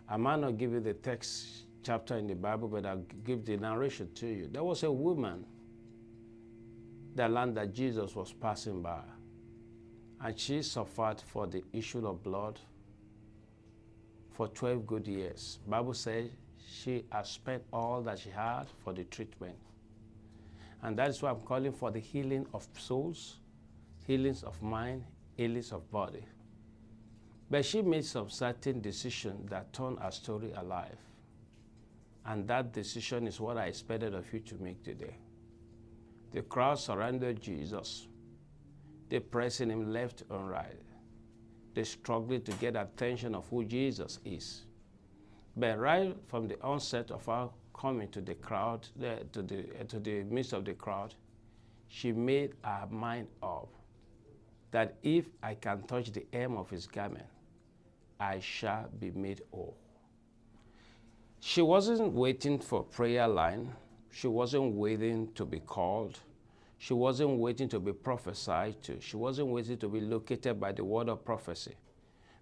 I might not give you the text chapter in the Bible, but I'll give the narration to you. There was a woman, the land that Jesus was passing by, and she suffered for the issue of blood for 12 good years. Bible says she has spent all that she had for the treatment. And that is why I'm calling for the healing of souls, healings of mind, healings of body. But she made some certain decision that turned her story alive. And that decision is what I expected of you to make today. The crowd surrounded Jesus. They pressing him left and right. They struggling to get attention of who Jesus is. But right from the onset of our coming to the crowd, to the midst of the crowd, she made her mind up that if I can touch the hem of his garment, I shall be made whole. She wasn't waiting for a prayer line. She wasn't waiting to be called. She wasn't waiting to be prophesied to. She wasn't waiting to be located by the word of prophecy.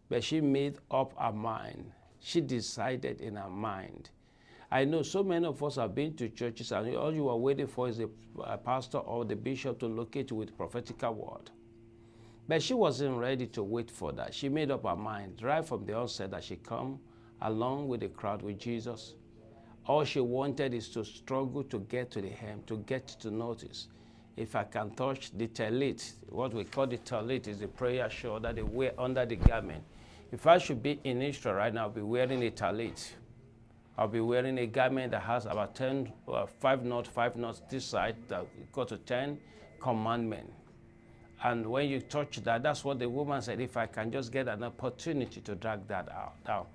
But she made up her mind. She decided in her mind. I know so many of us have been to churches and all you are waiting for is a pastor or the bishop to locate you with prophetical word. But she wasn't ready to wait for that. She made up her mind right from the onset that she come along with the crowd with Jesus. All she wanted is to struggle to get to the hem, to get to notice. If I can touch the tallit, what we call the tallit is the prayer shawl that they wear under the garment. If I should be in Israel right now, I'll be wearing a tallit. I'll be wearing a garment that has about 5 knots this side, that equal to 10 commandments. And when you touch that, that's what the woman said, if I can just get an opportunity to drag that out.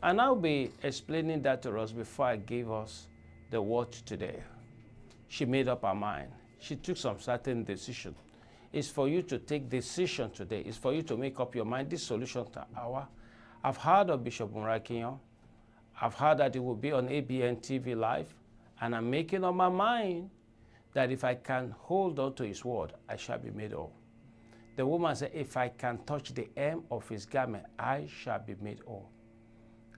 And I'll be explaining that to us before I give us the word today. She made up her mind. She took some certain decision. It's for you to take decision today. It's for you to make up your mind. This solution to hour. I've heard of Bishop Murakinyo. I've heard that it will be on Abntv Live. And I'm making up my mind that if I can hold on to his word, I shall be made whole. The woman said, if I can touch the hem of his garment, I shall be made whole.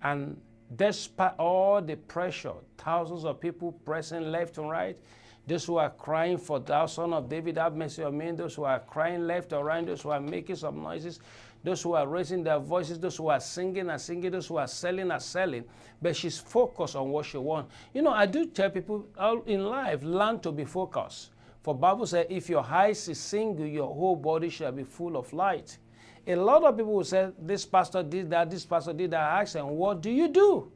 And despite all the pressure, thousands of people pressing left and right, those who are crying for thou son of David, have mercy on me, those who are crying left or right, those who are making some noises, those who are raising their voices, those who are singing and singing, those who are selling, but she's focused on what she wants. You know, I do tell people all in life, learn to be focused. For Bible says, if your eyes is single, your whole body shall be full of light. A lot of people will say, this pastor did that, this pastor did that. I ask them, what do you do?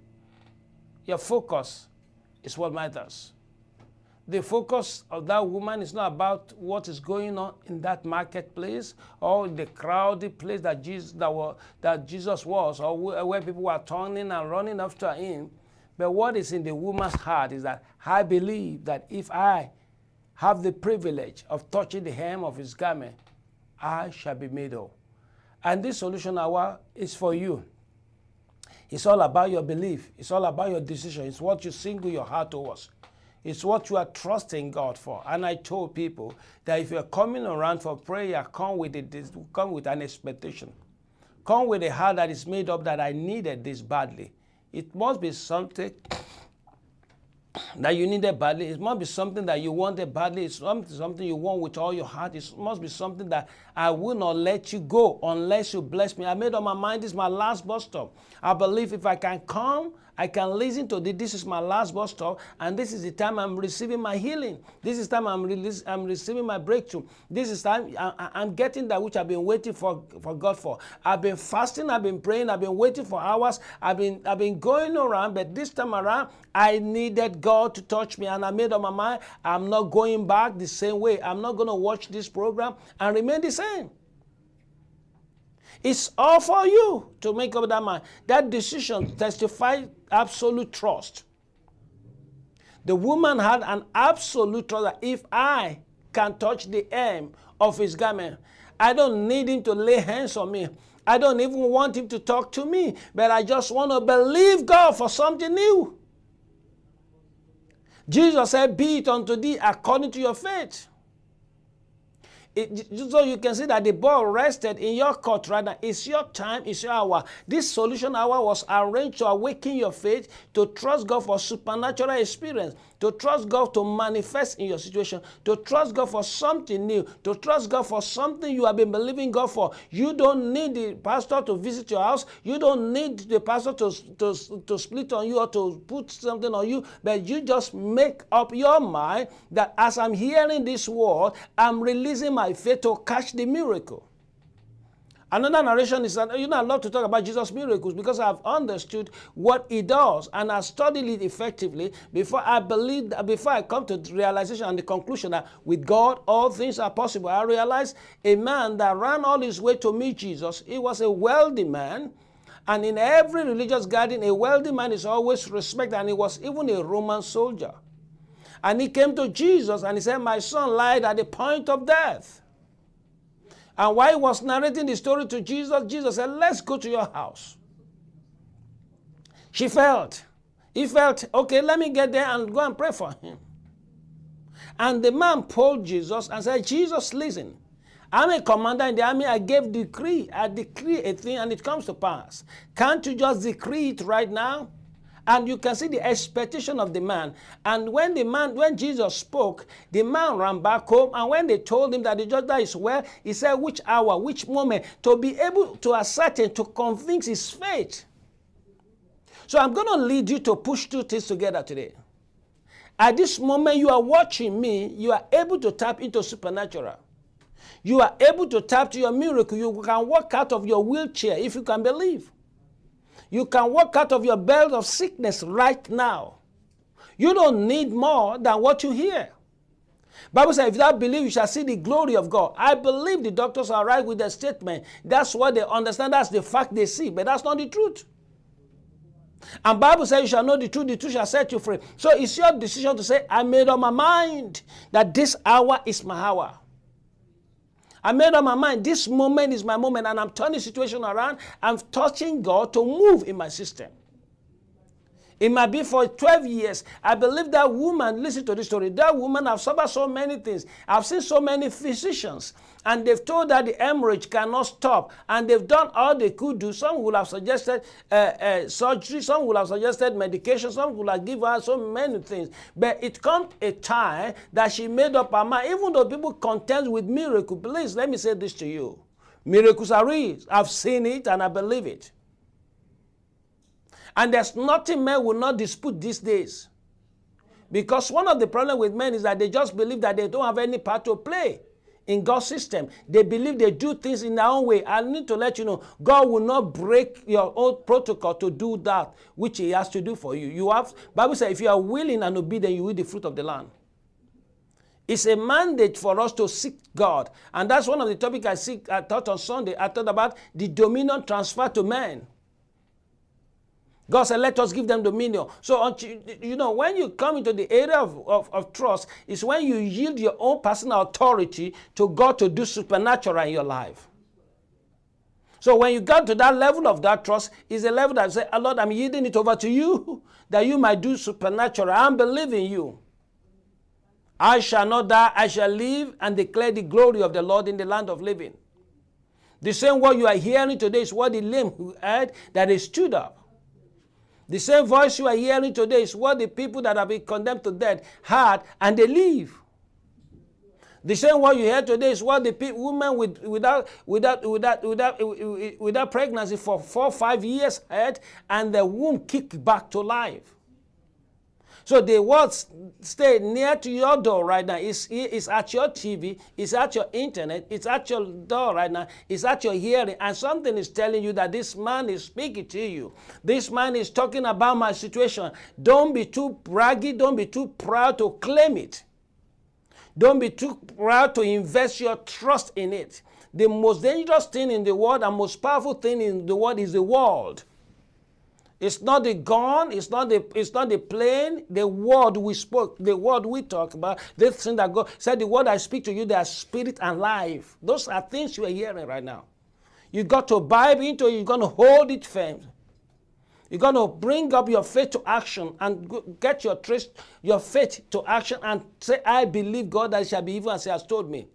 Your focus is what matters. The focus of that woman is not about what is going on in that marketplace or the crowded place that Jesus was, or where people were turning and running after him. But what is in the woman's heart is that I believe that if I have the privilege of touching the hem of his garment, I shall be made whole. And this solution hour is for you. It's all about your belief. It's all about your decision. It's what you single your heart towards. It's what you are trusting God for. And I told people that if you're coming around for prayer, come with an expectation. Come with a heart that is made up that I needed this badly. It must be something that you needed badly. It must be something that you wanted badly. It's something you want with all your heart. It must be something that I will not let you go unless you bless me. I made up my mind, this is my last bus stop. I believe if I can come, I can listen to this. This is my last bus stop, and this is the time I'm receiving my healing. This is time I'm receiving my breakthrough. This is time I'm getting that which I've been waiting for God for. I've been fasting, I've been praying, I've been waiting for hours. I've been going around, but this time around, I needed God to touch me, and I made up my mind. I'm not going back the same way. I'm not going to watch this program and remain the same. It's all for you to make up that mind. That decision testifies absolute trust. The woman had an absolute trust that if I can touch the hem of his garment, I don't need him to lay hands on me. I don't even want him to talk to me, but I just want to believe God for something new. Jesus said, be it unto thee according to your faith. So you can see that the ball rested in your court right now. It's your time, it's your hour. This solution hour was arranged to awaken your faith, to trust God for supernatural experience, to trust God to manifest in your situation, to trust God for something new, to trust God for something you have been believing God for. You don't need the pastor to visit your house. You don't need the pastor to split on you or to put something on you, but you just make up your mind that as I'm hearing this word, I'm releasing my faith to catch the miracle. Another narration is that, I love to talk about Jesus' miracles because I've understood what he does and I studied it effectively before I come to the realization and the conclusion that with God, all things are possible. I realized a man that ran all his way to meet Jesus, he was a wealthy man. And in every religious gathering, a wealthy man is always respected, and he was even a Roman soldier. And he came to Jesus and he said, my son lied at the point of death. And while he was narrating the story to Jesus, Jesus said, let's go to your house. He felt, okay, let me get there and go and pray for him. And the man pulled Jesus and said, Jesus, listen, I'm a commander in the army. I decree a thing and it comes to pass. Can't you just decree it right now? And you can see the expectation of the man. And when Jesus spoke, the man ran back home. And when they told him that the judge is well, he said, which hour, which moment, to be able to ascertain, to convince his faith. So I'm going to lead you to push two things together today. At this moment you are watching me, you are able to tap into supernatural. You are able to tap to your miracle. You can walk out of your wheelchair if you can believe. You can walk out of your belt of sickness right now. You don't need more than what you hear. Bible says, if thou believe, you shall see the glory of God. I believe the doctors are right with their statement. That's what they understand. That's the fact they see. But that's not the truth. And Bible says you shall know the truth shall set you free. So it's your decision to say, I made up my mind that this hour is my hour. I made up my mind, this moment is my moment, and I'm turning the situation around. I'm touching God to move in my system. It might be for 12 years. I believe that woman, listen to this story, that woman has suffered so many things. I've seen so many physicians, and they've told her the hemorrhage cannot stop, and they've done all they could do. Some would have suggested surgery, some would have suggested medication, some would have given her so many things. But it comes a time that she made up her mind, even though people contend with miracles. Please, let me say this to you. Miracles are real. I've seen it and I believe it. And there's nothing men will not dispute these days. Because one of the problems with men is that they just believe that they don't have any part to play in God's system. They believe they do things in their own way. I need to let you know, God will not break your own protocol to do that which he has to do for you. Bible says, if you are willing and obedient, you will eat the fruit of the land. It's a mandate for us to seek God. And that's one of the topics I taught on Sunday. I taught about the dominion transfer to man. God said, let us give them dominion. So, when you come into the area of trust, it's when you yield your own personal authority to God to do supernatural in your life. So when you got to that level of that trust, is a level that says, Lord, I'm yielding it over to you, that you might do supernatural. I'm believing you. I shall not die, I shall live and declare the glory of the Lord in the land of living. The same word you are hearing today is what the lame heard, that they stood up. The same voice you are hearing today is what the people that have been condemned to death heard, and they live. The same word you hear today is what the woman without pregnancy for 4 or 5 years heard, and the womb kicked back to life. So the words stay near to your door right now. It's at your TV, it's at your internet, it's at your door right now, it's at your hearing, and something is telling you that this man is speaking to you. This man is talking about my situation. Don't be too braggy, don't be too proud to claim it. Don't be too proud to invest your trust in it. The most dangerous thing in the world and most powerful thing in the world is the world. It's not the gun, it's not the plane, the word we spoke, the word we talk about, the thing that God said, the word I speak to you, they are spirit and life. Those are things you are hearing right now. You got to bind into it, you're going to hold it firm. You're going to bring up your faith to action and get your faith to action and say, I believe God that it shall be even as he has told me.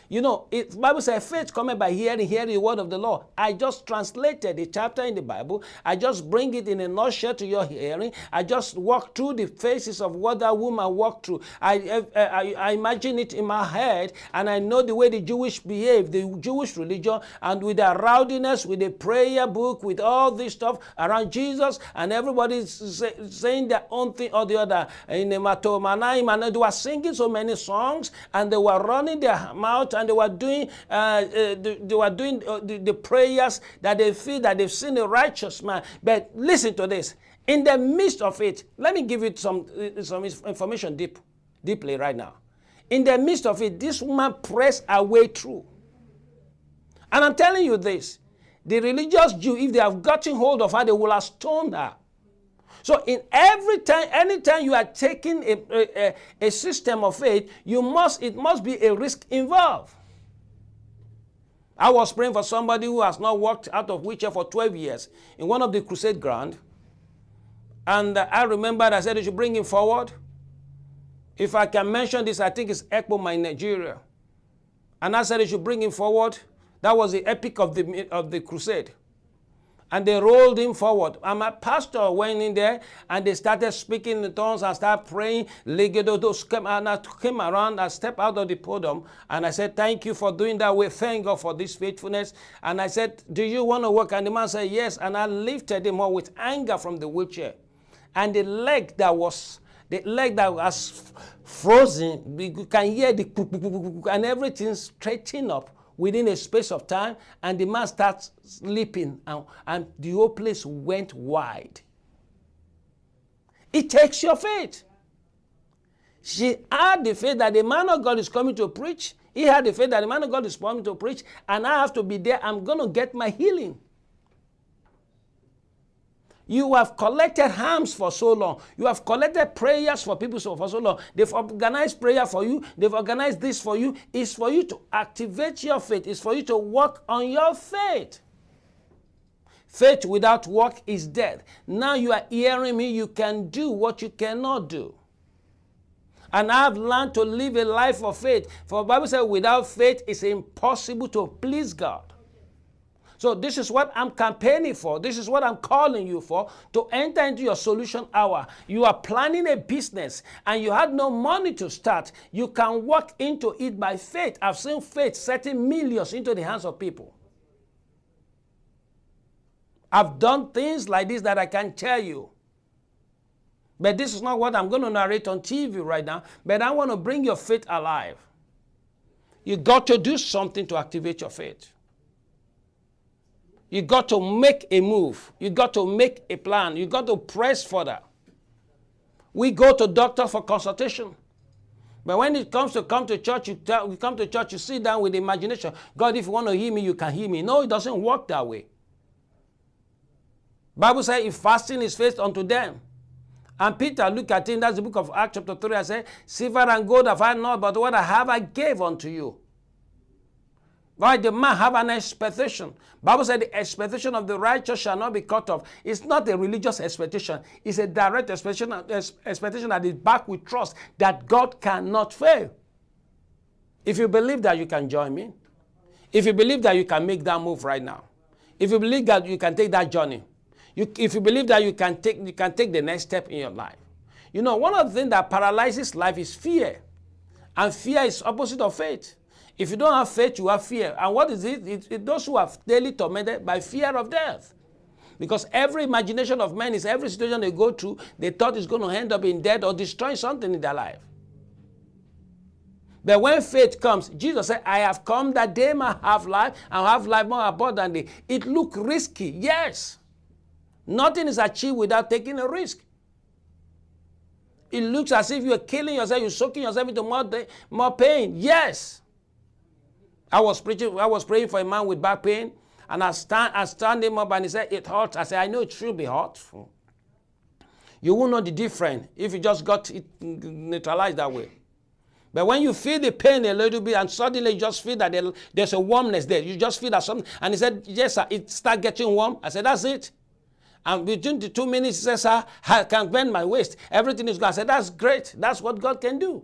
You know, the Bible says faith cometh by hearing the word of the Lord. I just translated the chapter in the Bible. I just bring it in a nutshell to your hearing. I just walk through the phases of what that woman walked through. I imagine it in my head, and I know the way the Jewish behave, the Jewish religion, and with their rowdiness, with the prayer book, with all this stuff around Jesus, and everybody's saying their own thing or the other. In the Matomanaim, they were singing so many songs, and they were running their mouth, and they were doing the prayers that they feel that they've seen a righteous man. But listen to this. In the midst of it, let me give you some information deeply right now. In the midst of it, this woman pressed her way through. And I'm telling you this. The religious Jew, if they have gotten hold of her, they will have stoned her. So in anytime you are taking a system of faith, it must be a risk involved. I was praying for somebody who has not walked out of wheelchair for 12 years in one of the crusade ground. And I remembered, I said, you should bring him forward. If I can mention this, I think it's Ekpoma in Nigeria. And I said, you should bring him forward. That was the epic of the crusade. And they rolled him forward. And my pastor went in there and they started speaking in tongues and started praying. And I came around, I stepped out of the podium and I said, thank you for doing that way. Thank God for this faithfulness. And I said, do you want to work? And the man said, yes. And I lifted him up with anger from the wheelchair. And the leg that was frozen, you can hear the and everything straightened up within a space of time, and the man starts sleeping, and the whole place went wide. It takes your faith. She had the faith that the man of God is coming to preach. He had the faith that the man of God is coming to preach, and I have to be there. I'm going to get my healing. You have collected harms for so long. You have collected prayers for people for so long. They've organized prayer for you. They've organized this for you. It's for you to activate your faith. It's for you to work on your faith. Faith without work is dead. Now you are hearing me. You can do what you cannot do. And I've learned to live a life of faith. For the Bible says without faith it's impossible to please God. So this is what I'm campaigning for. This is what I'm calling you for, to enter into your solution hour. You are planning a business and you had no money to start. You can walk into it by faith. I've seen faith setting millions into the hands of people. I've done things like this that I can tell you. But this is not what I'm going to narrate on TV right now. But I want to bring your faith alive. You got to do something to activate your faith. You got to make a move. You got to make a plan. You got to press further. We go to doctor for consultation. But when it comes to come to church, you sit down with imagination. God, if you want to heal me, you can heal me. No, it doesn't work that way. Bible says, if fasting is faith unto them. And Peter, look at him, that's the book of Acts chapter 3, I say, silver and gold have I not, but what I have I gave unto you. Why the man have an expectation? Bible said the expectation of the righteous shall not be cut off. It's not a religious expectation. It's a direct expectation that is backed with trust that God cannot fail. If you believe that, you can join me. If you believe that you can make that move right now. If you believe that you can take that journey. If you believe that you can take the next step in your life. You know, one of the things that paralyzes life is fear. And fear is opposite of faith. If you don't have faith, you have fear. And what is it? It's those who are daily tormented by fear of death. Because every imagination of men is every situation they go through, they thought is going to end up in death or destroying something in their life. But when faith comes, Jesus said, I have come that they may have life and have life more abundantly. It looks risky, yes. Nothing is achieved without taking a risk. It looks as if you're killing yourself, you're soaking yourself into more pain, yes. I was praying for a man with back pain, and I stand him up, and he said, it hurts. I said, I know it should be hurt. You will know the difference if you just got it neutralized that way. But when you feel the pain a little bit and suddenly you just feel that there's a warmness there, you just feel that something, and he said, yes, sir, it started getting warm. I said, that's it. And between the 2 minutes, he said, sir, I can bend my waist. Everything is good. I said, that's great. That's what God can do.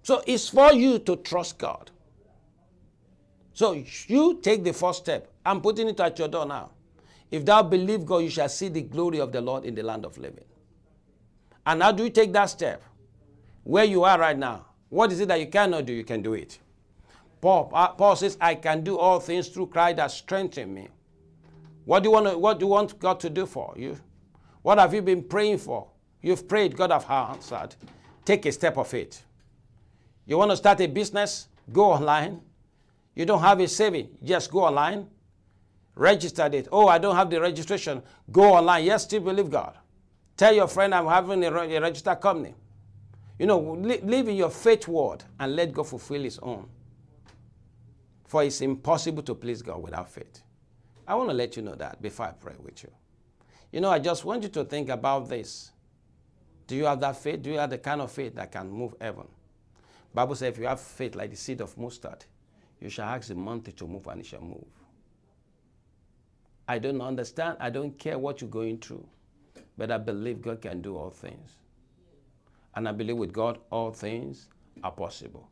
So it's for you to trust God. So you take the first step. I'm putting it at your door now. If thou believe God, you shall see the glory of the Lord in the land of living. And how do you take that step? Where you are right now, what is it that you cannot do? You can do it. Paul says, I can do all things through Christ that strengthens me. What do you want God to do for you? What have you been praying for? You've prayed, God have answered. Take a step of it. You want to start a business? Go online. You don't have a saving? Just go online. Register it. Oh, I don't have the registration. Go online. Yes, still believe God. Tell your friend I'm having a registered company. You know, live in your faith word and let God fulfill his own. For it's impossible to please God without faith. I want to let you know that before I pray with you. You know, I just want you to think about this. Do you have that faith? Do you have the kind of faith that can move heaven? Bible says if you have faith like the seed of mustard, you shall ask the mountain to move and it shall move. I don't understand. I don't care what you're going through. But I believe God can do all things. And I believe with God, all things are possible.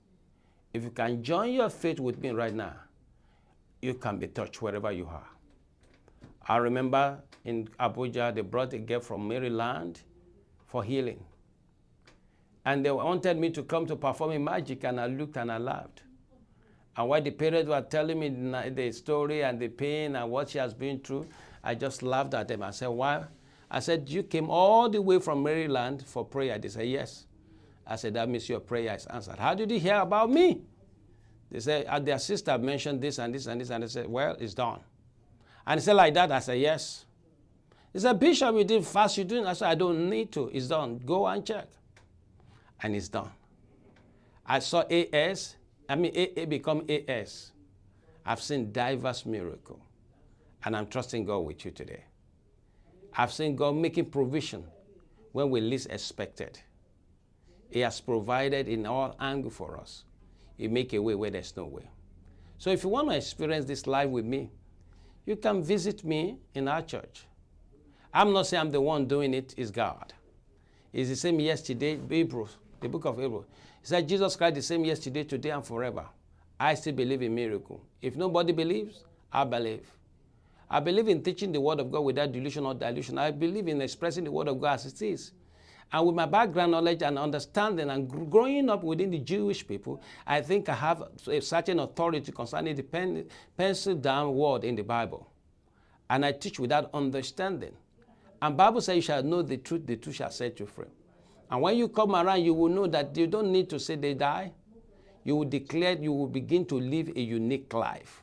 If you can join your faith with me right now, you can be touched wherever you are. I remember in Abuja, they brought a girl from Maryland for healing. And they wanted me to come to perform a magic, and I looked and I laughed. And while the parents were telling me the story and the pain and what she has been through, I just laughed at them. I said, why? I said, you came all the way from Maryland for prayer. They said, yes. I said, that means your prayer is answered. How did you hear about me? They said, their sister mentioned this and this and this. And I said, well, it's done. And he said, like that? I said, yes. He said, Bishop, you did fast. You didn't. I said, I don't need to. It's done. Go and check. And it's done. I saw AA become AS. I've seen diverse miracles. And I'm trusting God with you today. I've seen God making provision when we least expected. He has provided in all angles for us. He make a way where there's no way. So if you want to experience this life with me, you can visit me in our church. I'm not saying I'm the one doing it, it's God. It's the same yesterday, Hebrews, the book of Hebrews. He said, Jesus Christ the same yesterday, today, and forever. I still believe in miracle. If nobody believes, I believe. I believe in teaching the word of God without delusion or dilution. I believe in expressing the word of God as it is. And with my background knowledge and understanding and growing up within the Jewish people, I think I have a certain authority concerning the pencil down word in the Bible. And I teach without understanding. And Bible says you shall know the truth shall set you free. And when you come around, you will know that you don't need to say they die. You will declare, you will begin to live a unique life.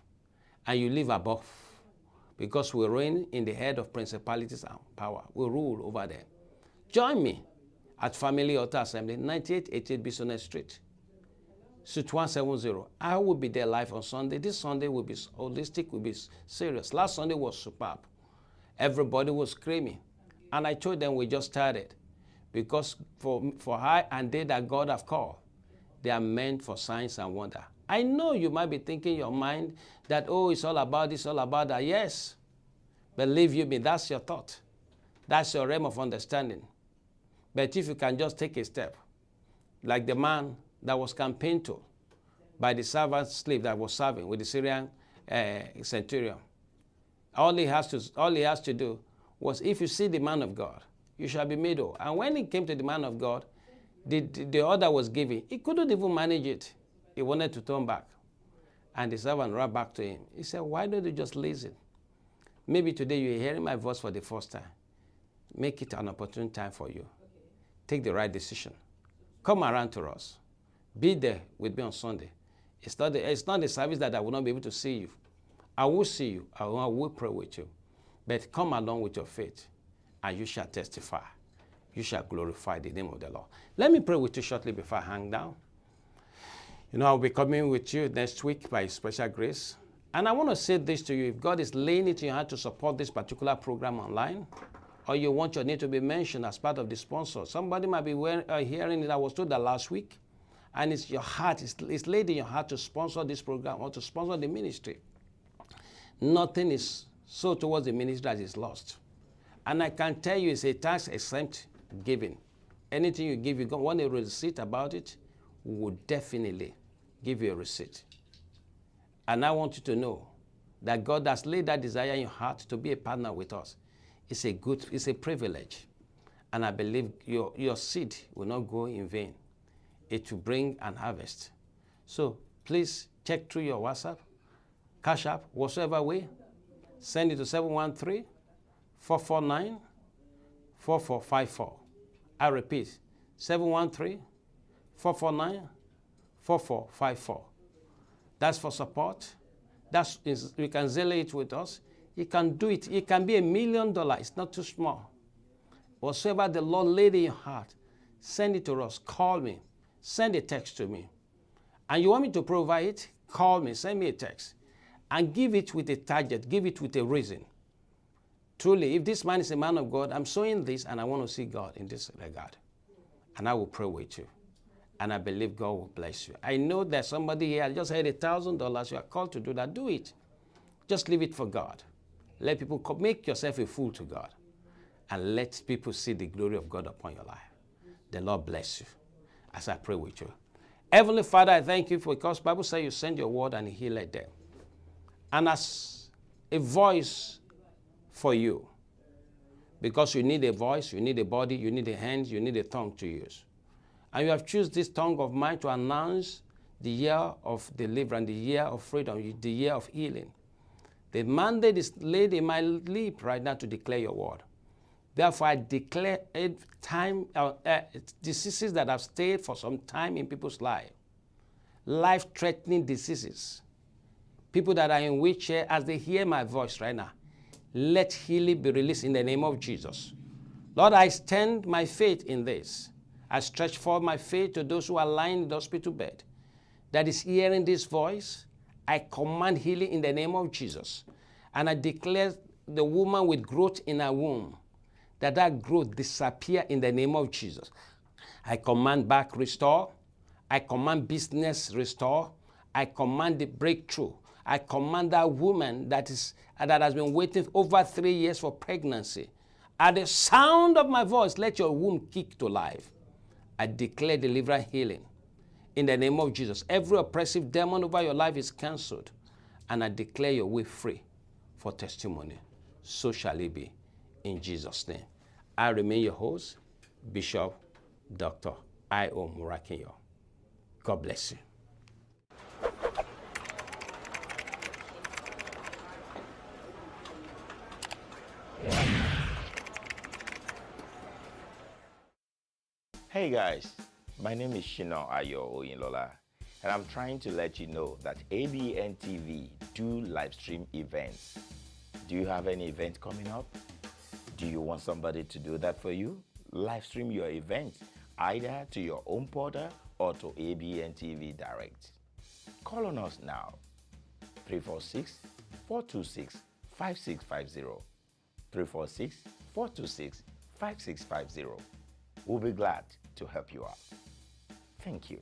And you live above. Because we reign in the head of principalities and power. We rule over them. Join me at Family Altar Assembly, 9888 Business Street, Suite 170. I will be there live on Sunday. This Sunday will be holistic, will be serious. Last Sunday was superb. Everybody was screaming. And I told them we just started. Because for I and they that God have called, they are meant for signs and wonder. I know you might be thinking in your mind that, oh, it's all about this, all about that. Yes. Believe you me, that's your thought. That's your realm of understanding. But if you can just take a step, like the man that was campaigned to by the servant slave that was serving with the Syrian centurion, all he has to do was, if you see the man of God, you shall be made whole. And when he came to the man of God, the order was given. He couldn't even manage it. He wanted to turn back. And the servant ran back to him. He said, why don't you just listen? Maybe today you're hearing my voice for the first time. Make it an opportune time for you. Take the right decision. Come around to us. Be there with me on Sunday. It's not the service that I will not be able to see you. I will see you. I will pray with you. But come along with your faith, and you shall testify. You shall glorify the name of the Lord. Let me pray with you shortly before I hang down. You know, I'll be coming with you next week by special grace. And I want to say this to you. If God is laying it in your heart to support this particular program online, or you want your name to be mentioned as part of the sponsor. Somebody might be hearing it. I was told that last week, and it's your heart, it's laid in your heart to sponsor this program or to sponsor the ministry. Nothing is so towards the ministry that is lost. And I can tell you it's a tax-exempt giving. Anything you give, you want a receipt about it, we will definitely give you a receipt. And I want you to know that God has laid that desire in your heart to be a partner with us. It's a privilege. And I believe your seed will not go in vain. It will bring an harvest. So please check through your WhatsApp, Cash App, whatsoever way. Send it to 713-449-4454. I repeat, 713-449-4454. That's for support. You can zelle it with us. You can do it. It can be $1 million. It's not too small. Whatsoever the Lord laid in your heart, send it to us. Call me. Send a text to me. And you want me to provide it? Call me. Send me a text. And give it with a target. Give it with a reason. Truly, if this man is a man of God, I'm sowing this and I want to see God in this regard. And I will pray with you. And I believe God will bless you. I know that somebody here, I just had $1,000. You are called to do that. Do it. Just leave it for God. Let people make yourself a fool to God. And let people see the glory of God upon your life. The Lord bless you as I pray with you. Heavenly Father, I thank you because the Bible says you send your word and heal them. And as a voice for you, because you need a voice, you need a body, you need a hand, you need a tongue to use. And you have chosen this tongue of mine to announce the year of deliverance, the year of freedom, the year of healing. The mandate is laid in my lip right now to declare your word. Therefore, I declare diseases that have stayed for some time in people's life, life-threatening diseases, people that are in wheelchair, as they hear my voice right now, let healing be released in the name of Jesus. Lord, I stand my faith in this. I stretch forth my faith to those who are lying in the hospital bed that is hearing this voice. I command healing in the name of Jesus. And I declare the woman with growth in her womb, that growth disappear in the name of Jesus. I command back restore. I command business restore. I command the breakthrough. I command that woman that has been waiting over 3 years for pregnancy. At the sound of my voice, let your womb kick to life. I declare deliverance, healing in the name of Jesus. Every oppressive demon over your life is cancelled. And I declare your way free for testimony. So shall it be in Jesus' name. I remain your host, Bishop Dr. I.O. Murakinyo. God bless you. Hey guys, my name is SHINA OYINLOLA, and I'm trying to let you know that Abntv do live stream events. Do you have any event coming up? Do you want somebody to do that for you? Live stream your event either to your own portal or to Abntv Direct. Call on us now, 346-426-5650, 346-426-5650. We'll be glad to help you out. Thank you.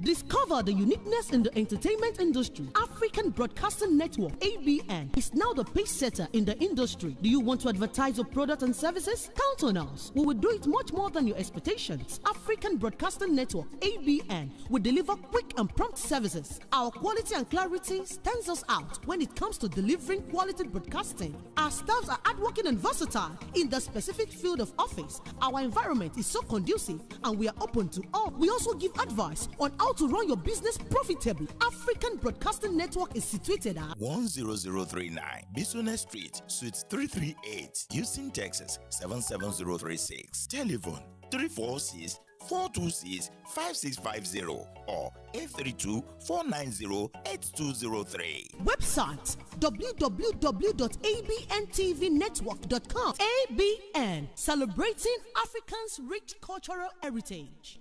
Discover the uniqueness in the entertainment industry. African Broadcasting Network, ABN, is now the pace setter in the industry. Do you want to advertise your product and services? Count on us. We will do it much more than your expectations. African Broadcasting Network, ABN, will deliver quick and prompt services. Our quality and clarity stands us out when it comes to delivering quality broadcasting. Our staffs are hardworking and versatile in the specific field of office. Our environment is so conducive and we are open to all. We also give advice on how to run your business profitably. African Broadcasting Network is situated at 10039 Bisonet Street, Suite 338, Houston, Texas 77036. Telephone 426-5650 or 832-490-8203. Website www.abntvnetwork.com. ABN, celebrating Africans' rich cultural heritage.